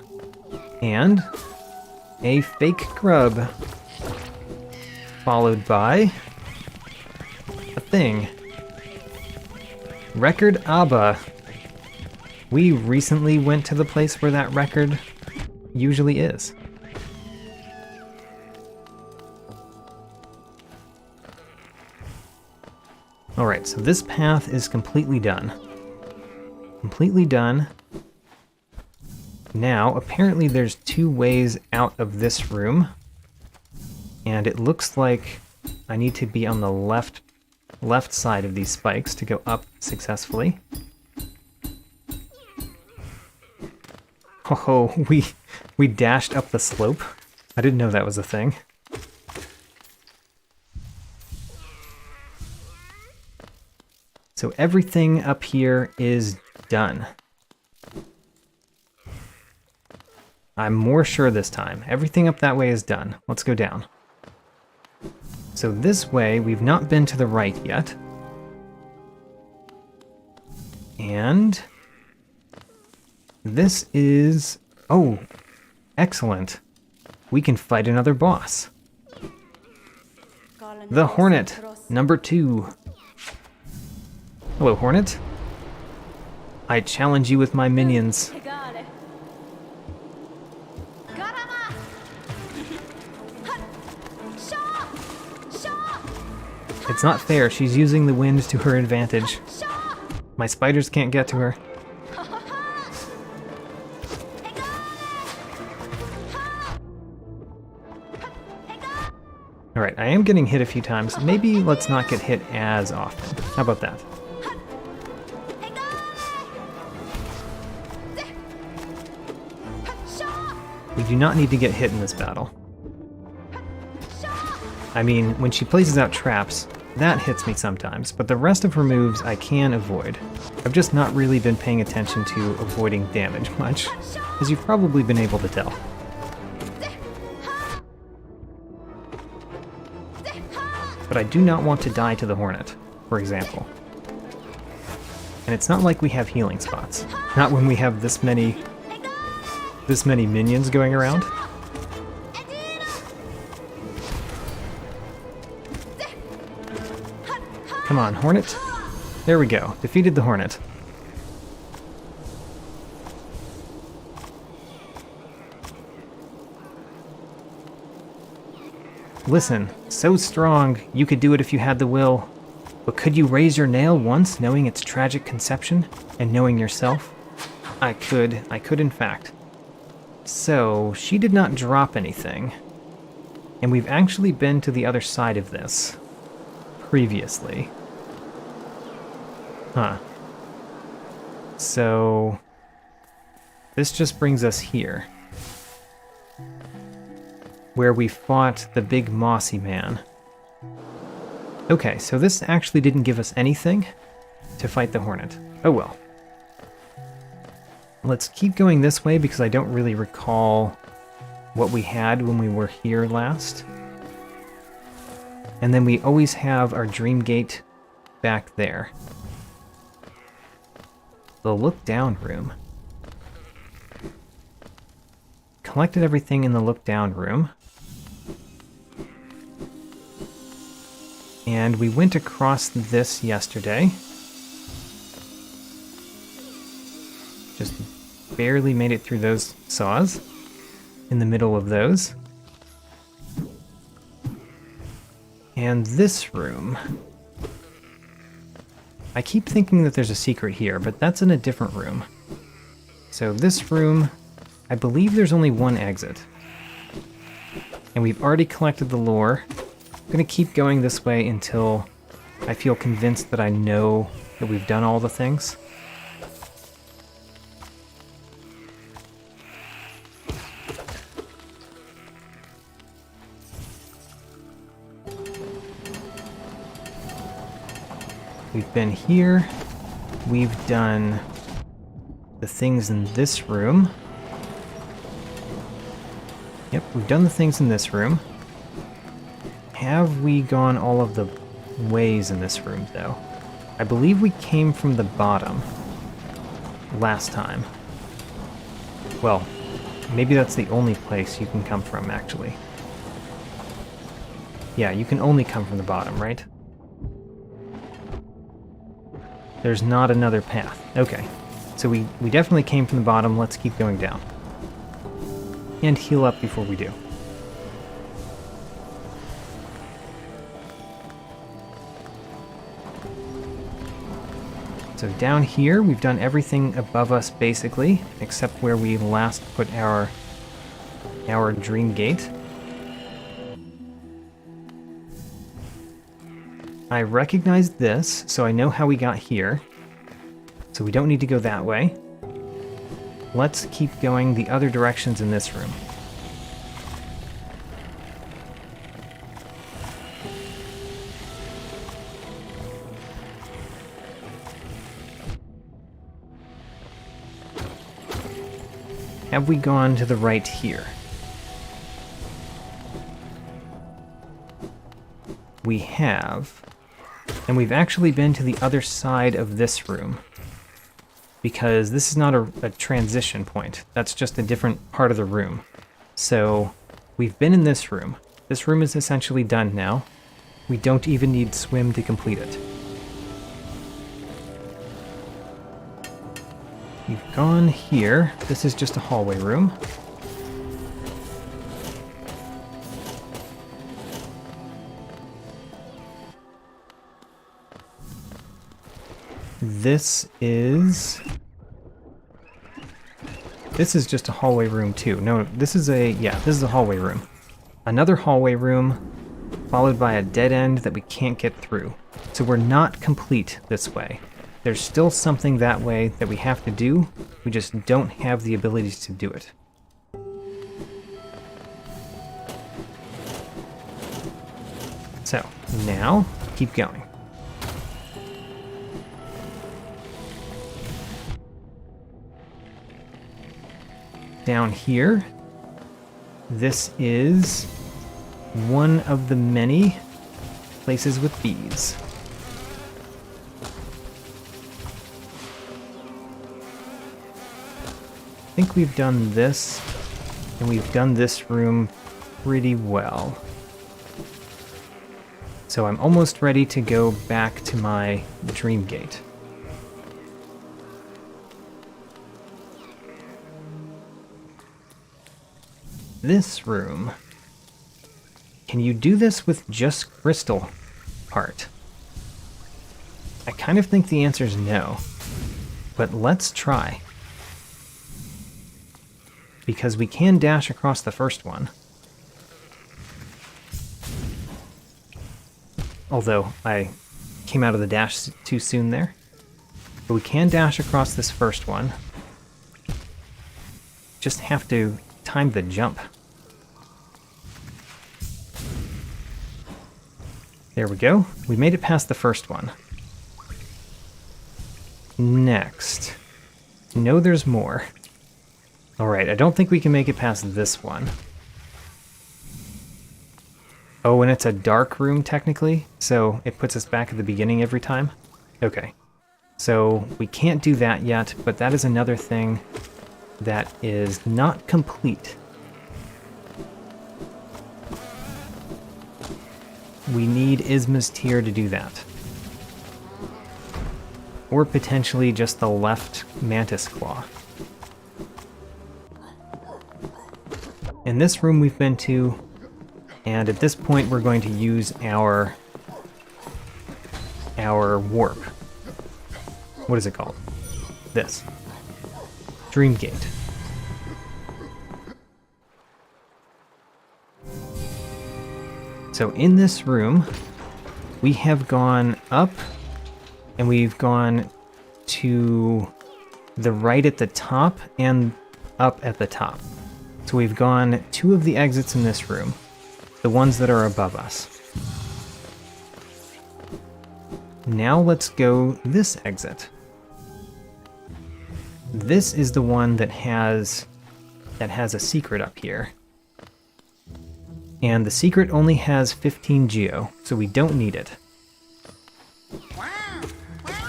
And a fake grub. Followed by a thing. Record ABBA. We recently went to the place where that record usually is. Alright, so this path is completely done. Completely done. Now, apparently there's 2 ways out of this room. And it looks like I need to be on the left side of these spikes to go up successfully. Oh, we dashed up the slope. I didn't know that was a thing. So everything up here is done. I'm more sure this time. Everything up that way is done. Let's go down. So this way, we've not been to the right yet. And this is... oh, excellent. We can fight another boss. The Hornet, number 2. Hello, Hornet. I challenge you with my minions. It's not fair. She's using the wind to her advantage. My spiders can't get to her. Alright, I am getting hit a few times. Maybe let's not get hit as often. How about that? We do not need to get hit in this battle. I mean, when she places out traps, that hits me sometimes, but the rest of her moves I can avoid. I've just not really been paying attention to avoiding damage much, as you've probably been able to tell. But I do not want to die to the Hornet, for example. And it's not like we have healing spots. Not when we have this many minions going around. Come on, Hornet. There we go. Defeated the Hornet. Listen, so strong, you could do it if you had the will. But could you raise your nail once, knowing its tragic conception, and knowing yourself? I could in fact. So, she did not drop anything. And we've actually been to the other side of this previously. Huh. So, this just brings us here, where we fought the big mossy man. Okay, so this actually didn't give us anything to fight the Hornet. Oh well. Let's keep going this way because I don't really recall what we had when we were here last. And then we always have our dream gate back there. The look down room. Collected everything in the look down room. And we went across this yesterday. Just barely made it through those saws. in the middle of those. And this room. I keep thinking that there's a secret here, but that's in a different room. So this room, I believe there's only one exit. And we've already collected the lore. I'm going to keep going this way until I feel convinced that I know that we've done all the things. We've been here. We've done the things in this room. Yep, we've done the things in this room. Have we gone all of the ways in this room, though? I believe we came from the bottom last time. Well, maybe that's the only place you can come from, actually. Yeah, you can only come from the bottom, right? There's not another path. Okay. So we definitely came from the bottom. Let's keep going down. And heal up before we do. So down here, we've done everything above us, basically, except where we last put our dream gate. I recognize this, so I know how we got here. So we don't need to go that way. Let's keep going the other directions in this room. Have we gone to the right here? We have. And we've actually been to the other side of this room. Because this is not a transition point. That's just a different part of the room. So we've been in this room. This room is essentially done now. We don't even need swim to complete it. We've gone here. This is just a hallway room. This is just a hallway room too. No, this is a hallway room. Another hallway room, followed by a dead end that we can't get through. So we're not complete this way. There's still something that way that we have to do. We just don't have the abilities to do it. So, now, keep going. Down here, this is one of the many places with bees. I think we've done this, and we've done this room pretty well. So I'm almost ready to go back to my dream gate. This room. Can you do this with just crystal heart? I kind of think the answer is no, but let's try. Because we can dash across the first one. Although I came out of the dash too soon there. But we can dash across this first one. Just have to time the jump. There we go. We made it past the first one. Next. No, there's more. Alright, I don't think we can make it past this one. Oh, and it's a dark room, technically, so it puts us back at the beginning every time? Okay. So, we can't do that yet, but that is another thing that is not complete. We need Isma's Tear to do that. Or potentially just the left Mantis Claw. And this room we've been to, and at this point we're going to use our warp. What is it called? This. Dream Gate. So in this room, we have gone up, and we've gone to the right at the top and up at the top. So we've gone 2 of the exits in this room, the ones that are above us. Now let's go this exit. This is the one that has a secret up here. And the secret only has 15 geo, so we don't need it.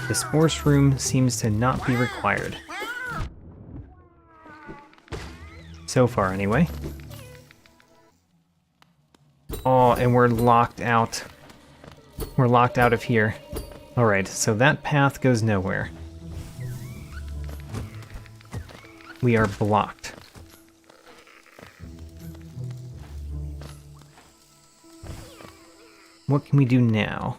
The Spore Shroom seems to not be required. So far, anyway. Oh, and we're locked out. We're locked out of here. Alright, so that path goes nowhere. We are blocked. What can we do now?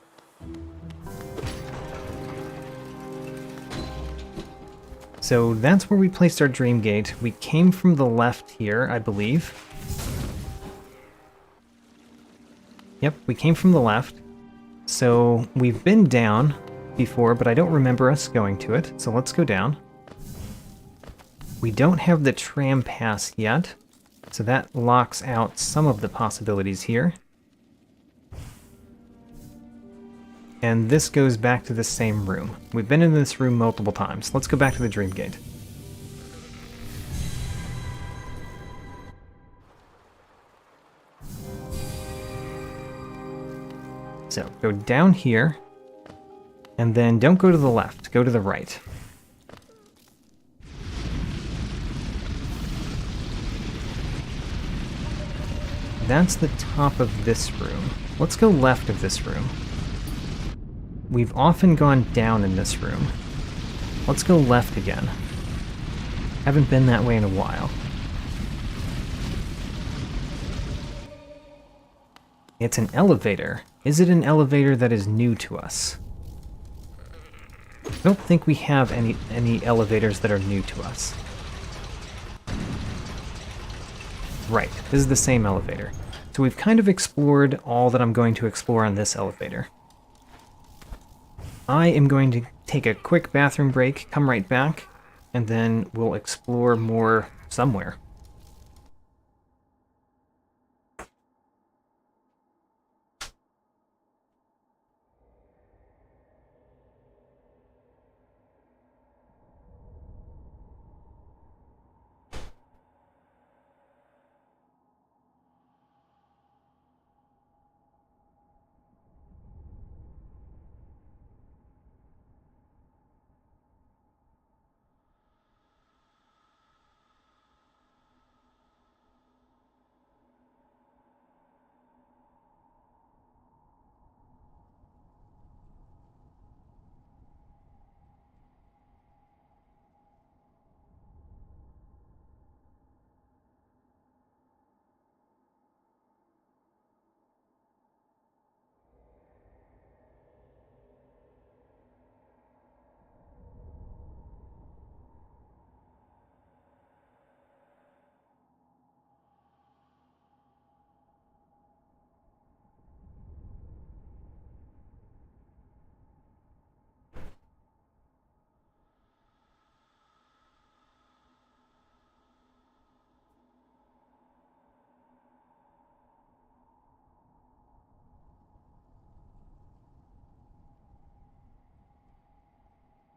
So that's where we placed our Dream Gate. We came from the left here, I believe. Yep, we came from the left. So we've been down before, but I don't remember us going to it. So let's go down. We don't have the tram pass yet, so that locks out some of the possibilities here. And this goes back to the same room. We've been in this room multiple times. Let's go back to the Dream Gate. So, go down here, and then don't go to the left, go to the right. That's the top of this room. Let's go left of this room. We've often gone down in this room. Let's go left again. Haven't been that way in a while. It's an elevator. Is it an elevator that is new to us? I don't think we have any elevators that are new to us. Right, this is the same elevator. So we've kind of explored all that I'm going to explore on this elevator. I am going to take a quick bathroom break, come right back, and then we'll explore more somewhere.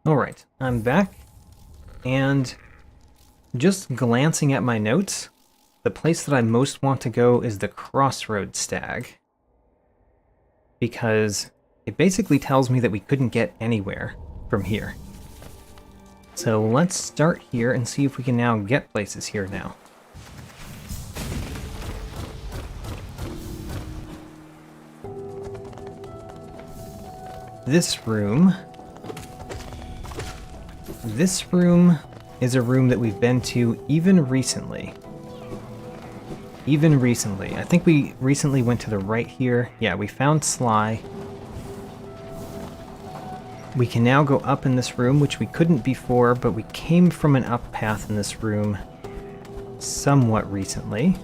Alright, I'm back, and just glancing at my notes, the place that I most want to go is the Crossroads Stag. Because it basically tells me that we couldn't get anywhere from here. So let's start here and see if we can now get places here now. This room is a room that we've been to even recently. Even recently. I think we recently went to the right here. Yeah, we found Sly. We can now go up in this room, which we couldn't before, but we came from an up path in this room somewhat recently.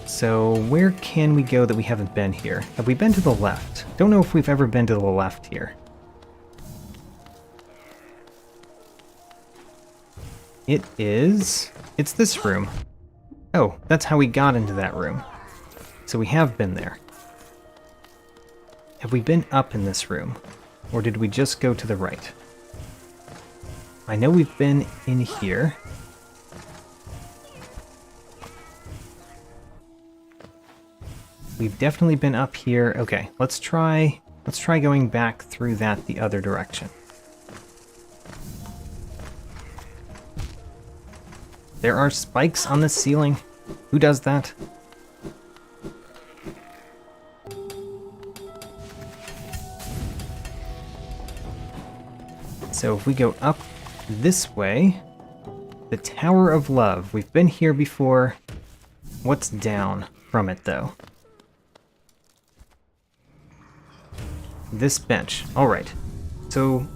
So where can we go that we haven't been here? Have we been to the left? Don't know if we've ever been to the left here. It's this room. Oh, that's how we got into that room. So we have been there. Have we been up in this room? Or did we just go to the right? I know we've been in here. We've definitely been up here. Okay, let's try going back through that the other direction. There are spikes on the ceiling. Who does that? So if we go up this way, the Tower of Love. We've been here before. What's down from it, though? This bench. Alright. So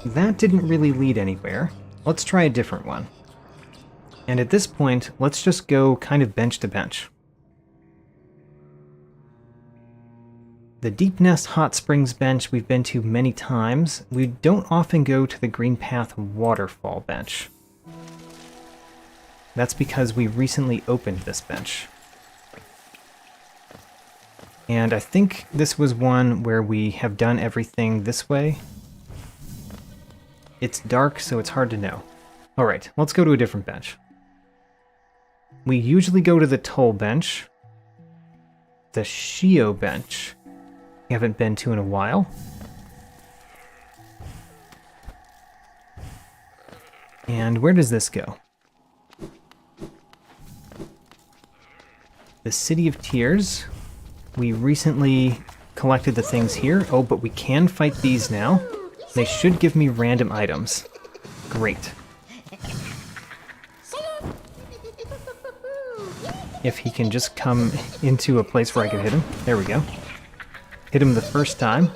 that didn't really lead anywhere. Let's try a different one. And at this point, let's just go kind of bench to bench. The Deep Nest Hot Springs bench we've been to many times. We don't often go to the Green Path Waterfall bench. That's because we recently opened this bench. And I think this was one where we have done everything this way. It's dark, so it's hard to know. Alright, let's go to a different bench. We usually go to the Toll bench. The Shio bench we haven't been to in a while. And where does this go? The City of Tears. We recently collected the things here. Oh, but we can fight these now. They should give me random items. Great. If he can just come into a place where I can hit him. There we go. Hit him the first time.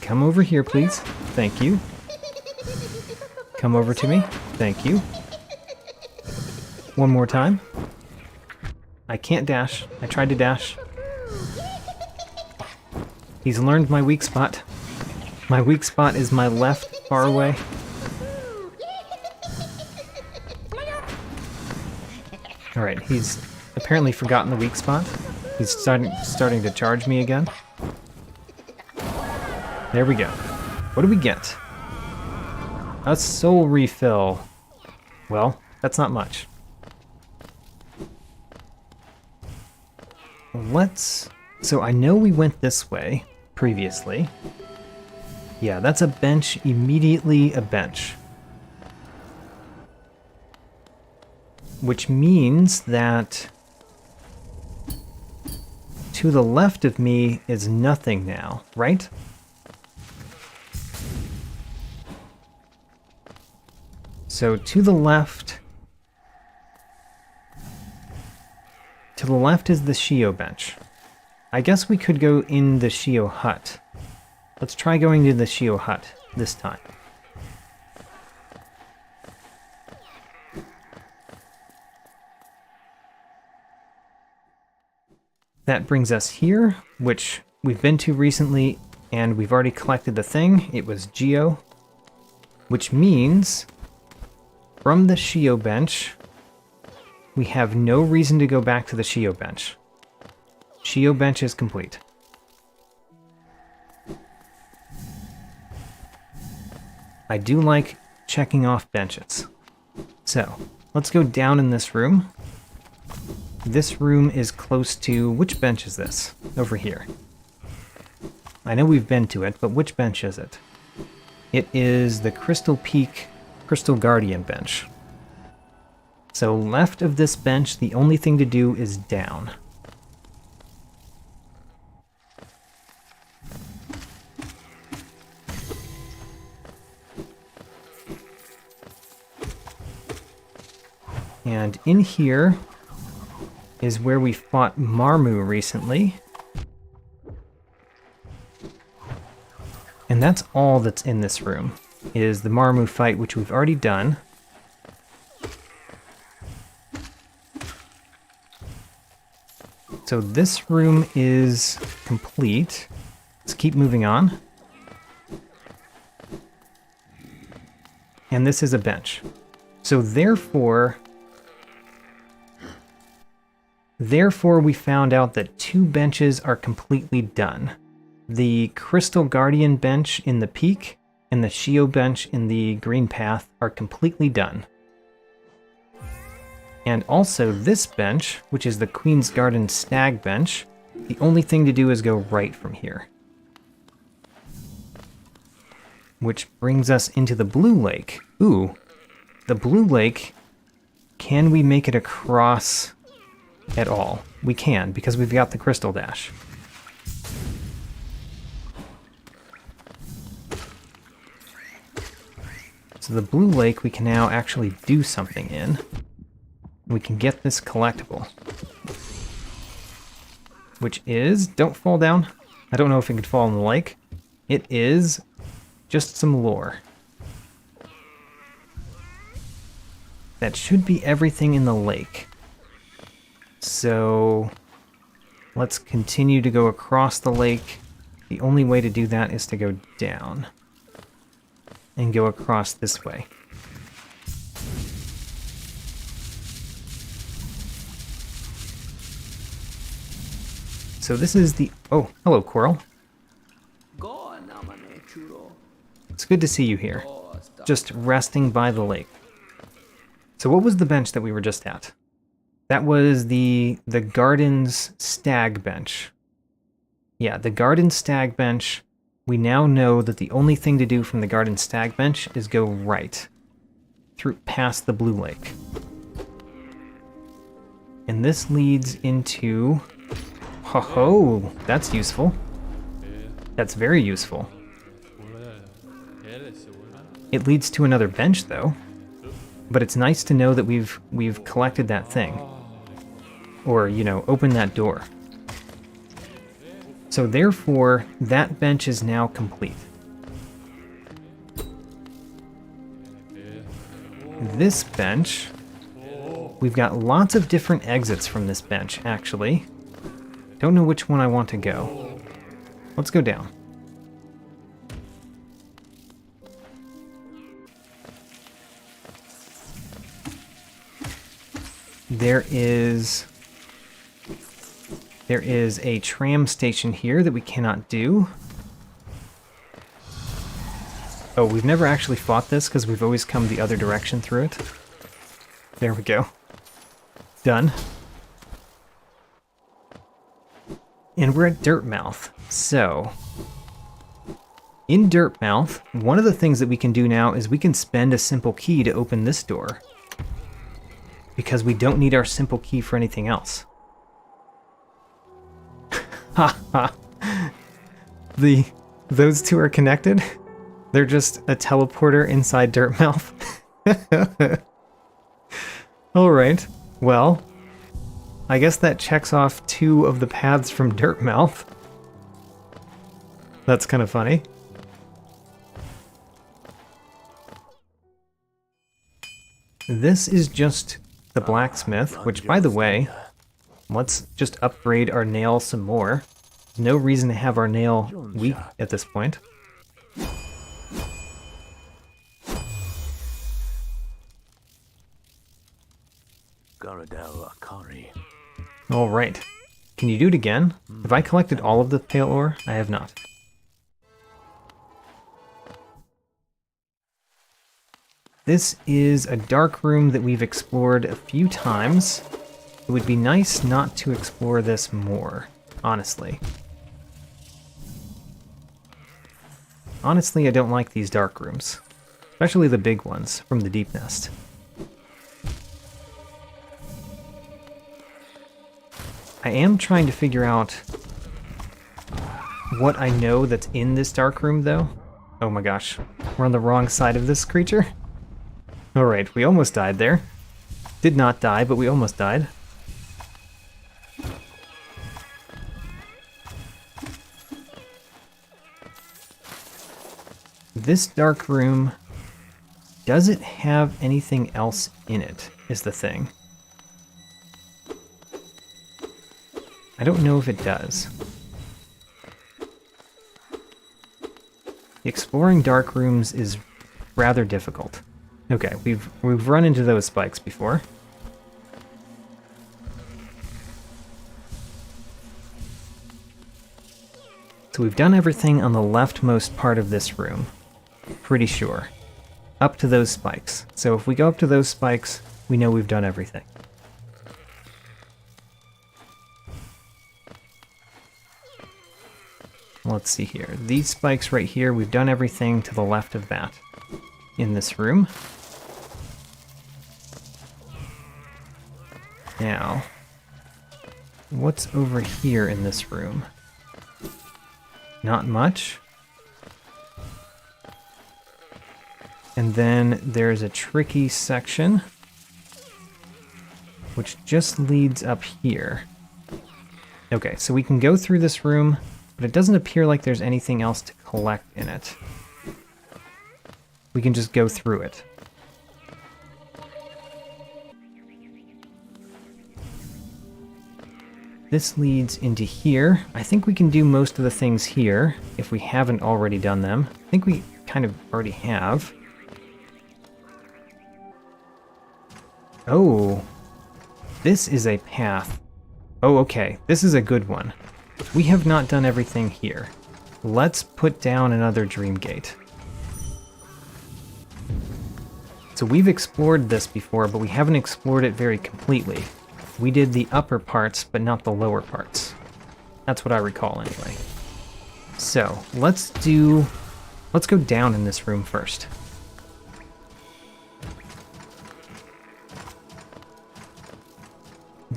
Come over here, please. Thank you. Come over to me. Thank you. One more time. I can't dash. I tried to dash. He's learned my weak spot. My weak spot is my left far away. Alright, he's apparently forgotten the weak spot. He's starting to charge me again. There we go. What do we get? A soul refill. Well, that's not much. So I know we went this way previously. Yeah, that's a bench, immediately a bench. Which means that to the left of me is nothing now, right? So to the left is the Shio bench. I guess we could go in the Shio hut. Let's try going to the Shio hut this time. That brings us here, which we've been to recently, and we've already collected the thing. It was Geo, which means from the Shio bench, we have no reason to go back to the Shio bench. Shio bench is complete. I do like checking off benches. So, let's go down in this room. This room is close to... Which bench is this? Over here. I know we've been to it, but which bench is it? It is the Crystal Peak Crystal Guardian bench. So left of this bench, the only thing to do is down. And in here is where we fought Marmu recently. And that's all that's in this room, is the Marmu fight, which we've already done. So this room is complete. Let's keep moving on. And this is a bench. So therefore we found out that 2 benches are completely done. The Crystal Guardian bench in the peak and the Shio bench in the green path are completely done. And also this bench, which is the Queen's Garden Stag bench, the only thing to do is go right from here. Which brings us into the Blue Lake. Ooh, the Blue Lake, can we make it across at all? We can, because we've got the Crystal Dash. So the Blue Lake we can now actually do something in. We can get this collectible. Which is, don't fall down. I don't know if it could fall in the lake. It is just some lore. That should be everything in the lake. So let's continue to go across the lake. The only way to do that is to go down and go across this way. So this is the... Oh, hello, Coral. It's good to see you here. Just resting by the lake. So what was the bench that we were just at? That was the Garden's Stag bench. Yeah, the Garden Stag bench. We now know that the only thing to do from the Garden Stag bench is go right. Through past the Blue Lake. And this leads into... Ho-ho! That's useful. That's very useful. It leads to another bench, though. But it's nice to know that we've collected that thing. Or, you know, opened that door. So therefore, that bench is now complete. This bench, we've got lots of different exits from this bench, actually. Don't know which one I want to go. Let's go down. There is a tram station here that we cannot do. Oh, we've never actually fought this because we've always come the other direction through it. There we go. Done. And we're at Dirtmouth. So, in Dirtmouth, one of the things that we can do now is we can spend a simple key to open this door. Because we don't need our simple key for anything else. Ha ha. Those two are connected? They're just a teleporter inside Dirtmouth. Alright, well, I guess that checks off 2 of the paths from Dirtmouth. That's kind of funny. This is just the blacksmith, which, by the way, let's just upgrade our nail some more. There's no reason to have our nail weak at this point. Alright. Can you do it again? Have I collected all of the pale ore? I have not. This is a dark room that we've explored a few times. It would be nice not to explore this more, honestly. Honestly, I don't like these dark rooms. Especially the big ones from the Deep Nest. I am trying to figure out what I know that's in this dark room, though. Oh my gosh, we're on the wrong side of this creature. Alright, we almost died there. Did not die, but we almost died. This dark room, does it have anything else in it, is the thing. I don't know if it does. Exploring dark rooms is rather difficult. Okay, we've run into those spikes before. So we've done everything on the leftmost part of this room. Pretty sure. Up to those spikes. So if we go up to those spikes, we know we've done everything. Let's see here. These spikes right here, we've done everything to the left of that in this room. Now, what's over here in this room? Not much. And then there's a tricky section, which just leads up here. Okay, so we can go through this room, but it doesn't appear like there's anything else to collect in it. We can just go through it. This leads into here. I think we can do most of the things here, if we haven't already done them. I think we kind of already have. Oh, this is a path. Oh, okay, this is a good one. We have not done everything here. Let's put down another dream gate. So we've explored this before, but we haven't explored it very completely. We did the upper parts, but not the lower parts. That's what I recall anyway. So, let's go down in this room first.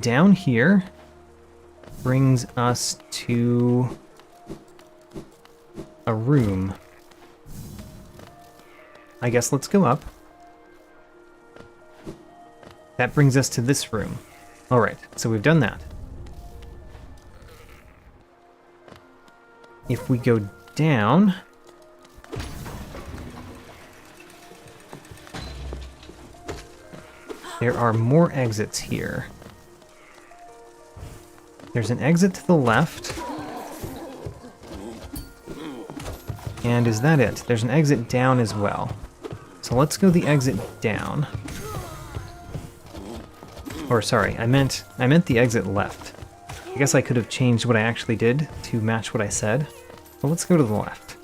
Down here brings us to a room. I guess let's go up. That brings us to this room. Alright, so we've done that. If we go down, there are more exits here. There's an exit to the left. And is that it? There's an exit down as well. So let's go the exit down. Or sorry, I meant the exit left. I guess I could have changed what I actually did to match what I said. But let's go to the left.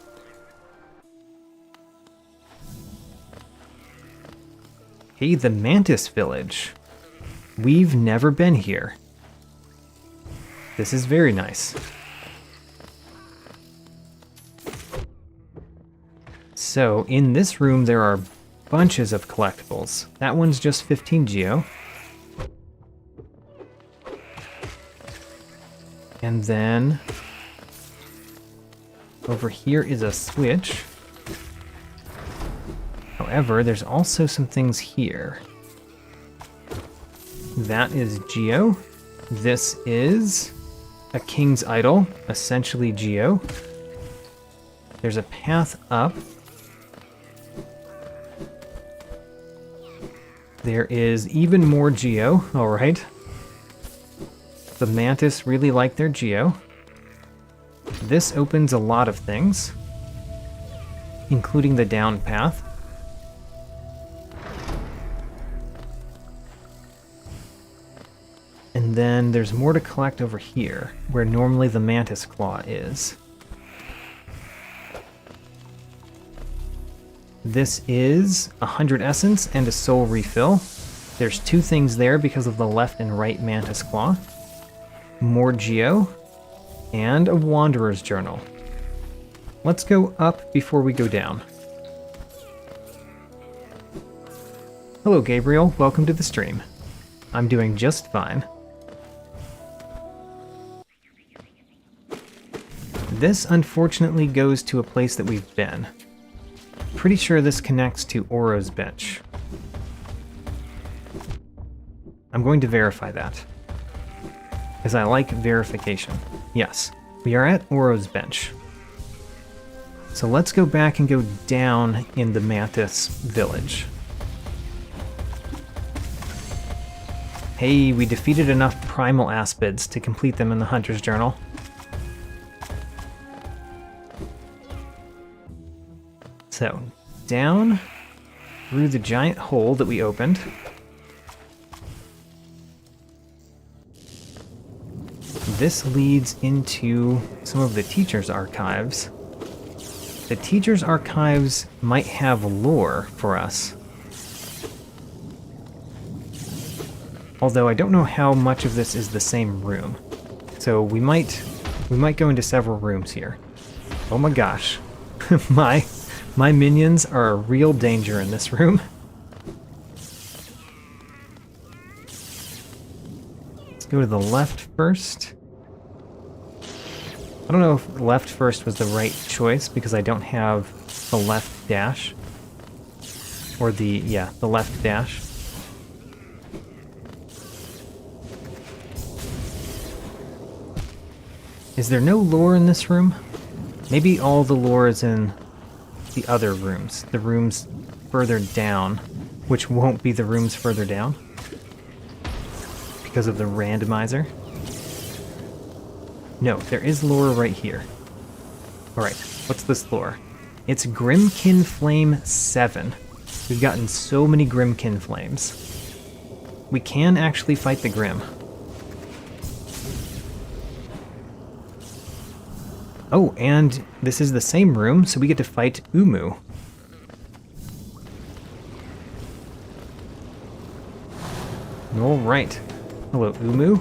Hey, the Mantis Village. We've never been here. This is very nice. So, in this room there are bunches of collectibles. That one's just 15 geo. And then over here is a switch. However, there's also some things here. That is geo. This is a king's idol, essentially geo. There's a path up. There is even more geo, alright. The Mantis really like their geo. This opens a lot of things, including the down path. And then there's more to collect over here, where normally the Mantis Claw is. This is 100 essence and a soul refill. There's two things there because of the left and right Mantis Claw. More geo, and a Wanderer's Journal. Let's go up before we go down. Hello Gabriel, welcome to the stream. I'm doing just fine. This unfortunately goes to a place that we've been. Pretty sure this connects to Oro's bench. I'm going to verify that. Because I like verification. Yes, we are at Oro's bench. So let's go back and go down in the Mantis village. Hey, we defeated enough primal aspids to complete them in the Hunter's Journal. So, down through the giant hole that we opened. This leads into some of the teacher's archives. The teacher's archives might have lore for us. Although I don't know how much of this is the same room. So we might go into several rooms here. Oh my gosh. my minions are a real danger in this room. Let's go to the left first. I don't know if left first was the right choice because I don't have the left dash. Or the left dash. Is there no lore in this room? Maybe all the lore is in the other rooms. The rooms further down, which won't be the rooms further down. Because of the randomizer. No, there is lore right here. Alright, what's this lore? It's Grimkin Flame 7. We've gotten so many Grimkin Flames. We can actually fight the Grim. Oh, and this is the same room, so we get to fight Umu. Alright. Hello, Umu.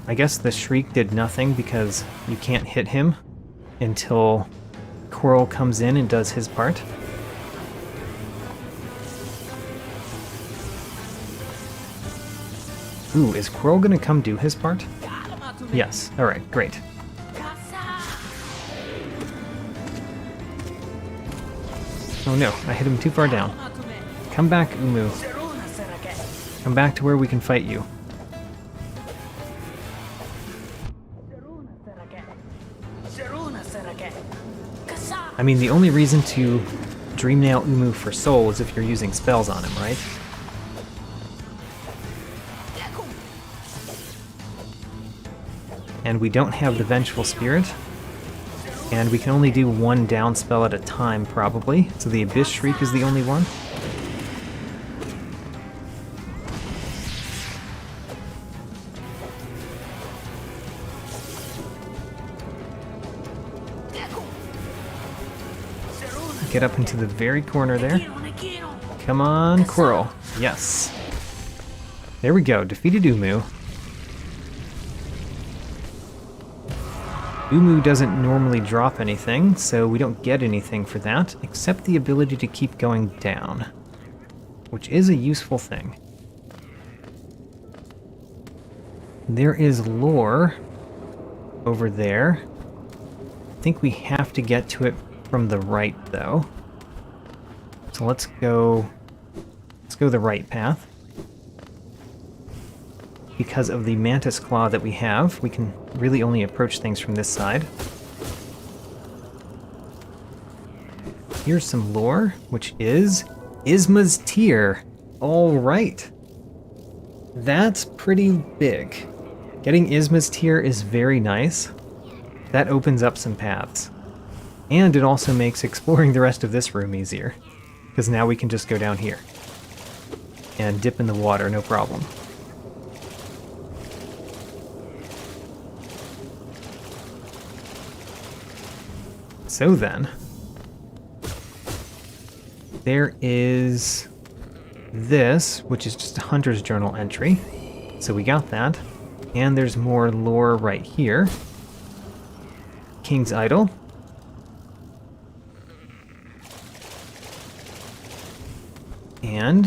I guess the Shriek did nothing because you can't hit him until Coral comes in and does his part. Ooh, is Coral gonna come do his part? Yes, alright, great. Oh no, I hit him too far down. Come back, Umu. Come back to where we can fight you. I mean, the only reason to Dreamnail Umu for soul is if you're using spells on him, right? And we don't have the Vengeful Spirit. And we can only do one down spell at a time, probably. So the Abyss Shriek is the only one. Get up into the very corner there. Come on, Coral. Yes. There we go. Defeated Umu. Umu doesn't normally drop anything, so we don't get anything for that, except the ability to keep going down, which is a useful thing. There is lore over there. I think we have to get to it from the right, though. So let's go the right path. Because of the Mantis Claw that we have, we can really only approach things from this side. Here's some lore, which is Isma's Tear. Alright. That's pretty big. Getting Isma's Tear is very nice. That opens up some paths. And it also makes exploring the rest of this room easier. Because now we can just go down here. And dip in the water, no problem. So then, there is this, which is just a Hunter's Journal entry. So we got that. And there's more lore right here. King's Idol. And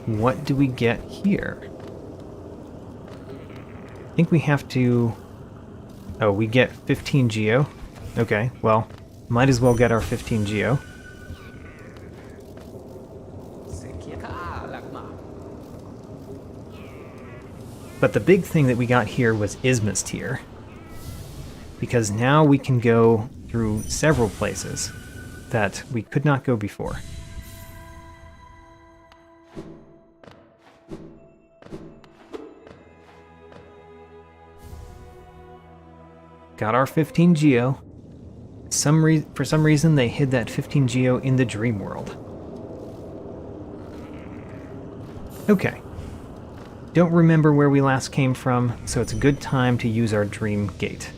what do we get here? I think we have to... Oh, we get 15 Geo. Okay, well, might as well get our 15 Geo. But the big thing that we got here was Isma's tier, because now we can go through several places that we could not go before. Got our 15 geo. For some reason, they hid that 15 geo in the dream world. Okay. Don't remember where we last came from, so it's a good time to use our dream gate.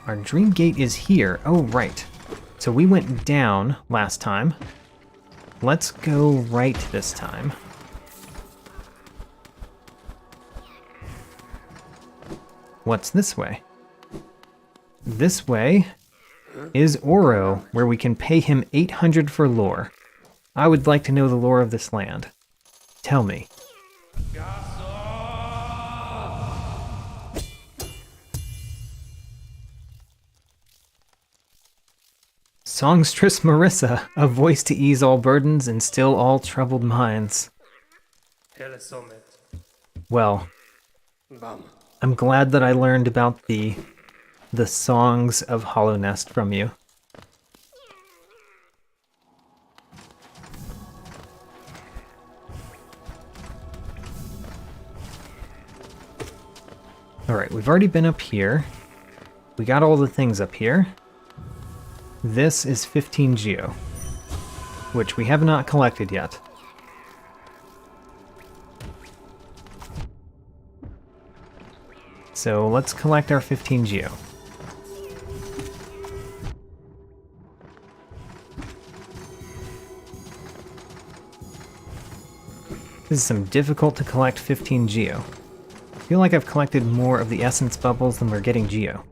Our dream gate is here. Oh, right. So we went down last time. Let's go right this time. What's this way? This way is Oro, where we can pay him 800 for lore. I would like to know the lore of this land. Tell me. Songstress Marissa, a voice to ease all burdens and still all troubled minds. Well, I'm glad that I learned about the songs of Hollow Nest from you. Alright, we've already been up here. We got all the things up here. This is 15 geo, which we have not collected yet. So let's collect our 15 geo. This is some difficult to collect 15 geo. I feel like I've collected more of the essence bubbles than we're getting geo.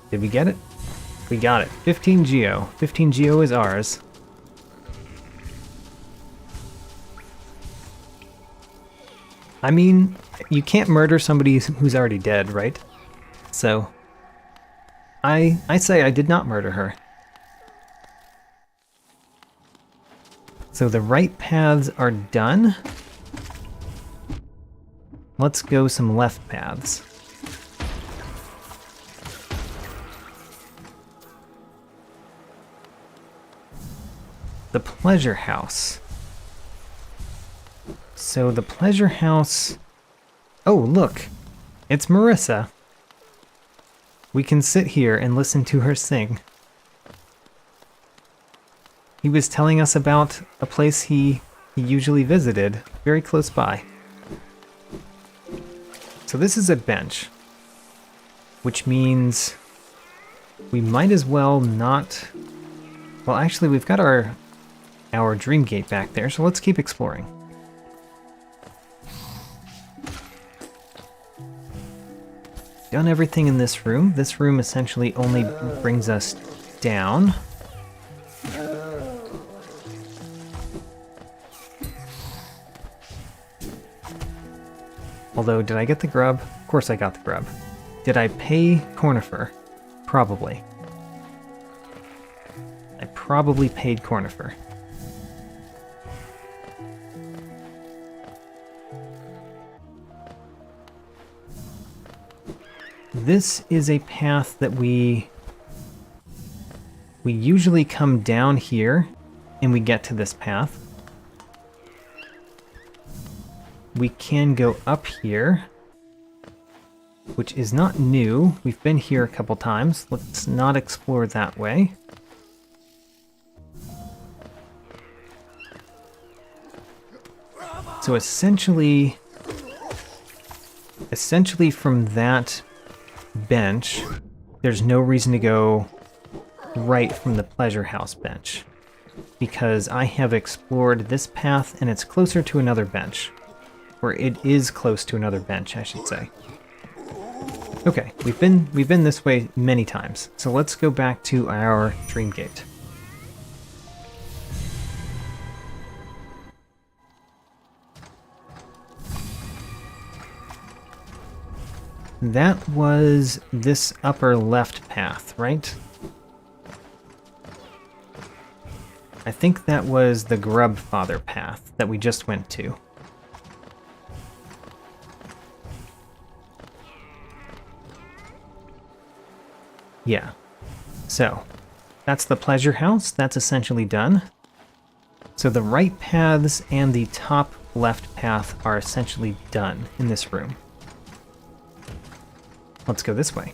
Did we get it? We got it. 15 geo. 15 geo is ours. I mean, you can't murder somebody who's already dead, right? So, I say I did not murder her. So the right paths are done. Let's go some left paths. The Pleasure House. So the Pleasure House... Oh, look! It's Marissa. We can sit here and listen to her sing. He was telling us about a place he usually visited, very close by. So this is a bench, which means we might as well not... Well, actually, we've got our dream gate back there, so let's keep exploring. Done everything in this room. This room essentially only brings us down. Although, did I get the grub? Of course I got the grub. Did I pay Cornifer? Probably. I probably paid Cornifer. This is a path that we usually come down here and we get to this path. We can go up here, which is not new. We've been here a couple times. Let's not explore that way. So essentially from that bench, there's no reason to go right from the Pleasure House bench, because I have explored this path and it's closer to another bench. Or it is close to another bench, I should say. Okay, we've been this way many times, so let's go back to our dream gate. That was this upper left path, right? I think that was the Grubfather path that we just went to. Yeah. So, that's the pleasure house. That's essentially done. So the right paths and the top left path are essentially done in this room. Let's go this way.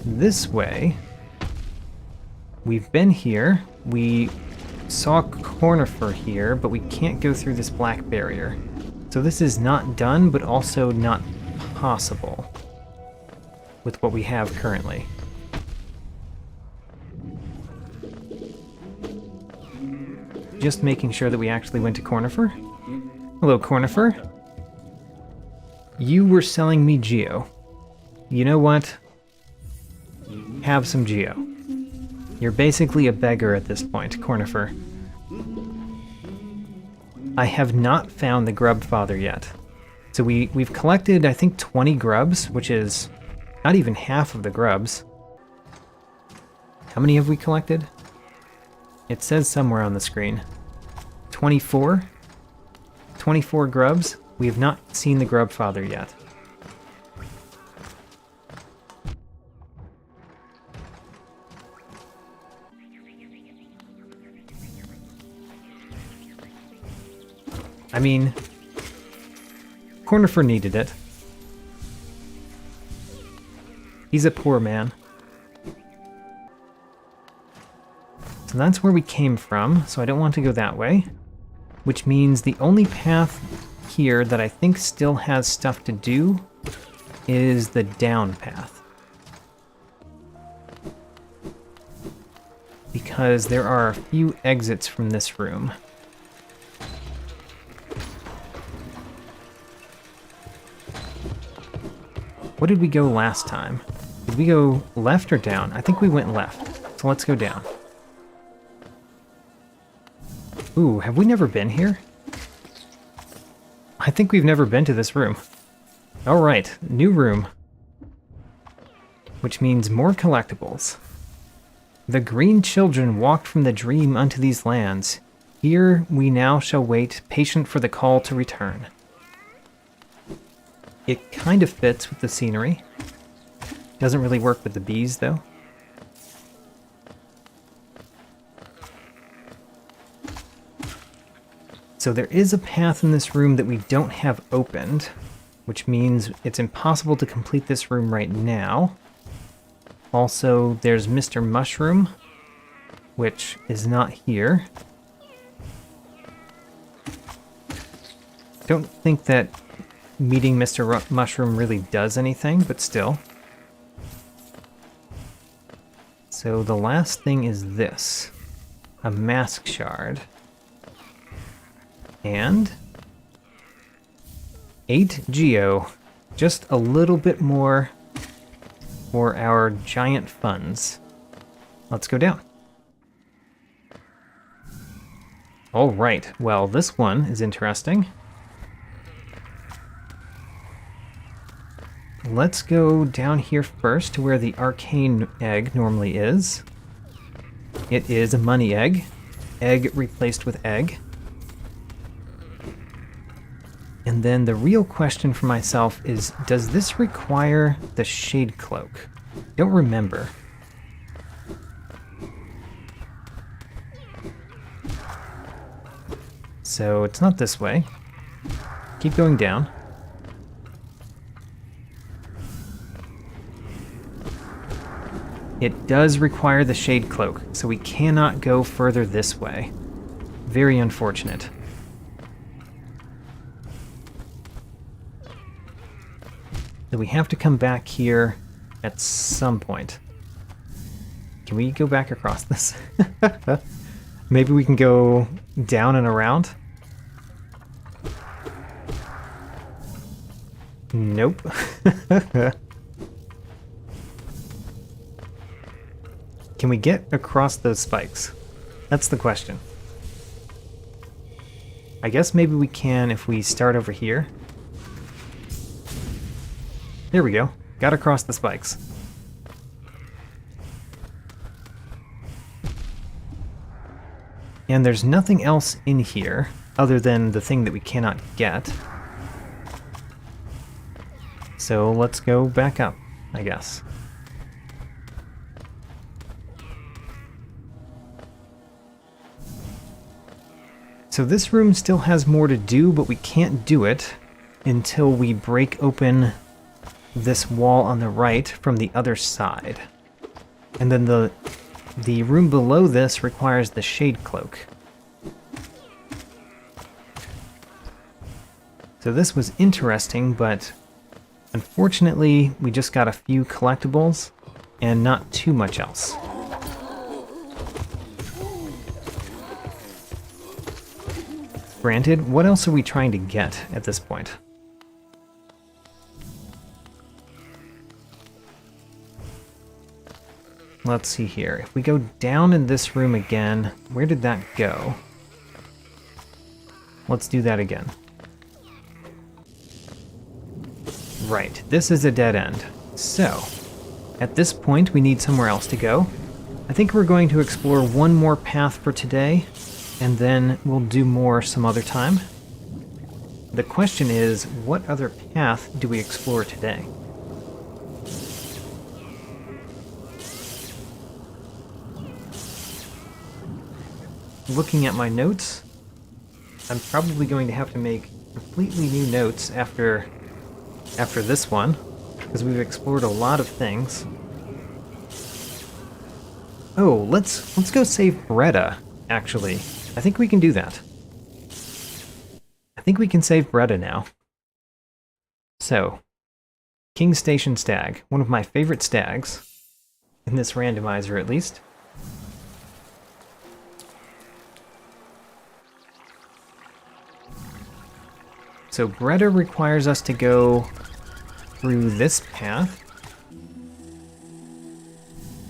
This way, we've been here. We saw Cornifer here, but we can't go through this black barrier. So this is not done, but also not possible with what we have currently. Just making sure that we actually went to Cornifer. Hello, Cornifer. You were selling me Geo. You know what? Have some Geo. You're basically a beggar at this point, Cornifer. I have not found the Grubfather yet. So we've collected, I think, 20 grubs, which is not even half of the grubs. How many have we collected? It says somewhere on the screen. 24? 24 grubs? We have not seen the Grubfather yet. I mean, Cornifer needed it. He's a poor man. So that's where we came from, so I don't want to go that way. Which means the only path here that I think still has stuff to do is the down path. Because there are a few exits from this room. What did we go last time? Did we go left or down? I think we went left, so let's go down. Ooh, have we never been here? I think we've never been to this room. Alright, new room. Which means more collectibles. The green children walked from the dream unto these lands. Here we now shall wait, patient for the call to return. It kind of fits with the scenery. Doesn't really work with the bees, though. So there is a path in this room that we don't have opened, which means it's impossible to complete this room right now. Also, there's Mr. Mushroom, which is not here. Don't think that meeting Mr. Mushroom really does anything, but still. So the last thing is this. A mask shard. And 8 Geo, just a little bit more for our giant funds. Let's go down. All right, well, this one is interesting. Let's go down here first to where the arcane egg normally is. It is a money egg. Egg replaced with egg. And then the real question for myself is, does this require the shade cloak? Don't remember. So it's not this way. Keep going down. It does require the shade cloak, so we cannot go further this way. Very unfortunate. So we have to come back here at some point. Can we go back across this? Maybe we can go down and around? Nope. Can we get across those spikes? That's the question. I guess maybe we can if we start over here. There we go. Got across the spikes. And there's nothing else in here other than the thing that we cannot get. So let's go back up, I guess. So this room still has more to do, but we can't do it until we break open this wall on the right from the other side. And then the room below this requires the shade cloak. So this was interesting, but unfortunately we just got a few collectibles and not too much else. Granted, what else are we trying to get at this point? Let's see here. If we go down in this room again, where did that go? Let's do that again. Right, this is a dead end. So, at this point we need somewhere else to go. I think we're going to explore one more path for today, and then we'll do more some other time. The question is, what other path do we explore today? Looking at my notes, I'm probably going to have to make completely new notes after this one, because we've explored a lot of things. Oh, let's go save Bretta, actually. I think we can do that. I think we can save Bretta now. So, King Station Stag, one of my favorite stags, in this randomizer at least. So Bretta requires us to go through this path.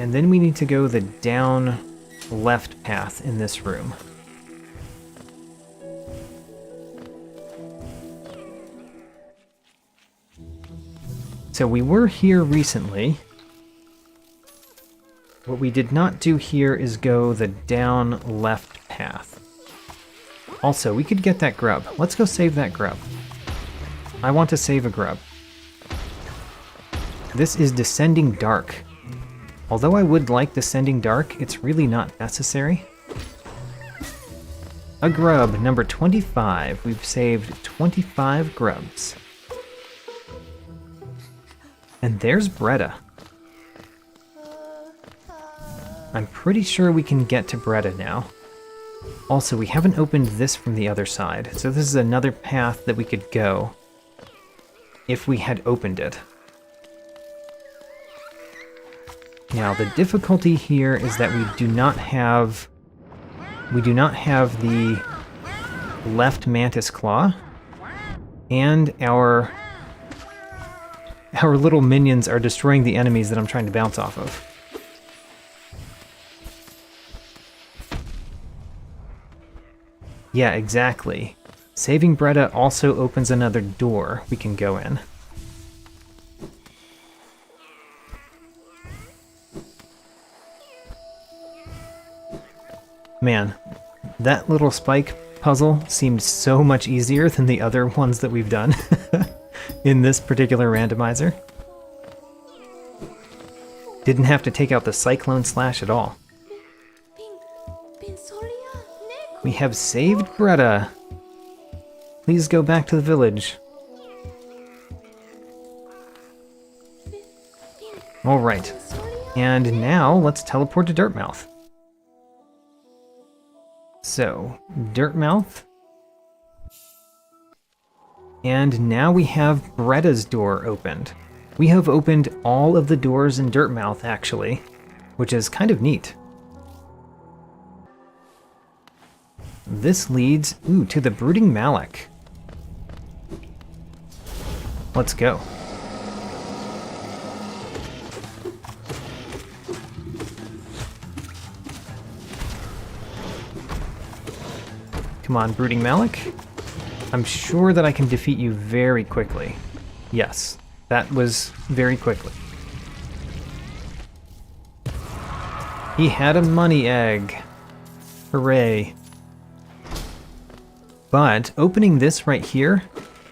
And then we need to go the down left path in this room. So we were here recently. What we did not do here is go the down left path. Also, we could get that grub. Let's go save that grub. I want to save a grub. This is Descending Dark. Although I would like Descending Dark, it's really not necessary. A grub, number 25. We've saved 25 grubs. And there's Bretta. I'm pretty sure we can get to Bretta now. Also, we haven't opened this from the other side, so this is another path that we could go if we had opened it. Now, the difficulty here is that we do not have the left mantis claw, and our little minions are destroying the enemies that I'm trying to bounce off of. Yeah, exactly. Saving Bretta also opens another door we can go in. Man, that little spike puzzle seemed so much easier than the other ones that we've done in this particular randomizer. Didn't have to take out the Cyclone Slash at all. We have saved Bretta. Please go back to the village. Alright. And now let's teleport to Dirtmouth. So, Dirtmouth. And now we have Bretta's door opened. We have opened all of the doors in Dirtmouth, actually, which is kind of neat. This leads, to the Brooding Malak. Let's go. Come on, Brooding Malak. I'm sure that I can defeat you very quickly. Yes, That was very quickly. He had a money egg. Hooray. But opening this right here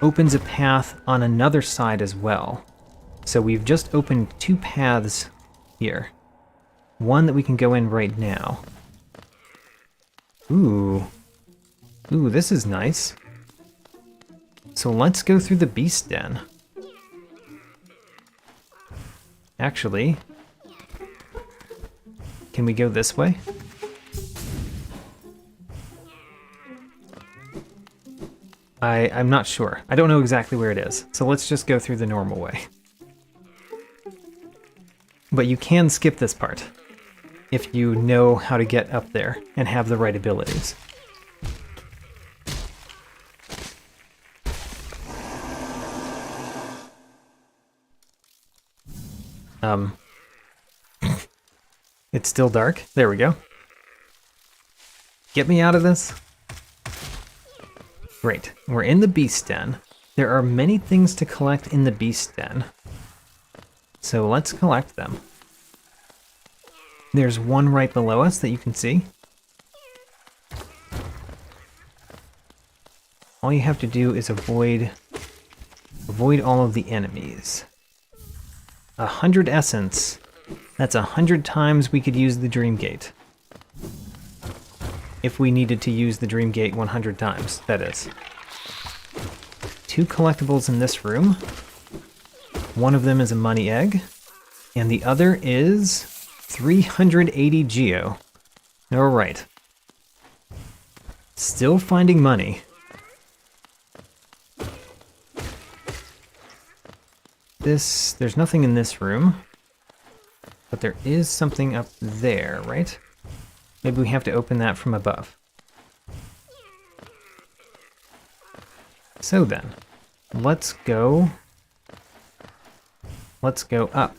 opens a path on another side as well. So we've just opened 2 paths here. One that we can go in right now. Ooh. Ooh, this is nice. So let's go through the beast den. Actually, can we go this way? I'm not sure. I don't know exactly where it is, so let's just go through the normal way. But you can skip this part if you know how to get up there and have the right abilities. It's still dark. There we go. Get me out of this. Great. We're in the beast den. There are many things to collect in the beast den. So let's collect them. There's one right below us that you can see. All you have to do is avoid all of the enemies. 100 essence. That's 100 times we could use the Dream Gate. If we needed to use the Dream Gate 100 times, that is. 2 collectibles in this room. One of them is a money egg, and the other is 380 geo. Alright. Still finding money. There's nothing in this room, but there is something up there, right? Maybe we have to open that from above. So then, let's go up,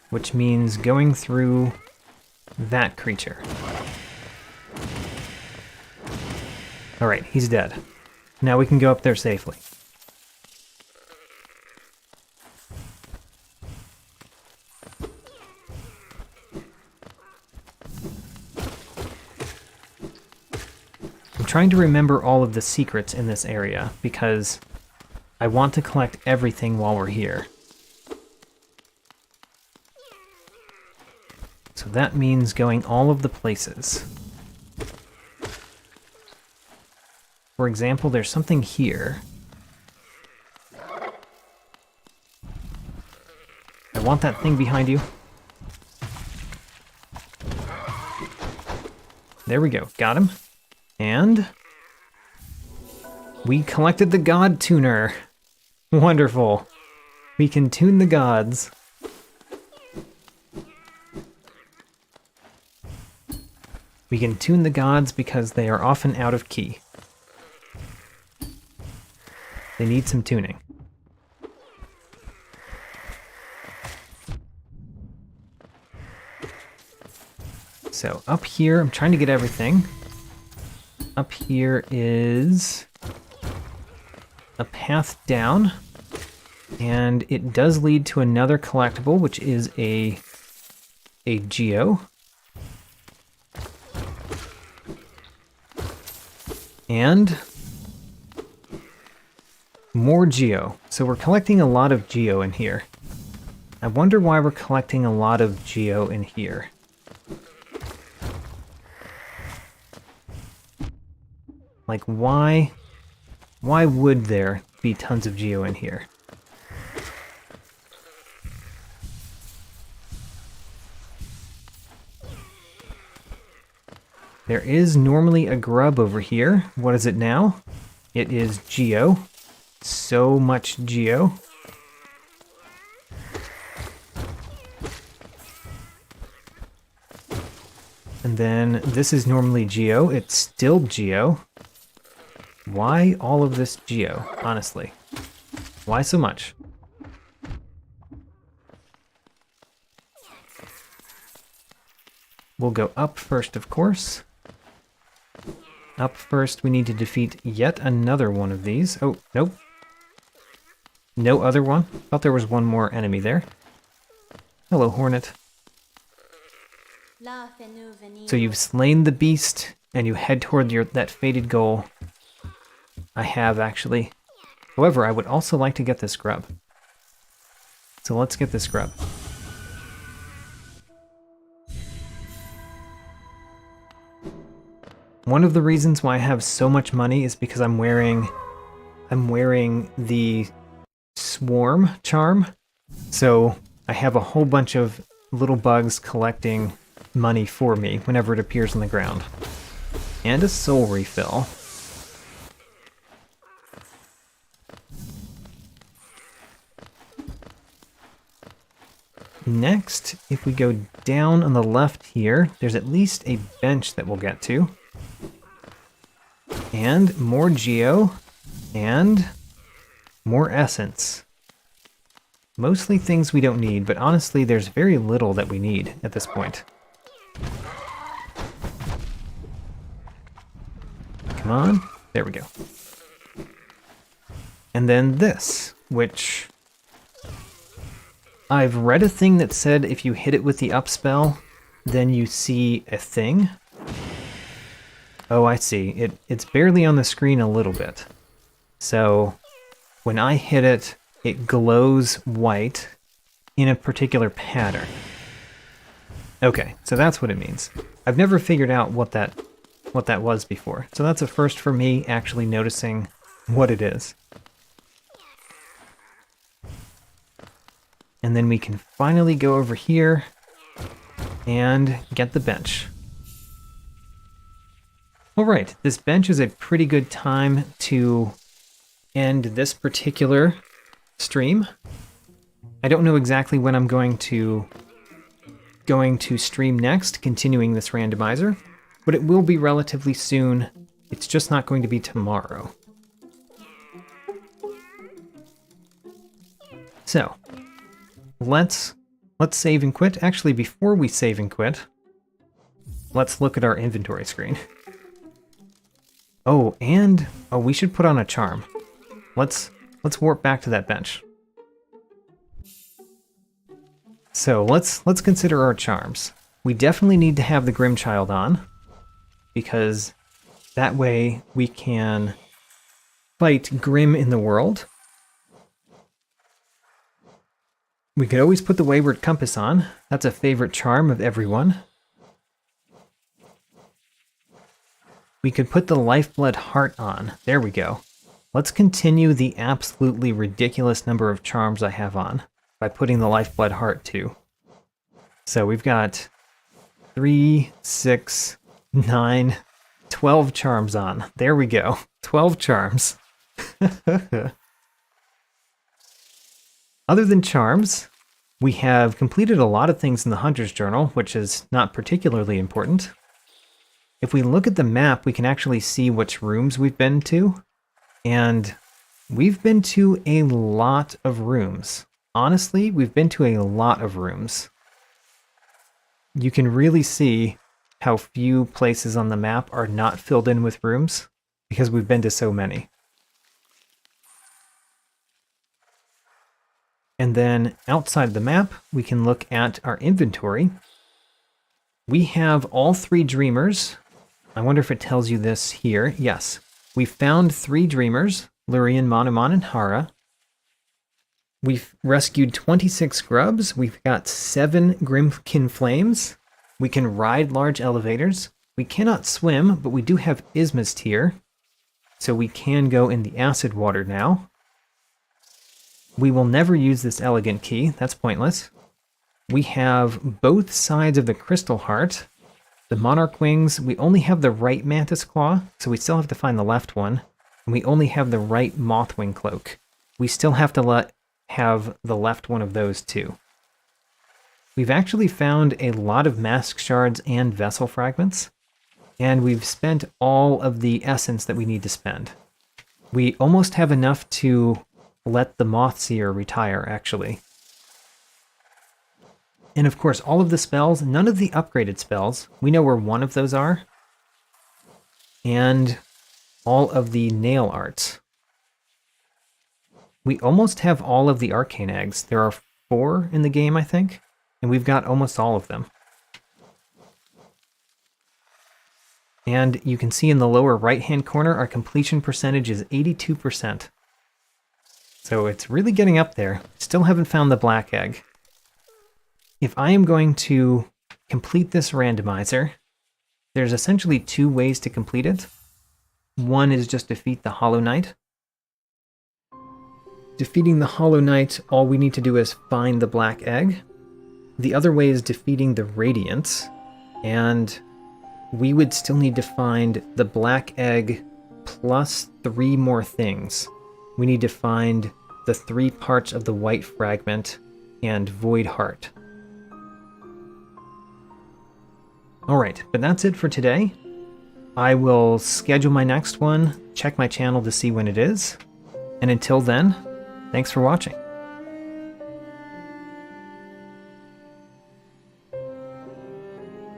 which means going through that creature. Alright, he's dead. Now we can go up there safely. I'm trying to remember all of the secrets in this area because I want to collect everything while we're here. So that means going all of the places. For example, there's something here. I want that thing behind you. There we go, got him. And we collected the God Tuner. Wonderful. We can tune the gods. We can tune the gods because they are often out of key. They need some tuning. So up here, I'm trying to get everything. Up here is a path down, and it does lead to another collectible, which is a geo. And more geo. So we're collecting a lot of geo in here. I wonder why we're collecting a lot of geo in here. Like, why would there be tons of geo in here? There is normally a grub over here. What is it now? It is geo. So much geo. And then this is normally geo. It's still geo. Why all of this geo, honestly? Why so much? We'll go up first, of course. Up first, we need to defeat yet another one of these. Oh, nope. No other one? Thought there was one more enemy there. Hello, Hornet. So you've slain the beast, and you head toward that fated goal. I have, actually. However, I would also like to get this grub. So let's get this grub. One of the reasons why I have so much money is because I'm wearing the swarm charm. So I have a whole bunch of little bugs collecting money for me whenever it appears on the ground. And a soul refill. Next, if we go down on the left here, there's at least a bench that we'll get to. And more geo, and more essence. Mostly things we don't need, but honestly there's very little that we need at this point. Come on, there we go. And then this, which I've read a thing that said if you hit it with the up spell, then you see a thing. Oh, I see. It's barely on the screen a little bit. So when I hit it, it glows white in a particular pattern. Okay, so that's what it means. I've never figured out what that was before. So that's a first for me, actually noticing what it is. And then we can finally go over here and get the bench. Alright, this bench is a pretty good time to end this particular stream. I don't know exactly when I'm going to stream next, continuing this randomizer, but it will be relatively soon. It's just not going to be tomorrow. So, let's save and quit. Actually, before we save and quit, let's look at our inventory screen. Oh, and we should put on a charm. Let's warp back to that bench. So let's consider our charms. We definitely need to have the Grimchild on, because that way we can fight Grim in the world. We could always put the Wayward Compass on. That's a favorite charm of everyone. We could put the Lifeblood Heart on. There we go. Let's continue the absolutely ridiculous number of charms I have on by putting the Lifeblood Heart too. So we've got 3, 6, 9, 12 charms on. There we go. 12 charms. Other than charms, we have completed a lot of things in the Hunter's Journal, which is not particularly important. If we look at the map, we can actually see which rooms we've been to. And we've been to a lot of rooms. Honestly, we've been to a lot of rooms. You can really see how few places on the map are not filled in with rooms, because we've been to so many. And then outside the map, we can look at our inventory. We have all 3 Dreamers. I wonder if it tells you this here. Yes. We found 3 Dreamers, Lurian, Monomon, and Hara. We've rescued 26 grubs. We've got 7 Grimkin Flames. We can ride large elevators. We cannot swim, but we do have Ismist here. So we can go in the acid water now. We will never use this elegant key. That's pointless. We have both sides of the Crystal Heart. The Monarch Wings, we only have the right Mantis Claw, so we still have to find the left one. And we only have the right Mothwing Cloak. We still have to have the left one of those too. We've actually found a lot of Mask Shards and Vessel Fragments, and we've spent all of the essence that we need to spend. We almost have enough to let the Mothseer retire, actually. And of course, all of the spells, none of the upgraded spells, we know where one of those are. And all of the nail arts. we almost have all of the arcane eggs. There are 4 in the game, I think, and we've got almost all of them. And you can see in the lower right-hand corner, our completion percentage is 82%. So it's really getting up there. Still haven't found the black egg. If I am going to complete this randomizer, there's essentially 2 ways to complete it. One is just defeat the Hollow Knight. Defeating the Hollow Knight, all we need to do is find the black egg. The other way is defeating the Radiants, and we would still need to find the black egg plus 3 more things. We need to find the 3 parts of the white fragment and Void Heart. Alright, but that's it for today. I will schedule my next one, check my channel to see when it is, and until then, thanks for watching.